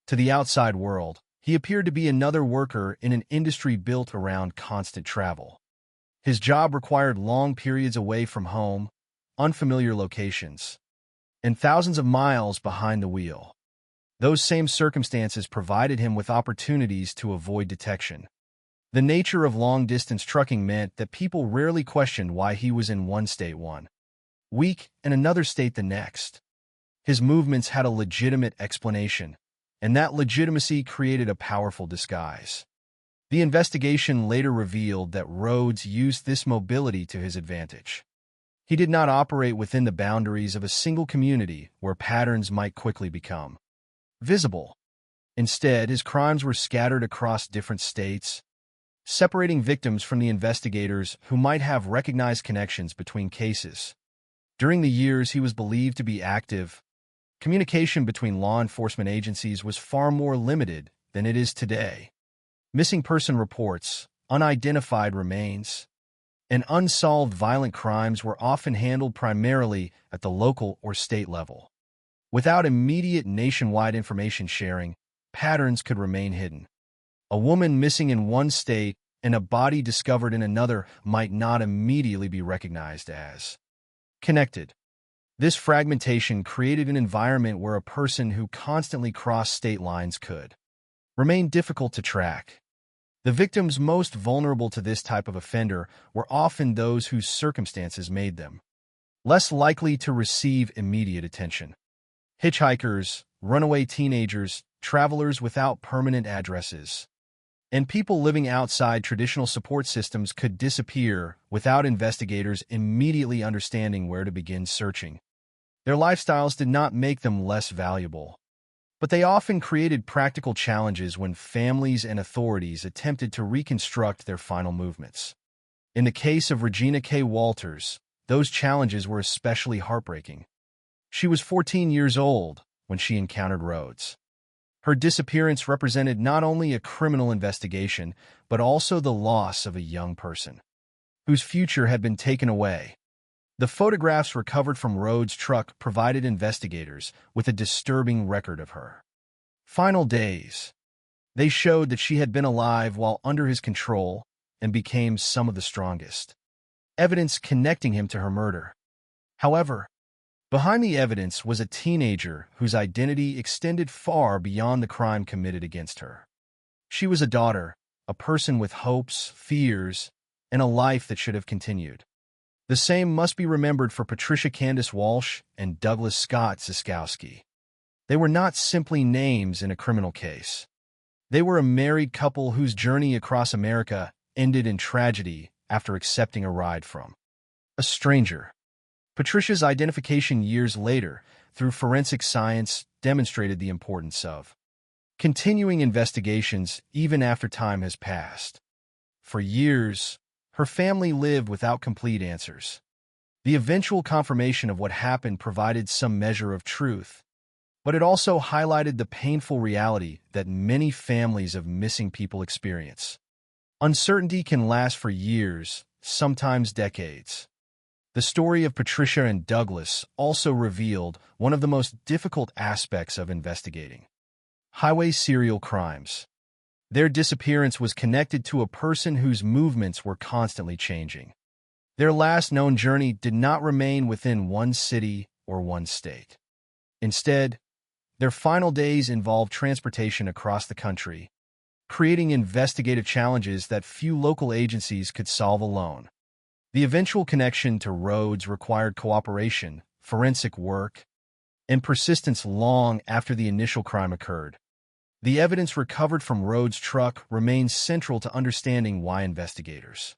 To the outside world, he appeared to be another worker in an industry built around constant travel. His job required long periods away from home, unfamiliar locations, and thousands of miles behind the wheel. Those same circumstances provided him with opportunities to avoid detection. The nature of long-distance trucking meant that people rarely questioned why he was in one state one week and another state the next. His movements had a legitimate explanation, and that legitimacy created a powerful disguise. The investigation later revealed that Rhodes used this mobility to his advantage. He did not operate within the boundaries of a single community where patterns might quickly become visible. Instead, his crimes were scattered across different states, separating victims from the investigators who might have recognized connections between cases. During the years he was believed to be active, communication between law enforcement agencies was far more limited than it is today. Missing person reports, unidentified remains, and unsolved violent crimes were often handled primarily at the local or state level. Without immediate nationwide information sharing, patterns could remain hidden. A woman missing in one state and a body discovered in another might not immediately be recognized as connected. This fragmentation created an environment where a person who constantly crossed state lines could remain difficult to track. The victims most vulnerable to this type of offender were often those whose circumstances made them less likely to receive immediate attention. Hitchhikers, runaway teenagers, travelers without permanent addresses, and people living outside traditional support systems could disappear without investigators immediately understanding where to begin searching. Their lifestyles did not make them less valuable, but they often created practical challenges when families and authorities attempted to reconstruct their final movements. In the case of Regina K. Walters, those challenges were especially heartbreaking. She was 14 years old when she encountered Rhodes. Her disappearance represented not only a criminal investigation, but also the loss of a young person whose future had been taken away. The photographs recovered from Rhodes' truck provided investigators with a disturbing record of her final days. They showed that she had been alive while under his control and became some of the strongest evidence connecting him to her murder. However, Behind the evidence was a teenager whose identity extended far beyond the crime committed against her. She was a daughter, a person with hopes, fears, and a life that should have continued. The same must be remembered for Patricia Candace Walsh and Douglas Scott Ziskowski. They were not simply names in a criminal case. They were a married couple whose journey across America ended in tragedy after accepting a ride from a stranger. Patricia's identification years later, through forensic science, demonstrated the importance of continuing investigations even after time has passed. For years, her family lived without complete answers. The eventual confirmation of what happened provided some measure of truth, but it also highlighted the painful reality that many families of missing people experience. Uncertainty can last for years, sometimes decades. The story of Patricia and Douglas also revealed one of the most difficult aspects of investigating highway serial crimes. Their disappearance was connected to a person whose movements were constantly changing. Their last known journey did not remain within one city or one state. Instead, their final days involved transportation across the country, creating investigative challenges that few local agencies could solve alone. The eventual connection to Rhodes required cooperation, forensic work, and persistence long after the initial crime occurred. The evidence recovered from Rhodes' truck remains central to understanding why investigators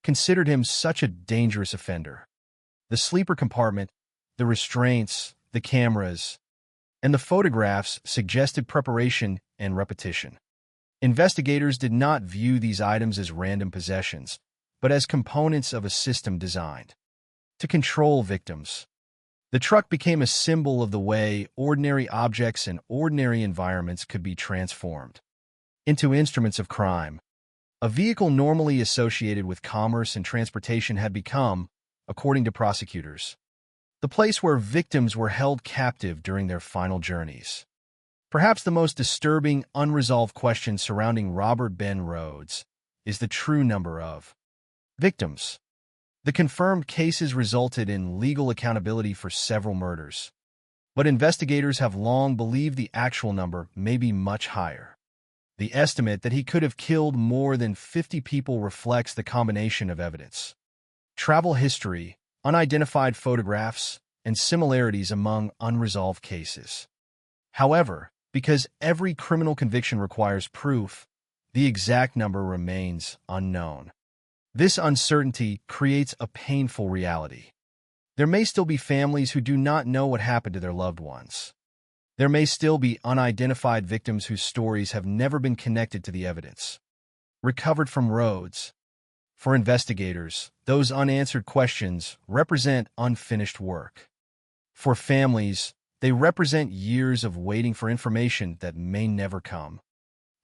considered him such a dangerous offender. The sleeper compartment, the restraints, the cameras, and the photographs suggested preparation and repetition. Investigators did not view these items as random possessions, but as components of a system designed to control victims. The truck became a symbol of the way ordinary objects and ordinary environments could be transformed into instruments of crime. A vehicle normally associated with commerce and transportation had become, according to prosecutors, the place where victims were held captive during their final journeys. Perhaps the most disturbing, unresolved question surrounding Robert Ben Rhodes is the true number of victims. The confirmed cases resulted in legal accountability for several murders, but investigators have long believed the actual number may be much higher. The estimate that he could have killed more than 50 people reflects the combination of evidence, travel history, unidentified photographs, and similarities among unresolved cases. However, because every criminal conviction requires proof, the exact number remains unknown. This uncertainty creates a painful reality. There may still be families who do not know what happened to their loved ones. There may still be unidentified victims whose stories have never been connected to the evidence recovered from Rhodes. For investigators, those unanswered questions represent unfinished work. For families, they represent years of waiting for information that may never come.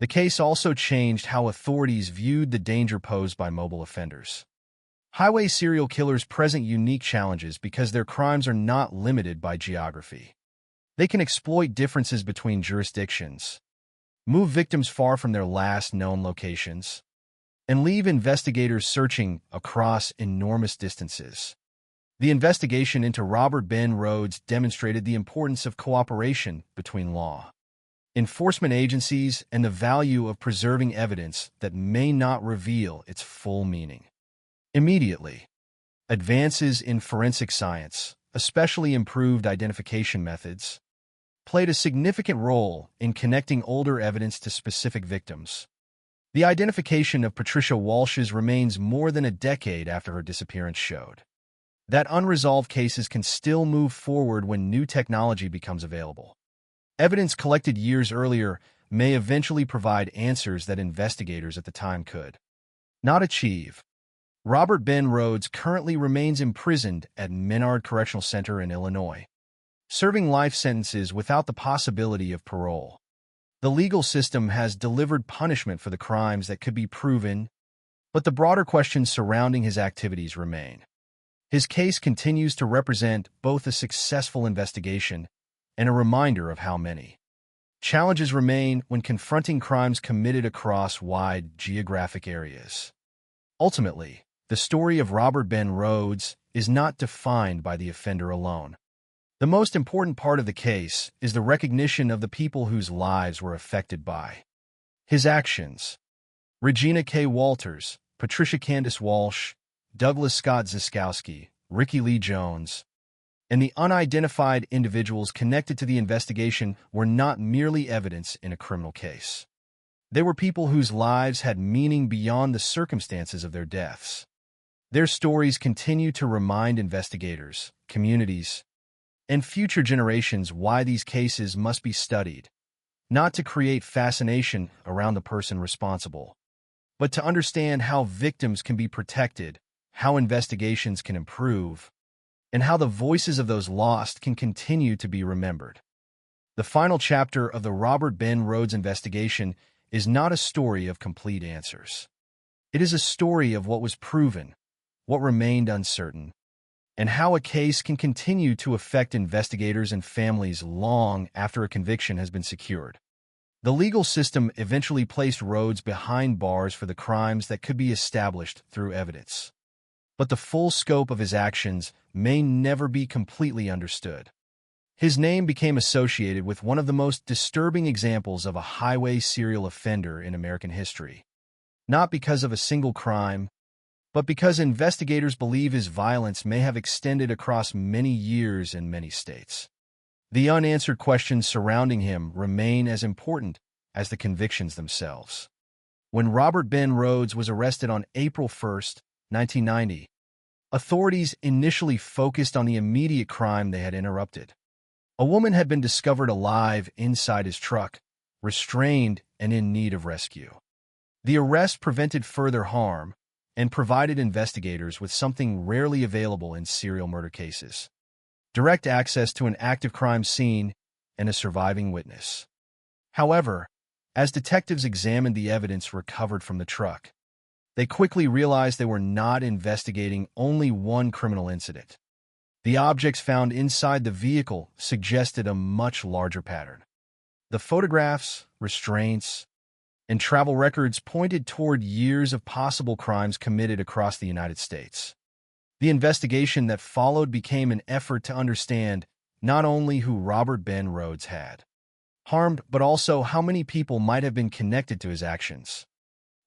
The case also changed how authorities viewed the danger posed by mobile offenders. Highway serial killers present unique challenges because their crimes are not limited by geography. They can exploit differences between jurisdictions, move victims far from their last known locations, and leave investigators searching across enormous distances. The investigation into Robert Ben Rhodes demonstrated the importance of cooperation between law enforcement agencies and the value of preserving evidence that may not reveal its full meaning. Immediately, advances in forensic science, especially improved identification methods, played a significant role in connecting older evidence to specific victims. The identification of Patricia Walsh's remains more than a decade after her disappearance showed that unresolved cases can still move forward when new technology becomes available. Evidence collected years earlier may eventually provide answers that investigators at the time could not achieve. Robert Ben Rhodes currently remains imprisoned at Menard Correctional Center in Illinois, serving life sentences without the possibility of parole. The legal system has delivered punishment for the crimes that could be proven, but the broader questions surrounding his activities remain. His case continues to represent both a successful investigation and a reminder of how many challenges remain when confronting crimes committed across wide geographic areas. Ultimately, the story of Robert Ben Rhodes is not defined by the offender alone, The most important part of the case is the recognition of the people whose lives were affected by his actions. Regina K. Walters, Patricia Candace Walsh, Douglas Scott Ziskowski, Ricky Lee Jones, and the unidentified individuals connected to the investigation were not merely evidence in a criminal case. They were people whose lives had meaning beyond the circumstances of their deaths. Their stories continue to remind investigators, communities, and future generations why these cases must be studied, not to create fascination around the person responsible, but to understand how victims can be protected, how investigations can improve, and how the voices of those lost can continue to be remembered. The final chapter of the Robert Ben Rhodes investigation is not a story of complete answers. It is a story of what was proven, what remained uncertain, and how a case can continue to affect investigators and families long after a conviction has been secured. The legal system eventually placed Rhodes behind bars for the crimes that could be established through evidence. But the full scope of his actions may never be completely understood. His name became associated with one of the most disturbing examples of a highway serial offender in American history, not because of a single crime, but because investigators believe his violence may have extended across many years in many states. The unanswered questions surrounding him remain as important as the convictions themselves. When Robert Ben Rhodes was arrested on April 1, 1990, authorities initially focused on the immediate crime they had interrupted. A woman had been discovered alive inside his truck, restrained and in need of rescue. The arrest prevented further harm and provided investigators with something rarely available in serial murder cases: direct access to an active crime scene and a surviving witness. However, as detectives examined the evidence recovered from the truck, they quickly realized they were not investigating only one criminal incident. The objects found inside the vehicle suggested a much larger pattern. The photographs, restraints, and travel records pointed toward years of possible crimes committed across the United States. The investigation that followed became an effort to understand not only who Robert Ben Rhodes had harmed, but also how many people might have been connected to his actions.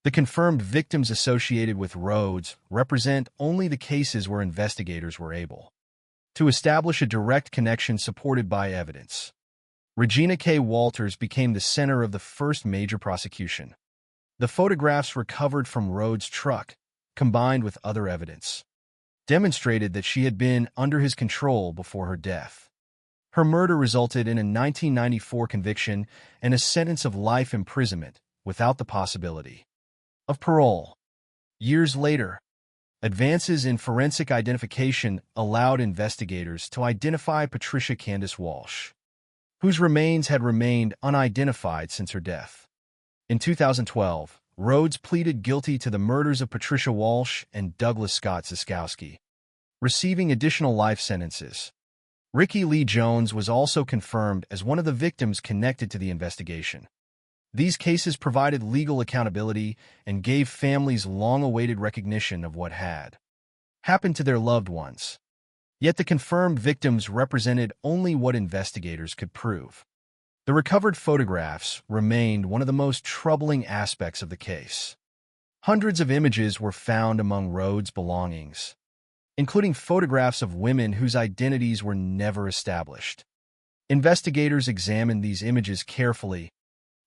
The confirmed victims associated with Rhodes represent only the cases where investigators were able to establish a direct connection supported by evidence. Regina K. Walters became the center of the first major prosecution. The photographs recovered from Rhodes' truck, combined with other evidence, demonstrated that she had been under his control before her death. Her murder resulted in a 1994 conviction and a sentence of life imprisonment without the possibility of parole. Years later, advances in forensic identification allowed investigators to identify Patricia Candace Walsh, whose remains had remained unidentified since her death. In 2012, Rhodes pleaded guilty to the murders of Patricia Walsh and Douglas Scott Ziskowski, receiving additional life sentences. Ricky Lee Jones was also confirmed as one of the victims connected to the investigation. These cases provided legal accountability and gave families long-awaited recognition of what had happened to their loved ones. Yet the confirmed victims represented only what investigators could prove. The recovered photographs remained one of the most troubling aspects of the case. Hundreds of images were found among Rhodes' belongings, including photographs of women whose identities were never established. Investigators examined these images carefully,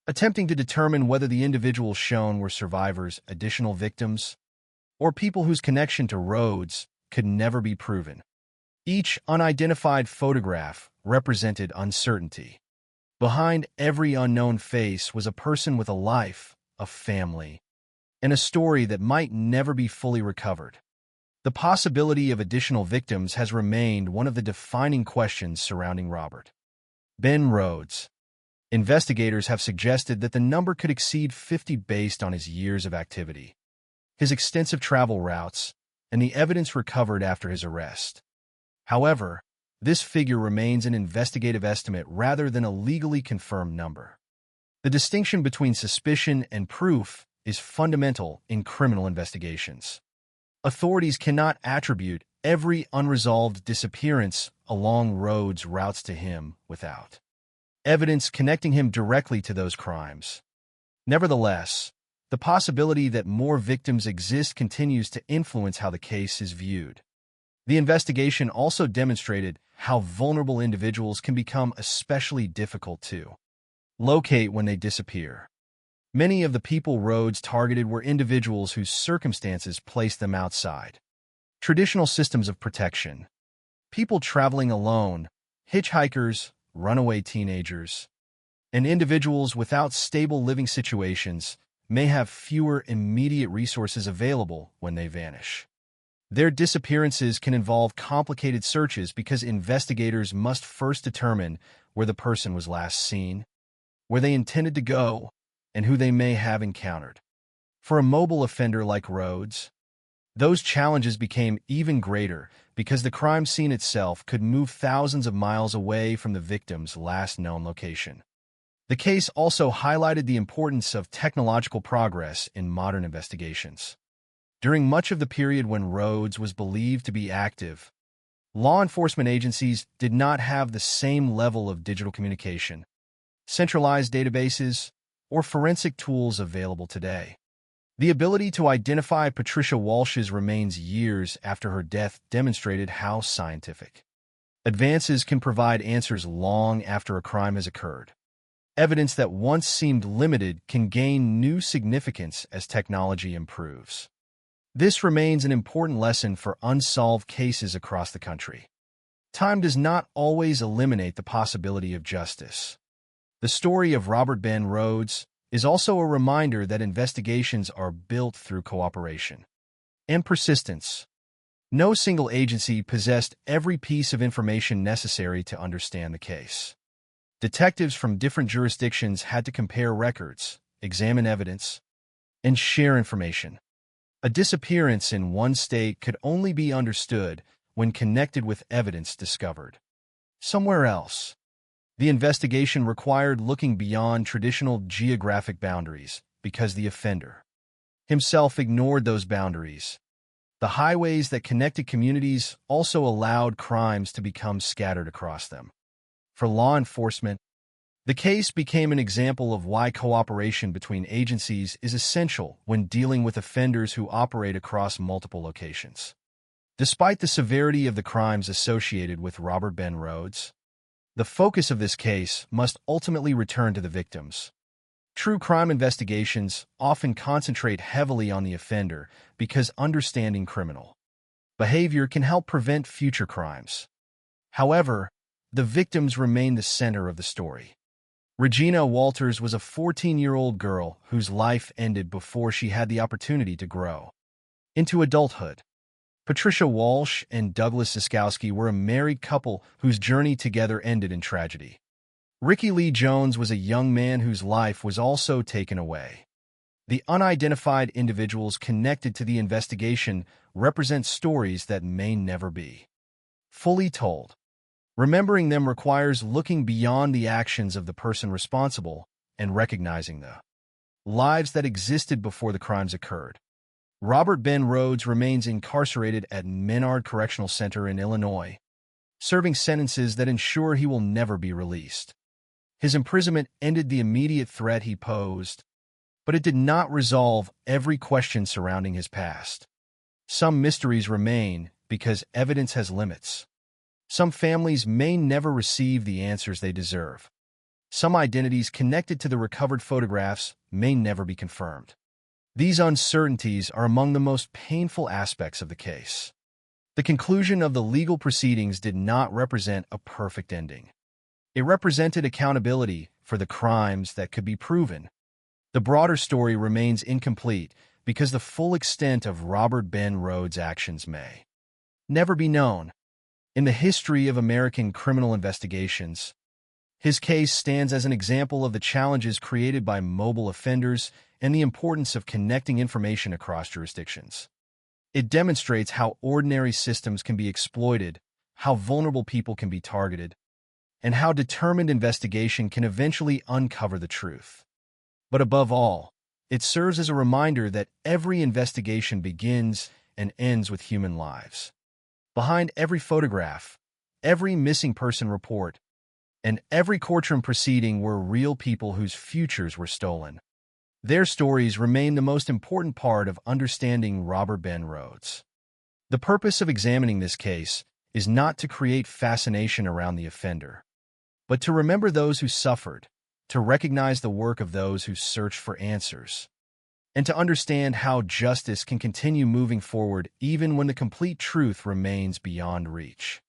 attempting to determine whether the individuals shown were survivors, additional victims, or people whose connection to Rhodes could never be proven. Each unidentified photograph represented uncertainty. Behind every unknown face was a person with a life, a family, and a story that might never be fully recovered. The possibility of additional victims has remained one of the defining questions surrounding Robert Ben Rhodes. Investigators have suggested that the number could exceed 50 based on his years of activity, his extensive travel routes, and the evidence recovered after his arrest. However, this figure remains an investigative estimate rather than a legally confirmed number. The distinction between suspicion and proof is fundamental in criminal investigations. Authorities cannot attribute every unresolved disappearance along Rhodes' routes to him without evidence connecting him directly to those crimes. Nevertheless, the possibility that more victims exist continues to influence how the case is viewed. The investigation also demonstrated how vulnerable individuals can become especially difficult to locate when they disappear. Many of the people Rhodes targeted were individuals whose circumstances placed them outside traditional systems of protection. People traveling alone, hitchhikers, runaway teenagers, and individuals without stable living situations may have fewer immediate resources available when they vanish. Their disappearances can involve complicated searches because investigators must first determine where the person was last seen, where they intended to go, and who they may have encountered. For a mobile offender like Rhodes, those challenges became even greater because the crime scene itself could move thousands of miles away from the victim's last known location. The case also highlighted the importance of technological progress in modern investigations. During much of the period when Rhodes was believed to be active, law enforcement agencies did not have the same level of digital communication, centralized databases, or forensic tools available today. The ability to identify Patricia Walsh's remains years after her death demonstrated how scientific advances can provide answers long after a crime has occurred. Evidence that once seemed limited can gain new significance as technology improves. This remains an important lesson for unsolved cases across the country. Time does not always eliminate the possibility of justice. The story of Robert Ben Rhodes is also a reminder that investigations are built through cooperation and persistence. No single agency possessed every piece of information necessary to understand the case. Detectives from different jurisdictions had to compare records, examine evidence, and share information. A disappearance in one state could only be understood when connected with evidence discovered somewhere else. The investigation required looking beyond traditional geographic boundaries because the offender himself ignored those boundaries. The highways that connected communities also allowed crimes to become scattered across them. For law enforcement, the case became an example of why cooperation between agencies is essential when dealing with offenders who operate across multiple locations. Despite the severity of the crimes associated with Robert Ben Rhodes, the focus of this case must ultimately return to the victims. True crime investigations often concentrate heavily on the offender because understanding criminal behavior can help prevent future crimes. However, the victims remain the center of the story. Regina Walters was a 14-year-old girl whose life ended before she had the opportunity to grow into adulthood. Patricia Walsh and Douglas Ziskowski were a married couple whose journey together ended in tragedy. Ricky Lee Jones was a young man whose life was also taken away. The unidentified individuals connected to the investigation represent stories that may never be fully told. Remembering them requires looking beyond the actions of the person responsible and recognizing the lives that existed before the crimes occurred. Robert Ben Rhodes remains incarcerated at Menard Correctional Center in Illinois, serving sentences that ensure he will never be released. His imprisonment ended the immediate threat he posed, but it did not resolve every question surrounding his past. Some mysteries remain because evidence has limits. Some families may never receive the answers they deserve. Some identities connected to the recovered photographs may never be confirmed. These uncertainties are among the most painful aspects of the case. The conclusion of the legal proceedings did not represent a perfect ending. It represented accountability for the crimes that could be proven. The broader story remains incomplete because the full extent of Robert Ben Rhodes' actions may never be known. In the history of American criminal investigations, his case stands as an example of the challenges created by mobile offenders and the importance of connecting information across jurisdictions. It demonstrates how ordinary systems can be exploited, how vulnerable people can be targeted, and how determined investigation can eventually uncover the truth. But above all, it serves as a reminder that every investigation begins and ends with human lives. Behind every photograph, every missing person report, and every courtroom proceeding were real people whose futures were stolen. Their stories remain the most important part of understanding Robert Ben Rhodes. The purpose of examining this case is not to create fascination around the offender, but to remember those who suffered, to recognize the work of those who search for answers, and to understand how justice can continue moving forward even when the complete truth remains beyond reach.